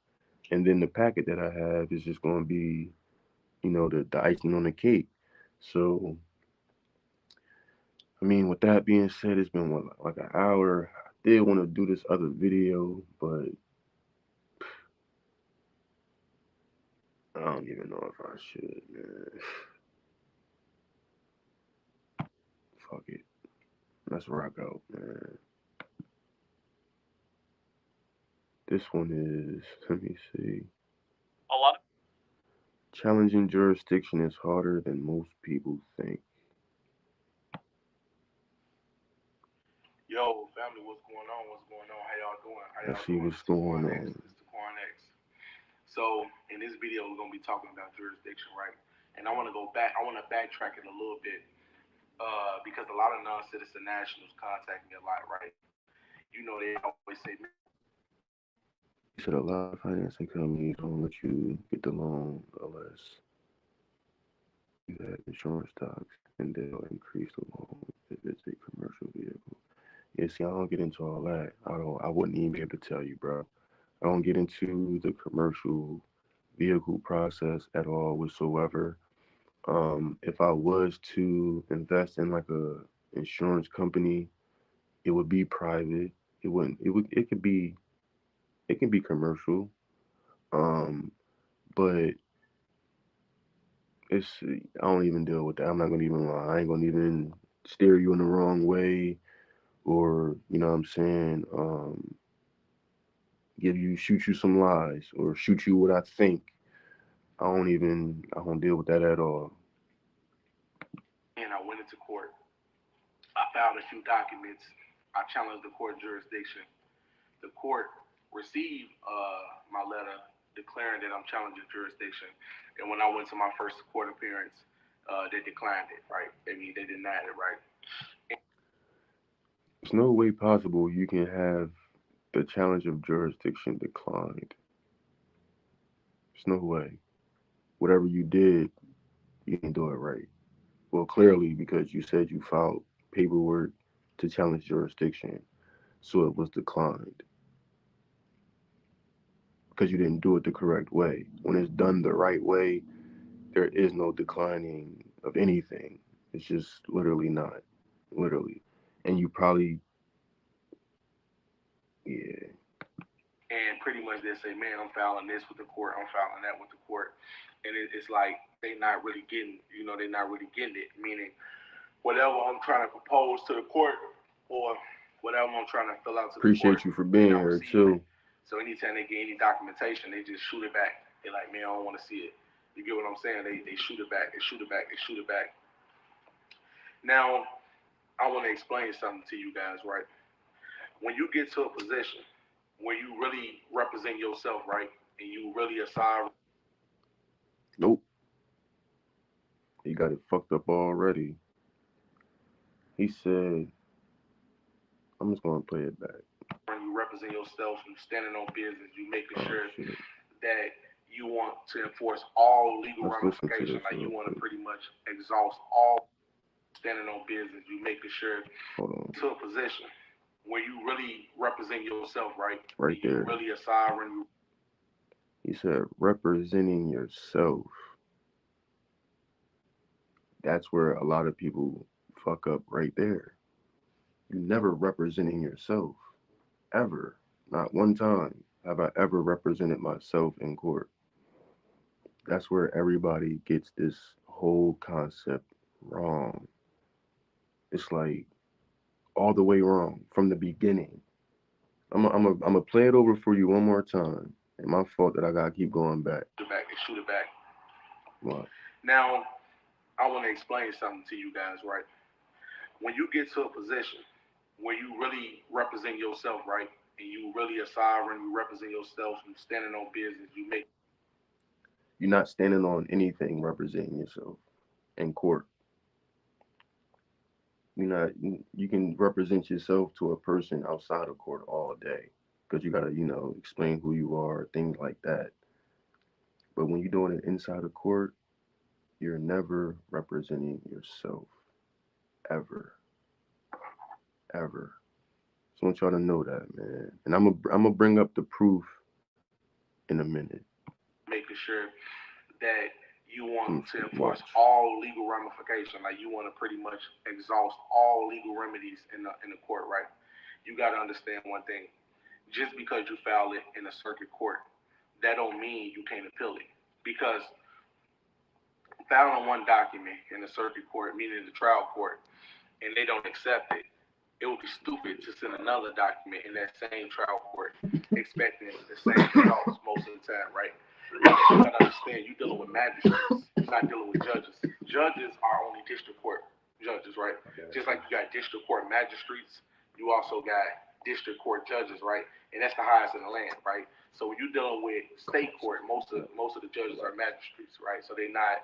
And then the packet that I have is just going to be, the icing on the cake. So, I mean, with that being said, it's been what, like an hour. I did want to do this other video, but I don't even know if I should, man. Fuck it. Let's rock out, man. This one is, let me see. A lot. Challenging jurisdiction is harder than most people think. Yo, family, what's going on? What's going on? How y'all doing? How Let's y'all see doing? what's This the going Quan X. on. This the Quan X. So in this video, we're gonna be talking about jurisdiction, right? And I want to go back. I want to backtrack it a little bit because a lot of non-citizen nationals contact me a lot, right? You know, they always say, He said a lot of financing companies don't let you get the loan unless you have insurance docs, and they'll increase the loan if it's a commercial vehicle. Yeah, see, I don't get into all that. I wouldn't even be able to tell you, bro. I don't get into the commercial vehicle process at all whatsoever. If I was to invest in like a insurance company, it would be private. It wouldn't. It would. It could be. It can be commercial. Um, but it's. I don't even deal with that. I'm not gonna even lie. I ain't gonna even steer you in the wrong way, or you know what I'm saying. Shoot you some lies, or shoot you what I think. I don't deal with that at all. and I went into court. I filed a few documents. I challenged the court jurisdiction. The court received my letter declaring that I'm challenging jurisdiction. And when I went to my first court appearance, they declined it, right? I mean, they denied it, right? There's no way possible you can have the challenge of jurisdiction declined. There's no way. Whatever you did, you didn't do it right. Well, clearly, because you said you filed paperwork to challenge jurisdiction, so it was declined because you didn't do it the correct way. When it's done the right way, there is no declining of anything. It's just literally not. Literally. And you probably, yeah. And pretty much they say, man, I'm filing this with the court, I'm filing that with the court. And it's like they not really getting, they're not really getting it. Meaning, whatever I'm trying to propose to the court or whatever I'm trying to fill out to the court, Appreciate you for being here, too. So anytime they get any documentation, they just shoot it back. They're like, man, I don't want to see it. You get what I'm saying? They shoot it back. They shoot it back. They shoot it back. Now, I want to explain something to you guys, right? When you get to a position where you really represent yourself, right, and you really assign. Nope. He got it fucked up already. He said, I'm just going to play it back. When you represent yourself and standing on business, you making sure that you want to enforce all legal ramifications. Like you want to pretty much exhaust all standing on business. You making sure to a position where you really represent yourself, right? Right there. Really a sovereign. He said, representing yourself. That's where a lot of people fuck up right there. You never representing yourself. Ever. Not one time have I ever represented myself in court. That's where everybody gets this whole concept wrong. It's like all the way wrong from the beginning. I'm gonna play it over for you one more time. And my fault that I gotta keep going back. Shoot it back. What? Now, I want to explain something to you guys, right? When you get to a position where you really represent yourself, right, and you really a sovereign, you represent yourself, you standing on business, you make. You're not standing on anything representing yourself in court. You can represent yourself to a person outside of court all day because you gotta explain who you are, things like that. But when you're doing it inside of court, you're never representing yourself, ever, ever. So I want y'all to know that, man. And I'm gonna bring up the proof in a minute. Making sure that you want to enforce all legal ramifications, like you want to pretty much exhaust all legal remedies in the court, right? You got to understand one thing: just because you file it in a circuit court, that don't mean you can't appeal it. Because filing one document in the circuit court, meaning the trial court, and they don't accept it, it would be stupid to send another document in that same trial court expecting the same results most of the time, right? You gotta understand, you're dealing with magistrates, you're not dealing with judges. Judges are only district court judges, right? Okay. Just like you got district court magistrates, you also got district court judges, right? And that's the highest in the land, right? So when you're dealing with state court, most of the judges are magistrates, right? So they're not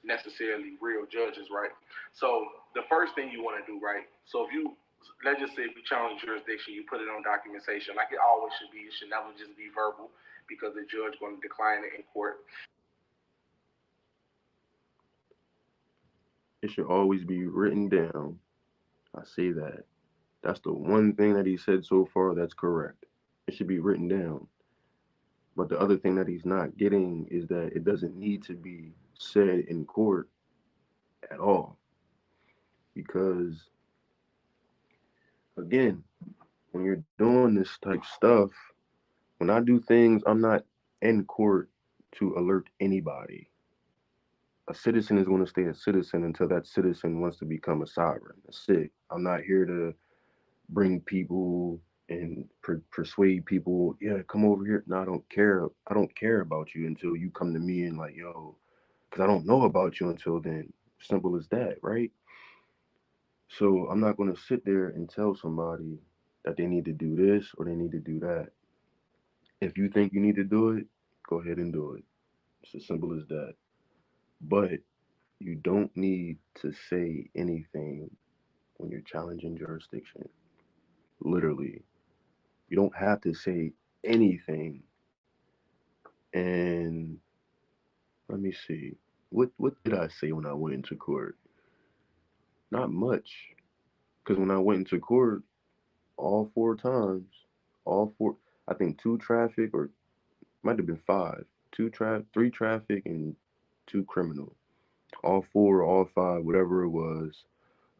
necessarily real judges, right? So the first thing you want to do, right? So if you let's just say if you challenge jurisdiction, you put it on documentation, like it always should be. It should never just be verbal because the judge going to decline it in court. It should always be written down. I say that. That's the one thing that he said so far that's correct. It should be written down. But the other thing that he's not getting is that it doesn't need to be said in court at all. Because, again, when you're doing this type stuff, when I do things, I'm not in court to alert anybody. A citizen is going to stay a citizen until that citizen wants to become a sovereign. That's it. I'm not here to bring people and persuade people. Yeah, come over here. No, I don't care. I don't care about you until you come to me and like, yo, because I don't know about you until then. Simple as that, right? So I'm not going to sit there and tell somebody that they need to do this or they need to do that. If you think you need to do it, go ahead and do it. It's as simple as that. But you don't need to say anything when you're challenging jurisdiction. Literally, you don't have to say anything. And let me see, what did I say when I went into court? Not much, because when I went into court, all four times, all four, I think two traffic or might have been five, three traffic and two criminal. All four, all five, whatever it was,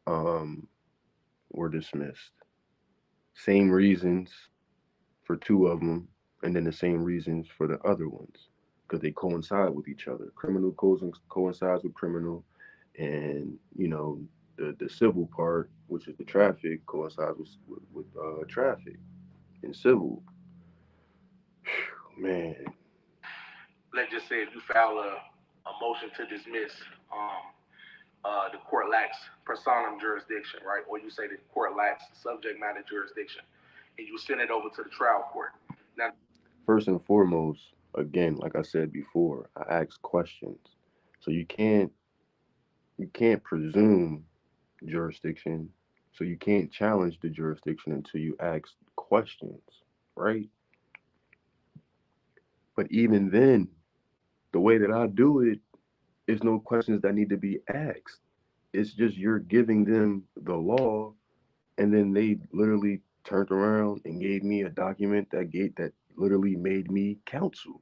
um, were dismissed. Same reasons for two of them, and then the same reasons for the other ones, because they coincide with each other. Criminal coincides with criminal, and the civil part, which is the traffic, coincides with traffic and civil. Man, Let's just say if you file a motion to dismiss, um, the court lacks personam jurisdiction, right? Or you say the court lacks subject matter jurisdiction, and you send it over to the trial court. Now, first and foremost, again, like I said before, I ask questions, so you can't presume jurisdiction. So you can't challenge the jurisdiction until you ask questions, right? But even then, the way that I do it is no questions that need to be asked. It's just you're giving them the law, and then they literally turned around and gave me a document that literally made me counsel.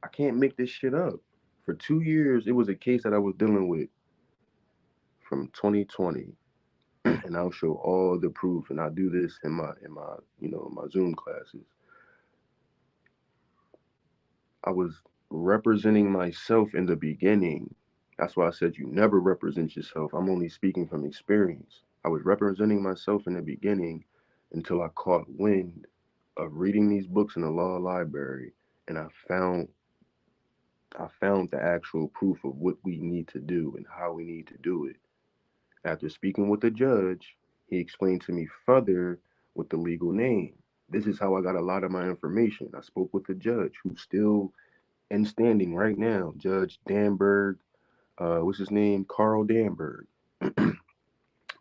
I can't make this shit up. For 2 years, it was a case that I was dealing with from 2020, and I'll show all the proof, and I do this in my Zoom classes. I was representing myself in the beginning. That's why I said you never represent yourself. I'm only speaking from experience. I was representing myself in the beginning until I caught wind of reading these books in the law library, and I found the actual proof of what we need to do and how we need to do it. After speaking with the judge, he explained to me further with the legal name. This is how I got a lot of my information. I spoke with the judge who's still in standing right now, Judge Danberg. What's his name? Carl Danberg.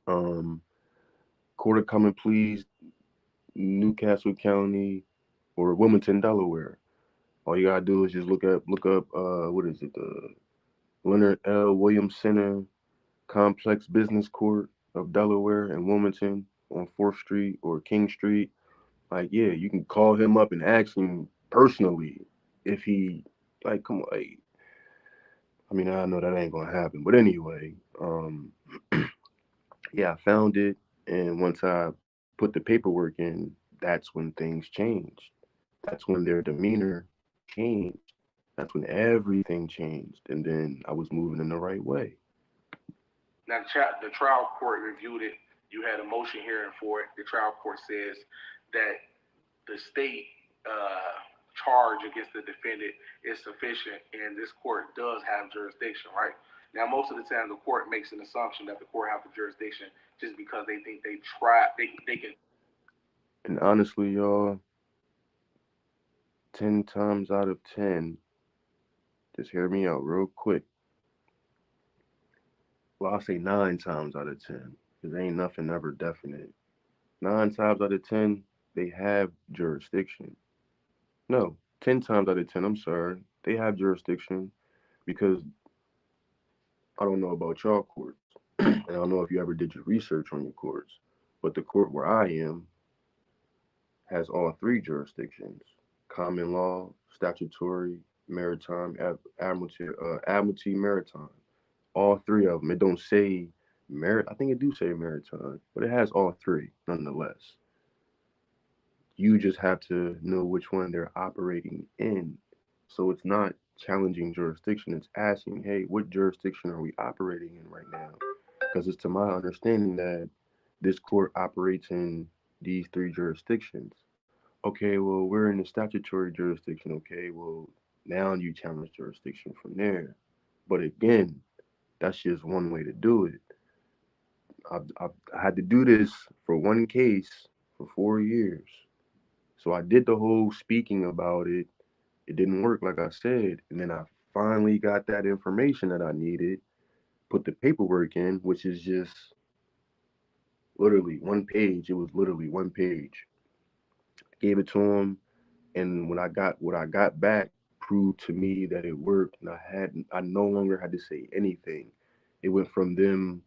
um, Court of Common Pleas, Newcastle County, or Wilmington, Delaware. All you gotta do is just look up what is it, the Leonard L. Williams Center Complex Business Court of Delaware in Wilmington on 4th Street or King Street. Like, yeah, you can call him up and ask him personally if he, like, come on, like, I mean, I know that ain't gonna happen, but anyway, yeah, I found it, and once I put the paperwork in, that's when things changed. That's when their demeanor changed. That's when everything changed, and then I was moving in the right way. now the trial court reviewed it. You had a motion hearing for it. The trial court says that the state charge against the defendant is sufficient, and this court does have jurisdiction, right? Now, most of the time, the court makes an assumption that the court has the jurisdiction just because they think they try, they can. And honestly, y'all, 10 times out of 10, just hear me out real quick. Well, I'll say 9 times out of 10, because ain't nothing ever definite. 9 times out of 10, they have jurisdiction. No, 10 times out of 10, I'm sorry, they have jurisdiction because I don't know about y'all courts, and I don't know if you ever did your research on your courts, but the court where I am has all three jurisdictions: common law, statutory, maritime, admiralty maritime. All three of them. It don't say I think it do say maritime, but it has all three nonetheless. You just have to know which one they're operating in. So it's not challenging jurisdiction. It's asking, hey, what jurisdiction are we operating in right now? Because it's to my understanding that this court operates in these three jurisdictions. Okay, well, we're in the statutory jurisdiction. Okay, well, now you challenge jurisdiction from there. But again, that's just one way to do it. I had to do this for one case for 4 years. So I did the whole speaking about it. It didn't work, like I said. And then I finally got that information that I needed, put the paperwork in, which is just literally one page. It was literally one page. Gave it to him. And when I got what I got back, proved to me that it worked. And I no longer had to say anything. It went from them,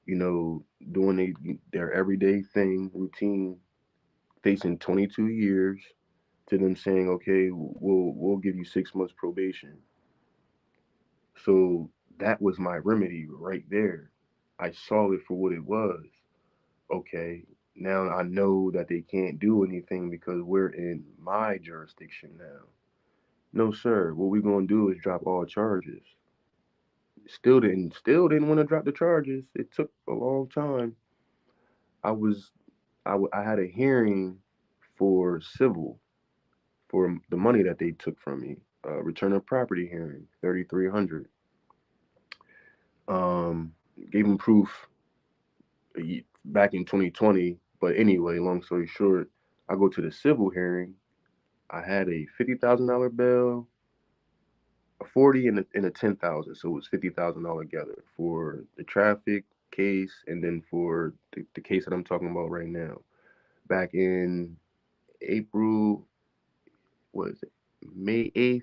doing their everyday thing, routine, facing 22 years, to them saying, okay, we'll give you 6 months probation. So that was my remedy right there. I saw it for what it was. Okay, now I know that they can't do anything because we're in my jurisdiction now. No, sir. What we're gonna do is drop all charges. Still didn't want to drop the charges. It took a long time. I was I had a hearing for civil for the money that they took from me. Return of property hearing, 3,300. Um, Gave them proof back in 2020. But anyway, long story short, I go to the civil hearing. I had a $50,000 bail, a 40, and a 10,000. So it was $50,000 together for the traffic case, and then for the case that I'm talking about right now. Back in April, what is it? May 8th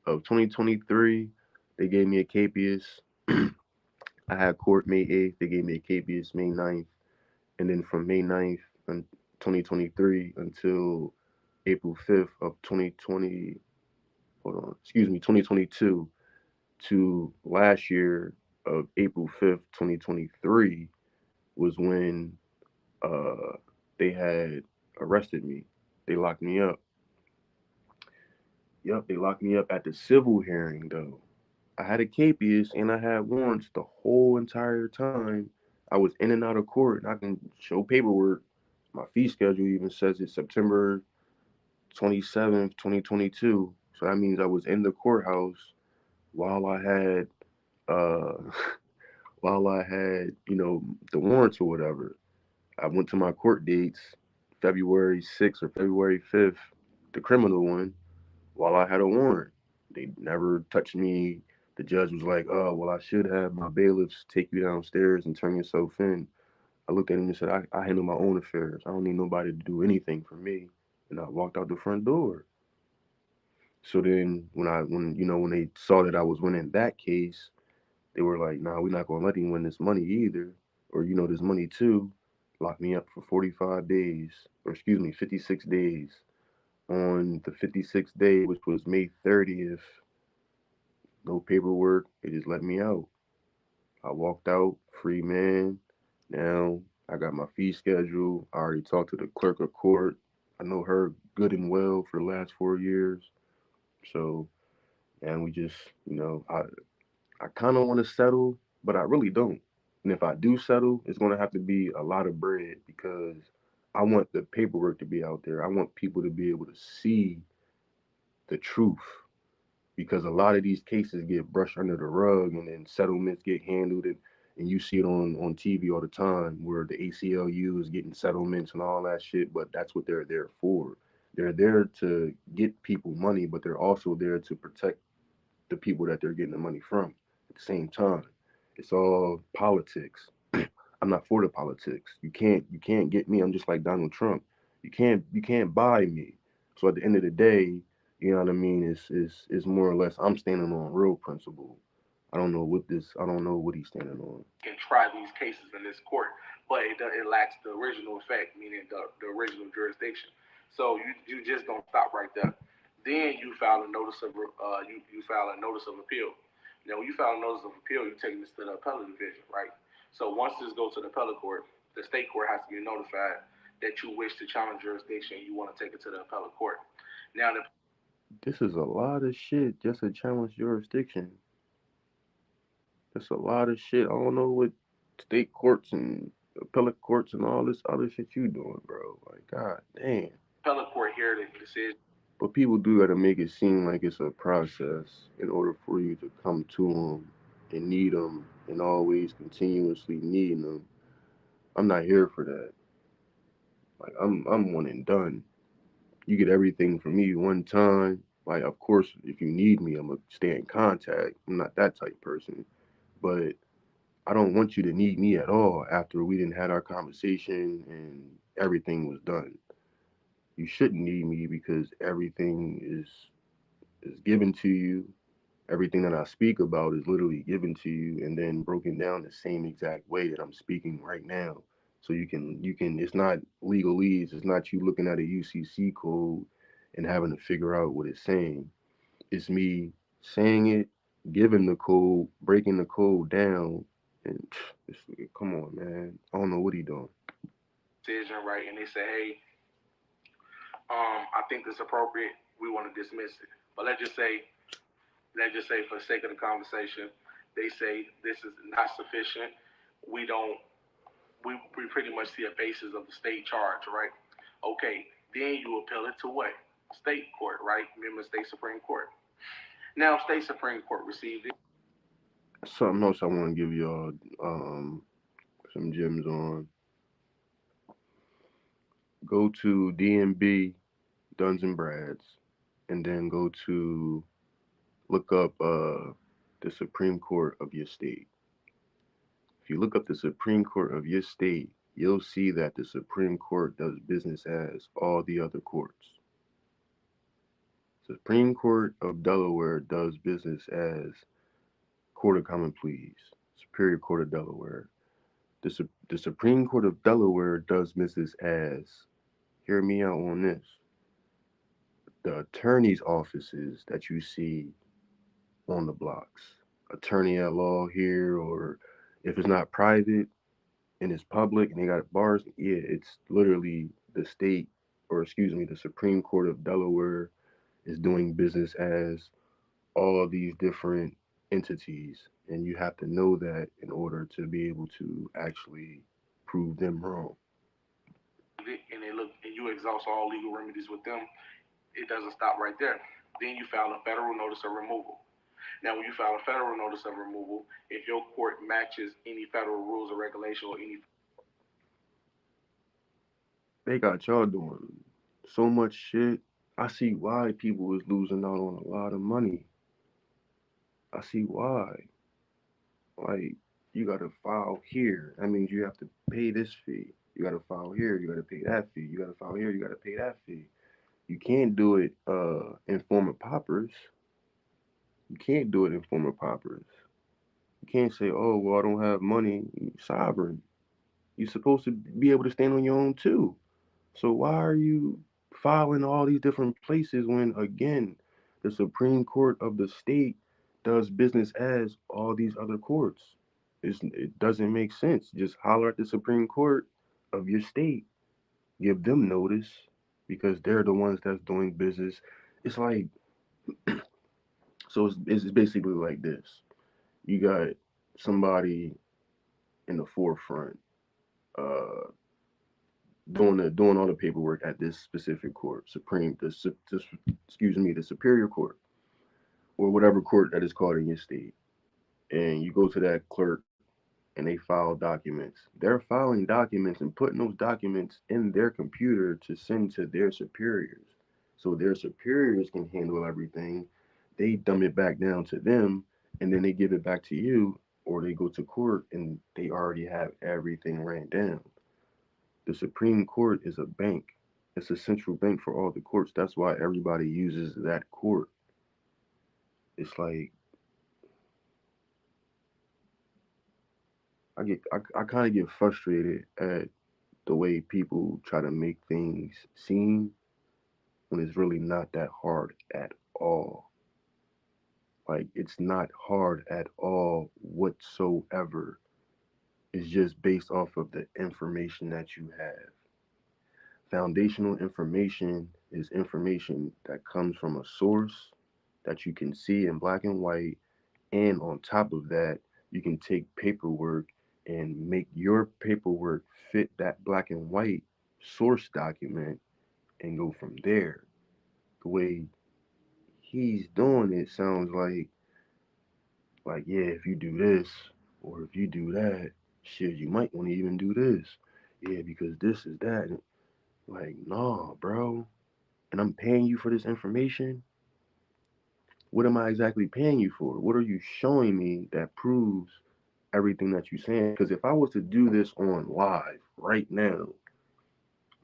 of 2023, they gave me a capias. I had court May 8th. They gave me a capias May 9th. And then from May 9th in 2023 until April 5th of 2020, hold on, excuse me, 2022 to last year of April 5th, 2023 was when uh, they had arrested me. They locked me up. Yep, they locked me up at the civil hearing though. I had a capias and I had warrants the whole entire time. I was in and out of court, and I can show paperwork. My fee schedule even says it's September 27th, 2022. So that means I was in the courthouse while I had uh while I had, the warrants or whatever. I went to my court dates, February 6th or February 5th, the criminal one, while I had a warrant. They never touched me. The judge was like, "Oh, well, I should have my bailiffs take you downstairs and turn yourself in." I looked at him and said, I handle my own affairs. I don't need nobody to do anything for me." And I walked out the front door. So then when they saw that I was winning that case, they were like, "Nah, we're not gonna let him win this money either, or this money too." Locked me up for 45 days, or excuse me, 56 days. On the 56th day, which was May 30th, no paperwork. They just let me out. I walked out, free man. Now I got my fee schedule. I already talked to the clerk of court. I know her good and well for the last 4 years. So, and we just, I kind of want to settle, but I really don't. And if I do settle, it's going to have to be a lot of bread because I want the paperwork to be out there. I want people to be able to see the truth because a lot of these cases get brushed under the rug and then settlements get handled. and you see it on TV all the time where the ACLU is getting settlements and all that shit, but that's what they're there for. They're there to get people money, but they're also there to protect the people that they're getting the money from at the same time. It's all politics. I'm not for the politics. You can't get me. I'm just like Donald Trump. You can't buy me. So at the end of the day, you know what I mean, it's more or less I'm standing on real principle. I don't know what he's standing on. can try these cases in this court, but it lacks the original effect, meaning the original jurisdiction. So you just don't stop right there. Then you file a notice of you file a notice of appeal. Now, when you file a notice of appeal, you're taking this to the appellate division, right? So once this goes to the appellate court, the state court has to be notified that you wish to challenge jurisdiction. You want to take it to the appellate court. Now, the This is a lot of shit just to challenge jurisdiction. That's a lot of shit. I don't know what state courts and appellate courts and all this other shit you doing, bro. Like, god damn. appellate court here the decision. But people do gotta make it seem like it's a process in order for you to come to them and need them and always continuously needing them. I'm not here for that. Like, I'm one and done. You get everything from me one time. Like, of course, if you need me, I'm gonna stay in contact. I'm not that type person. But I don't want you to need me at all after we didn't had our conversation and everything was done. You shouldn't need me because everything is given to you. Everything that I speak about is literally given to you and then broken down the same exact way that I'm speaking right now. So you can it's not legalese, it's not you looking at a UCC code and having to figure out what it's saying. It's me saying it, giving the code, breaking the code down, and it's, come on, man. I don't know what he doing. Decision, right? And they say, hey, I think it's appropriate. We want to dismiss it. But let's just say, for the sake of the conversation, they say this is not sufficient. We don't. We pretty much see a basis of the state charge, right? Okay, then you appeal it to what? State court, right? Remember, state supreme court. Now, state supreme court received it. Something else I want to give y'all some gems on. Go to DMB Duns and Brads, and then go to look up the Supreme Court of your state. If you look up the Supreme Court of your state, you'll see that the Supreme Court does business as all the other courts. Supreme Court of Delaware does business as Court of Common Pleas, Superior Court of Delaware. The Supreme Court of Delaware does business as, hear me out on this, the attorney's offices that you see on the blocks. Attorney at law here, or if it's not private and it's public and they got bars, yeah, it's literally the state, or excuse me, the Supreme Court of Delaware is doing business as all of these different entities. And you have to know that in order to be able to actually prove them wrong. And they look, and you exhaust all legal remedies with them. It doesn't stop right there. Then you file a federal notice of removal. Now, when you file a federal notice of removal, if your court matches any federal rules or regulation or any They got y'all doing so much shit. I see why people is losing out on a lot of money. I see why. Like, you gotta file here. That means you have to pay this fee. You gotta file here. You gotta pay that fee. You gotta file here. You gotta pay that fee. You can't do it in form of paupers. You can't do it in form of paupers. You can't say, "Oh, well, I don't have money." You're sovereign. You're supposed to be able to stand on your own too. So why are you filing all these different places when, again, the Supreme Court of the state does business as all these other courts? It doesn't make sense. Just holler at the Supreme Court of your state, give them notice because they're the ones that's doing business. It's like, so it's basically like this. You got somebody in the forefront uh, doing all the paperwork at this specific court, excuse me, the superior court or whatever court that is called in your state, and you go to that clerk and they file documents. They're filing documents and putting those documents in their computer to send to their superiors. So their superiors can handle everything. They dumb it back down to them, and then they give it back to you, or they go to court and they already have everything ran down. The Supreme Court is a bank. It's a central bank for all the courts. That's why everybody uses that court. It's like I kind of get frustrated at the way people try to make things seem when it's really not that hard at all. Like it's not hard at all whatsoever. It's just based off of the information that you have. Foundational information is information that comes from a source that you can see in black and white, and on top of that, you can take paperwork and make your paperwork fit that black and white source document and go from there. The way he's doing it sounds like yeah, if you do this or if you do that, shit, you might want to even do this. Yeah, because this is that. Like, nah, bro. And I'm paying you for this information. What am I exactly paying you for? What are you showing me that proves everything that you're saying? Because if I was to do this on live right now,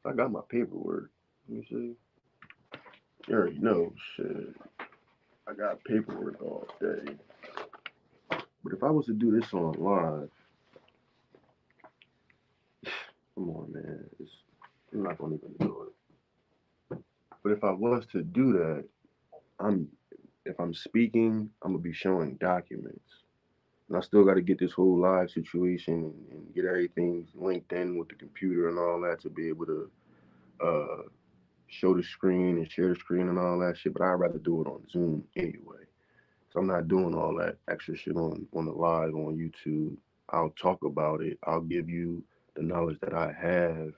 I got my paperwork. Let me see. You already know, shit. I got paperwork all day. But if I was to do this on live, come on, man. I'm not gonna even do it. But if I was to do that, I'm if I'm speaking, I'm gonna be showing documents. And I still got to get this whole live situation and get everything linked in with the computer and all that to be able to uh, show the screen and share the screen and all that shit. But I'd rather do it on Zoom anyway. So I'm not doing all that extra shit on the live on YouTube. I'll talk about it. I'll give you the knowledge that I have.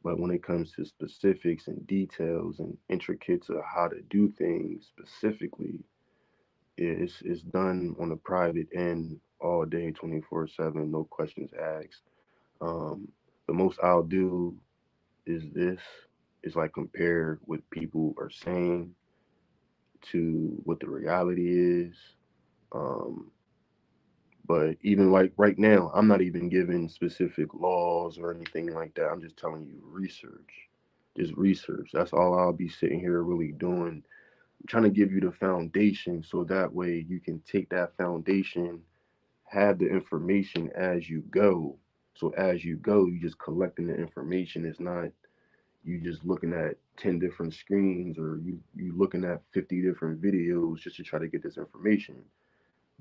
But when it comes to specifics and details and intricates of how to do things specifically, it's done on a private end all day, 24/7, no questions asked. Um, the most I'll do is this is like compare what people are saying to what the reality is. Um, but even like right now, I'm not even giving specific laws or anything like that. I'm just telling you research, just research. That's all I'll be sitting here really doing. I'm trying to give you the foundation so that way you can take that foundation, have the information as you go. So as you go, you just collecting the information. It's not you just looking at 10 different screens or you looking at 50 different videos just to try to get this information.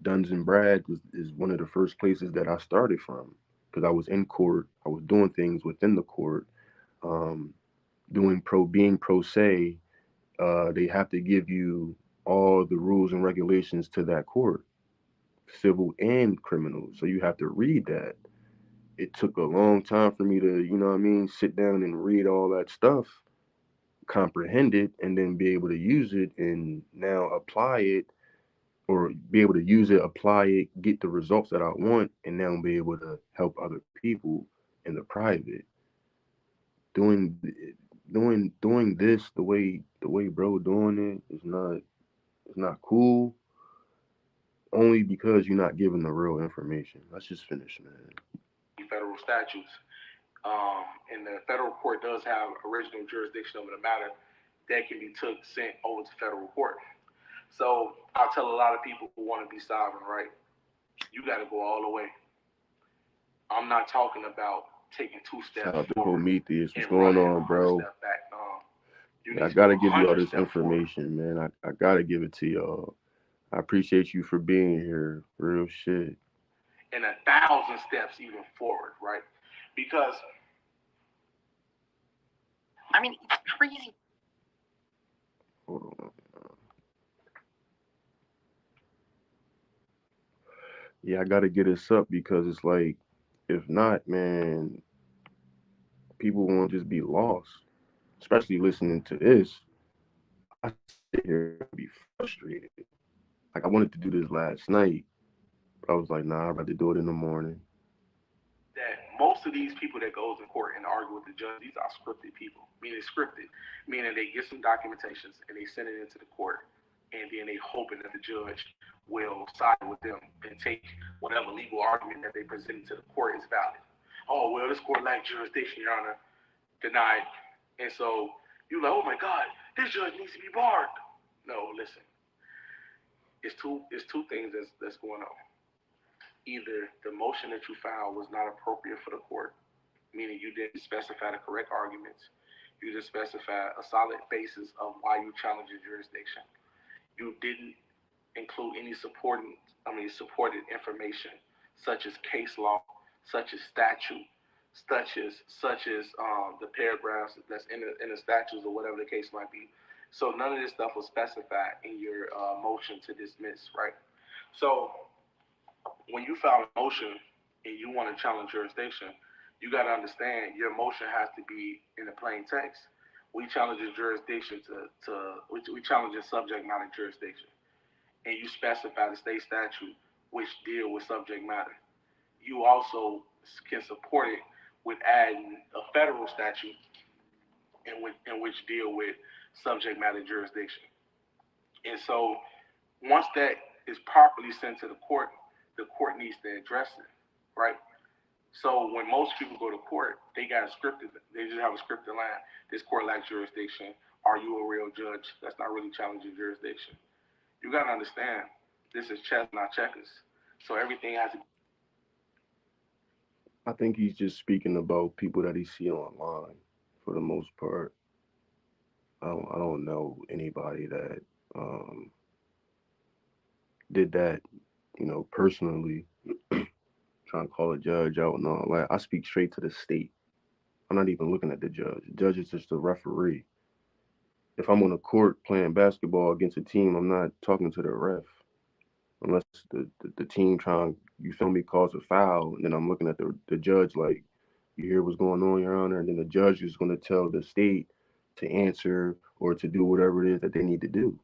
Duns and Brad is one of the first places that I started from because I was in court. I was doing things within the court, um, doing being pro se. They have to give you all the rules and regulations to that court, civil and criminal. So you have to read that. It took a long time for me to, you know what I mean, sit down and read all that stuff, comprehend it, and then be able to use it and now apply it or be able to use it, apply it, get the results that I want, and now be able to help other people in the private. Doing doing this the way bro doing it is not it's not cool only because you're not giving the real information. Let's just finish, man. Federal statutes. And the federal court does have original jurisdiction over the matter that can be sent over to federal court. So I'll tell a lot of people who want to be sovereign, right? You got to go all the way. I'm not talking about taking 2 steps Shout out to forward Prometheus. and What's going running on, 100 bro? steps back. You Yeah, need I to go gotta give you all 100 this steps forward information, man. I gotta give it to y'all. I appreciate you for being here. Real shit. and 1,000 steps even forward, right? Because I mean, it's crazy. Hold on. Yeah, I gotta get this up because it's like, if not, man, people won't just be lost. Especially listening to this, I sit here and be frustrated. Like I wanted to do this last night, but I was like, nah, I'd rather do it in the morning. most of these people that goes in court and argue with the judge, these are scripted people. Meaning they get some documentations and they send it into the court, and then they hoping that the judge will side with them and take whatever legal argument that they presented to the court is valid. Oh well, this court lacks jurisdiction, Your Honor, denied. And so you like, oh my God, this judge needs to be barred. No, listen, it's two things that's going on. Either the motion that you filed was not appropriate for the court, meaning you didn't specify the correct arguments. You didn't specify a solid basis of why you challenged your jurisdiction. You didn't include any supported information, such as case law, such as statute, such as the paragraphs that's in the statutes or whatever the case might be. So none of this stuff was specified in your motion to dismiss, right? So when you file a motion and you want to challenge jurisdiction, you got to understand your motion has to be in the plain text. We challenge the jurisdiction we challenge the subject matter jurisdiction, and you specify the state statute which deal with subject matter. You also can support it with adding a federal statute in which deal with subject matter jurisdiction. And so once that is properly sent to the court needs to address it, right? So when most people go to court, they just have a scripted line. This court lacks jurisdiction. Are you a real judge? That's not really challenging jurisdiction. You gotta understand, this is chess, not checkers. So everything has to. I think he's just speaking about people that he see online for the most part. I don't know anybody that um, did that, personally, trying to call a judge out and all that. I speak straight to the state. I'm not even looking at the judge. The judge is just a referee. If I'm on a court playing basketball against a team, I'm not talking to the ref unless the team trying, you feel me, cause a foul. And then I'm looking at the judge like, you hear what's going on, Your Honor? And then the judge is going to tell the state to answer or to do whatever it is that they need to do.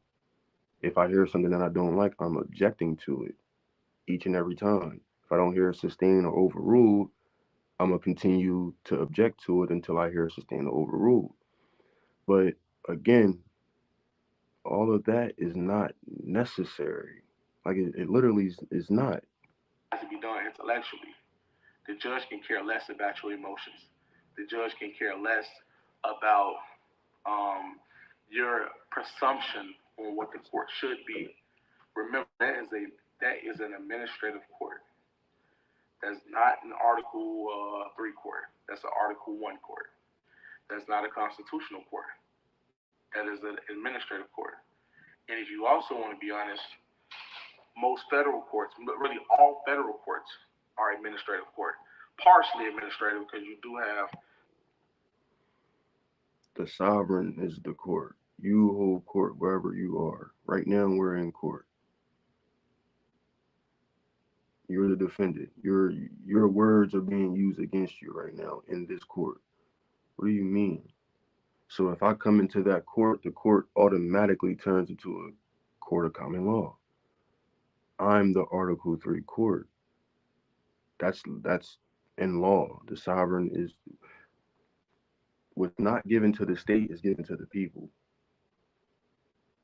If I hear something that I don't like, I'm objecting to it each and every time. If I don't hear it sustained or overruled, I'm gonna continue to object to it until I hear it sustained or overruled. But again, all of that is not necessary. Like it literally is not. Has to be done intellectually. The judge can care less about your emotions. The judge can care less about um, your presumption on what the court should be. Remember, that is an administrative court. That's not an Article 3 court. That's an Article 1 court. That's not a constitutional court. That is an administrative court. And if you also want to be honest, most federal courts, really all federal courts, are administrative court. Partially administrative because you do have. The sovereign is the court. You hold court wherever you are. Right now, we're in court. You're the defendant. Your words are being used against you right now in this court. What do you mean? So if I come into that court, the court automatically turns into a court of common law. I'm the Article 3 court. That's in law. The sovereign is what's not given to the state is given to the people.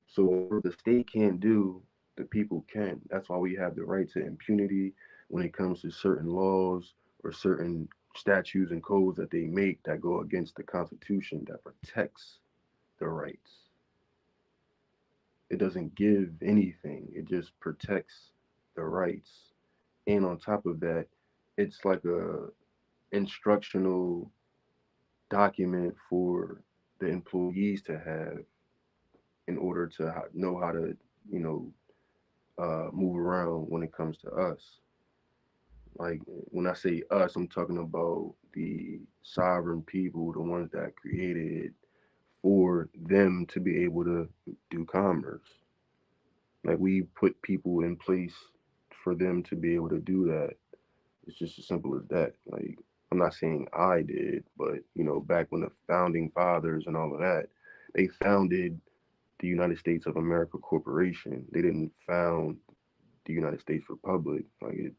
So what the state can't do, the people can. That's why we have the right to impunity when it comes to certain laws or certain statutes and codes that they make that go against the Constitution that protects the rights. It doesn't give anything. It just protects the rights. And on top of that, it's like a instructional document for the employees to have in order to know how to, you know, move around when it comes to us. Like when I say us, I'm talking about the sovereign people, the ones that created it for them to be able to do commerce. Like we put people in place for them to be able to do that. It's just as simple as that. Like I'm not saying I did, but back when the founding fathers and all of that, they founded the United States of America Corporation. They didn't found the United States Republic. Like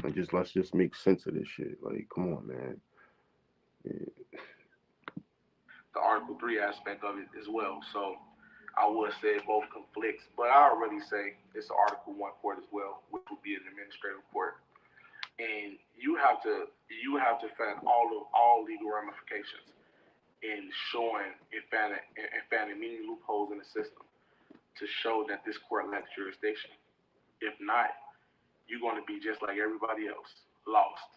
Like, let's just make sense of this shit. Like, come on, man. Yeah. The Article 3 aspect of it as well. So I would say it both conflicts, but I already say it's an Article 1 court as well, which would be an administrative court. And you have to find all legal ramifications in showing and finding many loopholes in the system to show that this court lacks jurisdiction. If not, you're going to be just like everybody else, lost.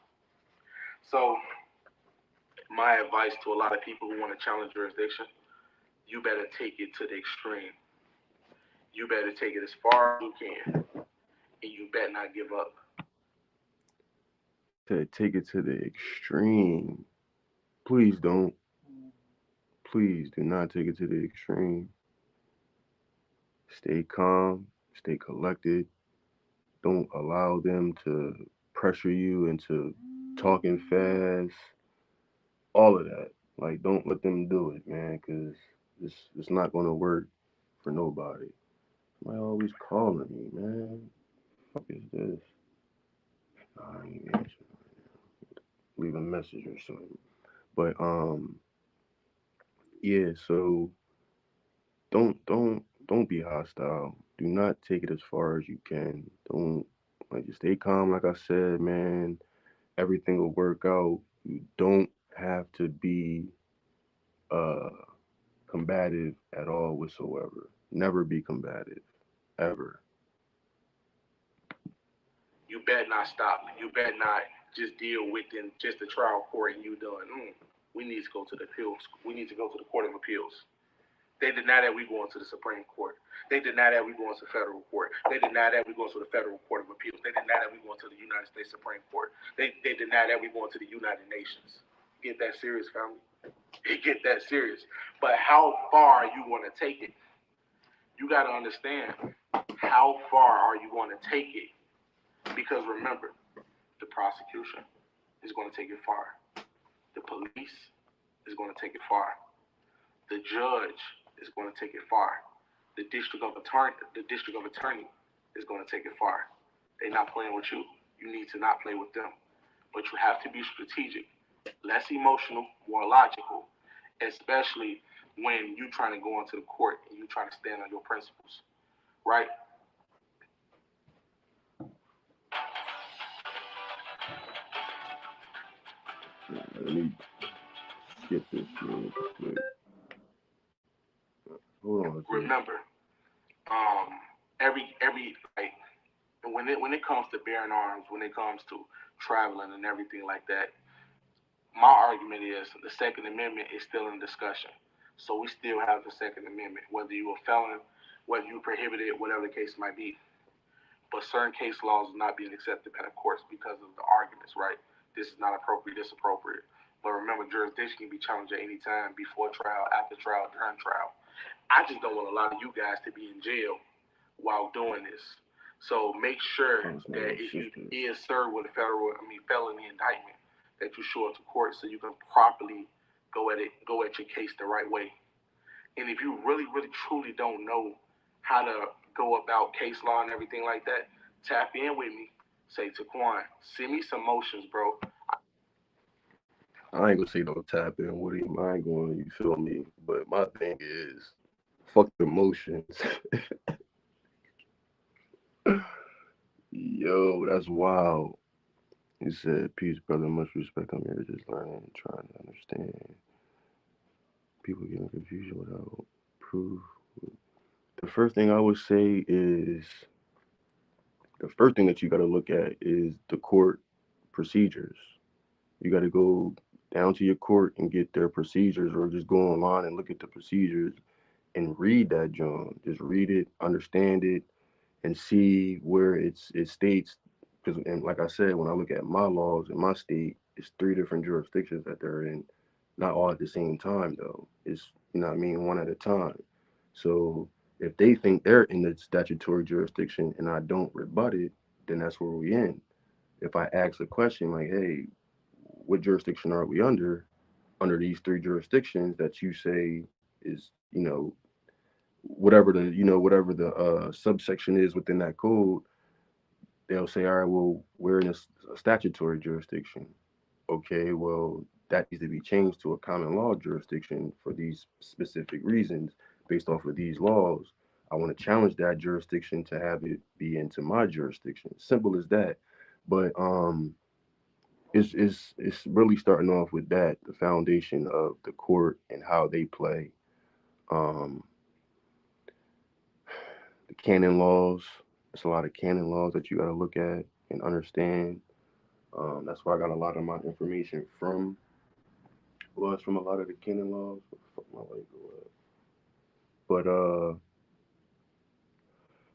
So my advice to a lot of people who want to challenge jurisdiction, you better take it to the extreme. You better take it as far as you can, and you better not give up. To take it to the extreme. Please don't. Please do not take it to the extreme. Stay calm. Stay collected. Don't allow them to pressure you into talking fast. All of that. Like, don't let them do it, man, because it's not gonna work for nobody. Somebody always calling me, man. Fuck is this? Nah, I ain't answering. Leave a message or something. But yeah. So don't be hostile. Do not take it as far as you can. Don't, like, just stay calm. Like I said, man, everything will work out. You don't have to be uh combative at all whatsoever. Never be combative ever. You better not stop. You better not just deal within just the trial court and you done. We need to go to the appeals. We need to go to the Court of Appeals. They deny that we going to the Supreme Court. They deny that we going to federal court. They deny that we going to the Federal Court of Appeals. They deny that we going to the United States Supreme Court. They deny that we going to the United Nations. Get that serious, family. It get that serious. But how far are you going to take it? You got to understand how far are you going to take it? Because remember, the prosecution is going to take it far. The police is going to take it far. The judge is going to take it far. The district of attorney is going to take it far. They're not playing with you. You need to not play with them. But you have to be strategic, less emotional, more logical, especially when you're trying to go into the court and you're trying to stand on your principles, right? Let me get this real quick. Hold on, Jay. Remember, every like when it comes to bearing arms, when it comes to traveling and everything like that, my argument is the Second Amendment is still in discussion. So we still have the Second Amendment, whether you a felon, whether you prohibited, whatever the case might be. But certain case laws are not being accepted by the courts because of the arguments, right? This is not appropriate, this is appropriate. But remember, jurisdiction can be challenged at any time, before trial, after trial, during trial. I just don't want a lot of you guys to be in jail while doing this. So make sure Oh, it's my that little if you sister. is served with a felony indictment, that you show up to court so you can properly go at your case the right way. And if you really, really, truly don't know how to go about case law and everything like that, tap in with me. Say, Taquan, send me some motions, bro. I ain't gonna say don't tap in with him. I ain't going, you feel me? But my thing is, fuck the emotions. Yo, that's wild. He said, peace, brother, much respect. I'm here just learning, trying to understand. People getting confusion without proof. The first thing I would say is, the first thing that you got to look at is the court procedures. You got to go down to your court and get their procedures, or just go online and look at the procedures and read that, John. Just read it, understand it, and see where it states. Because, and like I said, when I look at my laws in my state, it's three different jurisdictions that they're in, not all at the same time though. It's, you know what I mean, one at a time. So if they think they're in the statutory jurisdiction and I don't rebut it, then that's where we in. If I ask a question like, hey, what jurisdiction are we under these three jurisdictions that you say is, whatever the subsection is within that code, they'll say, all right, well, we're in a statutory jurisdiction. Okay, well, that needs to be changed to a common law jurisdiction for these specific reasons based off of these laws. I want to challenge that jurisdiction to have it be into my jurisdiction. Simple as that. But it's really starting off with that, the foundation of the court and how they play. Um, the canon laws. It's a lot of canon laws that you got to look at and understand. That's where I got a lot of my information from. Was from a lot of the canon laws. Fuck my leg away. But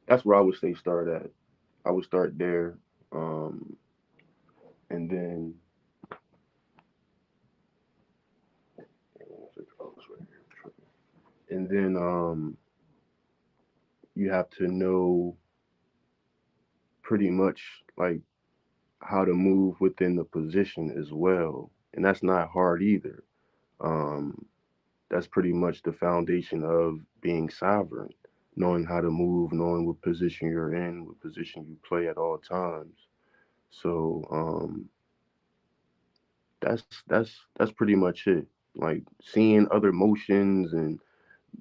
that's where I would say start at. I would start there, um, and then and then you have to know pretty much like how to move within the position as well, and that's not hard either. Um, that's pretty much the foundation of being sovereign, knowing how to move, knowing what position you're in, what position you play at all times. So that's pretty much it. Like seeing other motions, and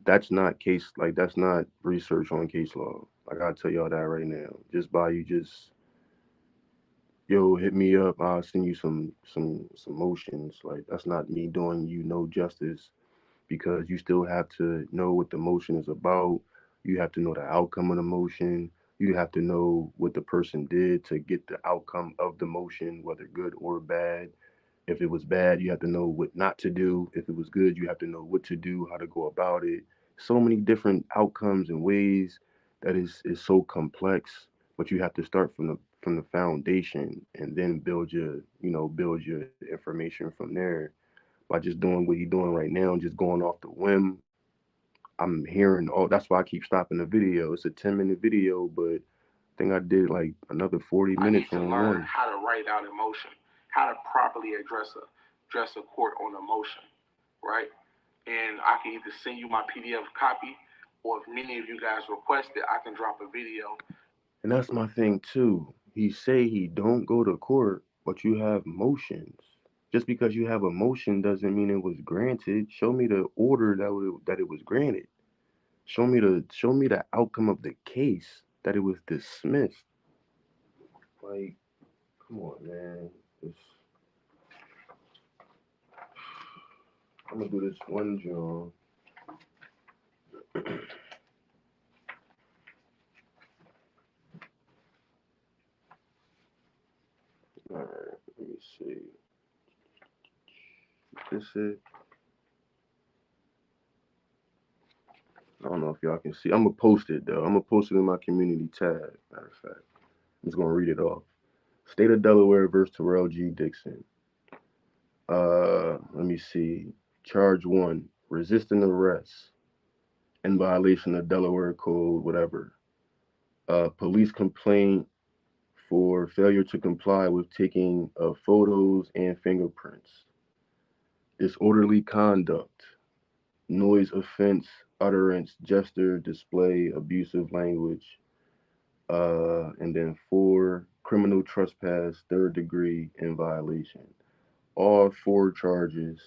that's not case like that's not research on case law. Like I'll tell y'all that right now. Just by you just yo hit me up, I'll send you some motions. Like that's not me doing you no justice because you still have to know what the motion is about. You have to know the outcome of the motion. You have to know what the person did to get the outcome of the motion, whether good or bad. If it was bad, you have to know what not to do. If it was good, you have to know what to do, how to go about it. So many different outcomes and ways that is so complex, but you have to start from the foundation and then build your, build your information from there by just doing what you're doing right now, just going off the whim. I'm hearing all that's why I keep stopping the video. It's a 10-minute video, but I think I did like another 40 I need minutes to on learn one. how to write out emotion, how to properly address a court on emotion, right? And I can either send you my PDF copy, or if many of you guys request it, I can drop a video. And that's my thing too. He say he don't go to court, but you have motions. Just because you have a motion doesn't mean it was granted. Show me the order that it was granted. Show me the outcome of the case that it was dismissed. Like, come on, man. It's, I'm gonna do this one job. All right, let me see. This is. I don't know if y'all can see. I'm gonna post it though. I'm gonna post it in my community tab. Matter of fact, I'm just gonna read it off. State of Delaware versus Terrell G. Dixon. Let me see. Charge one: resisting arrest in violation of Delaware Code, whatever. Police complaint for failure to comply with taking of photos and fingerprints. Disorderly conduct, noise offense, utterance, gesture, display, abusive language. And then four, criminal trespass, third degree, in violation. All four charges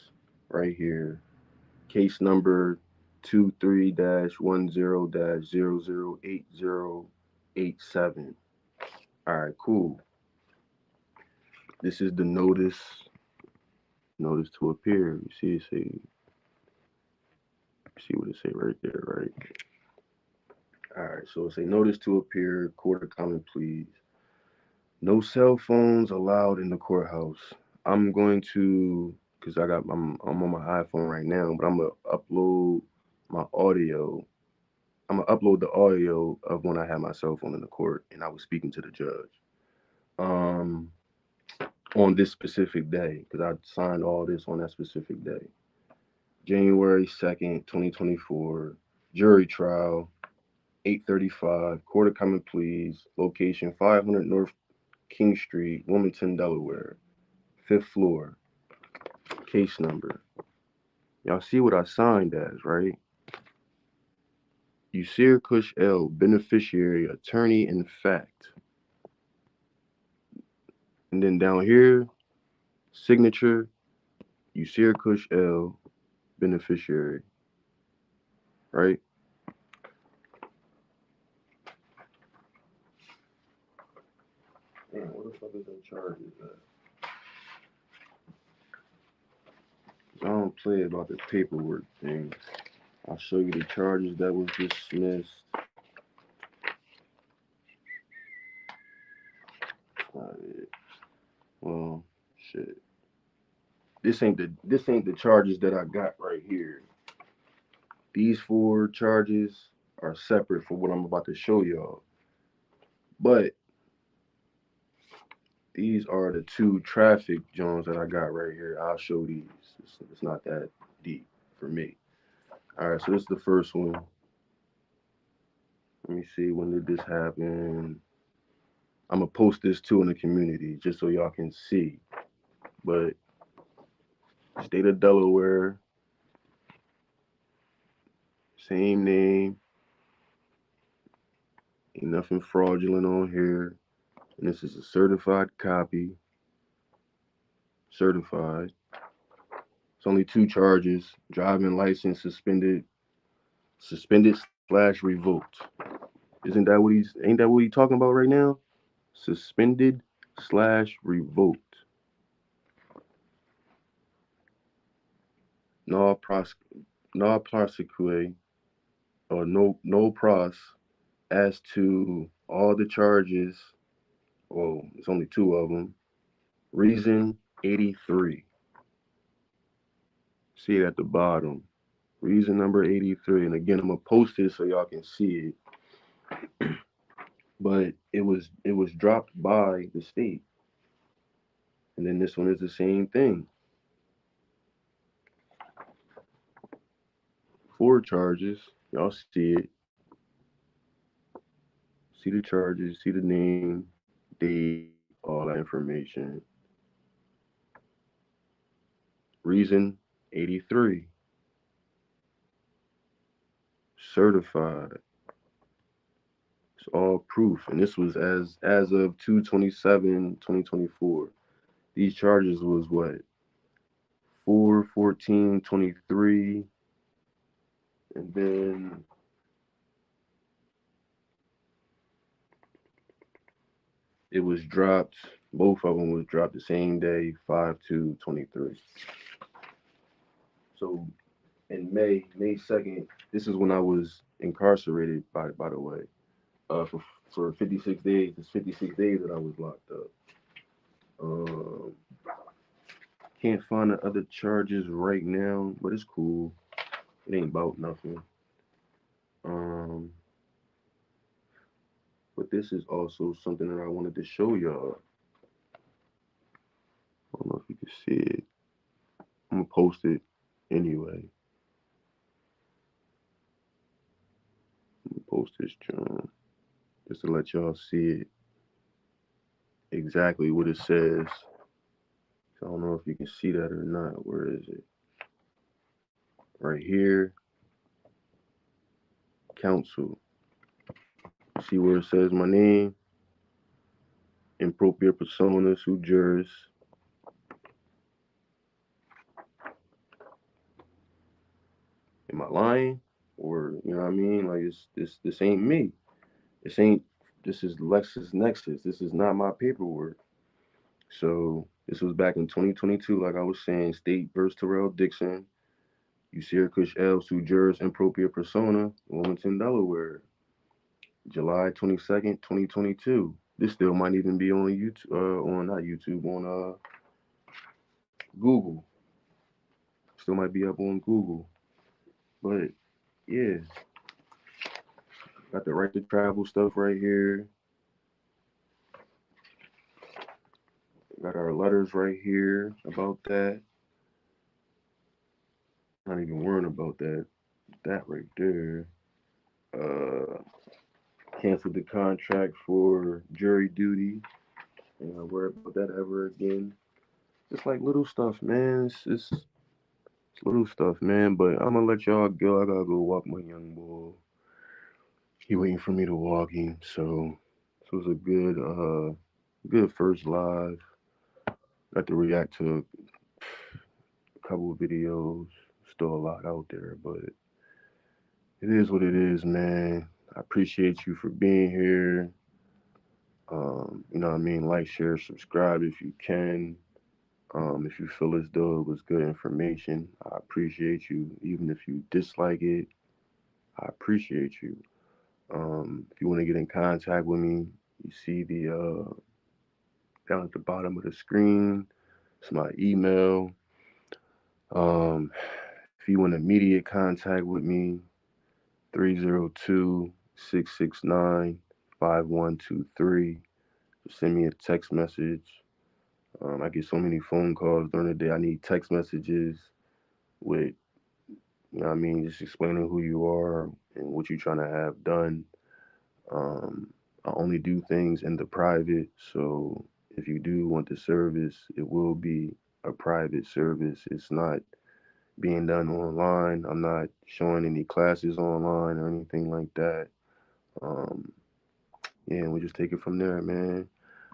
right here. Case number 23-10-008087. All right, cool. This is the notice to appear. You see it say, see what it say right there, right? All right, so it's a notice to appear, court of common pleas. No cell phones allowed in the courthouse. I'm going to, cause I'm on my iPhone right now, but I'm gonna upload my audio. I'm gonna upload the audio of when I had my cell phone in the court and I was speaking to the judge. Um, on this specific day, cause I signed all this on that specific day. January 2nd, 2024, jury trial, 8:35, Court of Common Pleas, location 500 North King Street, Wilmington, Delaware, fifth floor, case number. Y'all see what I signed as, right? Yusir Kush L, beneficiary, attorney in fact. And then down here, signature, Yusir Kush L, beneficiary, right? Damn, what the fuck is them charges at? I don't play about the paperwork thing. I'll show you the charges that was dismissed. Not it. Well, shit. This ain't the charges that I got right here. These four charges are separate from what I'm about to show y'all. But these are the two traffic Jones that I got right here. I'll show these. It's not that deep for me. All right, so this is the first one. Let me see, when did this happen? I'm gonna post this too in the community just so y'all can see. But state of Delaware, same name, ain't nothing fraudulent on here. And this is a certified copy. Certified. It's only two charges: driving license suspended slash revoked. Isn't that what he's ain't that what he's talking about right now? Suspended slash revoked. No pros no prosecute or no pros as to all the charges. Oh, it's only two of them. Reason 83. See it at the bottom. Reason number 83. And again, I'm gonna post this so y'all can see it. But it was dropped by the state. And then this one is the same thing. Four charges. Y'all see it. See the charges, see the name, date, all that information. Reason 83. Certified. It's all proof. And this was as of 2/27/2024. These charges was what? 4/14/23, and then it was dropped. Both of them was dropped the same day, 5/2/23. So in May 2nd, this is when I was incarcerated. By the way, for 56 days. It's 56 days that I was locked up. Um, can't find the other charges right now, but it's cool. It ain't about nothing. Um, but this is also something that I wanted to show y'all. I don't know if you can see it. I'm gonna post it anyway. I'm gonna post this John just to let y'all see it exactly what it says. I don't know if you can see that or not. Where is it? Right here, counsel. See where it says my name, impropria persona, sui juris. Am I lying? Or you know what I mean? Like this ain't me. This ain't this is LexisNexis. This is not my paperwork. So this was back in 2022, like I was saying, State versus Terrell Dixon, Usir Kush L. Sue Juris Impropria Persona, Wilmington, Delaware, July 22nd, 2022. This still might even be on YouTube, on not YouTube, on Google. Still might be up on Google. But yeah, got the right to travel stuff right here. Got our letters right here about that. Not even worrying about that. That right there. Uh, Canceled the contract for jury duty. Ain't gonna worry about that ever again. Just like little stuff, man. It's little stuff, man. But I'm gonna let y'all go. I gotta go walk my young boy. He waiting for me to walk him. So this was a good first live. got to react to a couple of videos. Still a lot out there, but it is what it is, man. I appreciate you for being here. You know what I mean? Like, share, subscribe if you can. If you feel as though it was good information, I appreciate you. Even if you dislike it, I appreciate you. If you want to get in contact with me, you see the down at the bottom of the screen. It's my email. Um, if you want immediate contact with me, 302-669-5123. Just send me a text message. I get so many phone calls during the day. I need text messages with, you know what I mean, just explaining who you are and what you're trying to have done. I only do things in the private, so if you do want the service, it will be a private service. It's not being done online. I'm not showing any classes online or anything like that. Um, yeah, we just take it from there, man.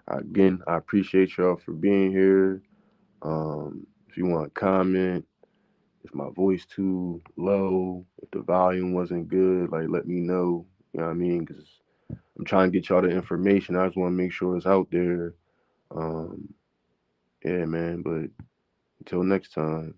Again, I appreciate y'all for being here. If you want to comment, if my voice too low, if the volume wasn't good, like let me know. You know what I mean? Because I'm trying to get y'all the information. I just want to make sure it's out there. Um, yeah, man. But until next time.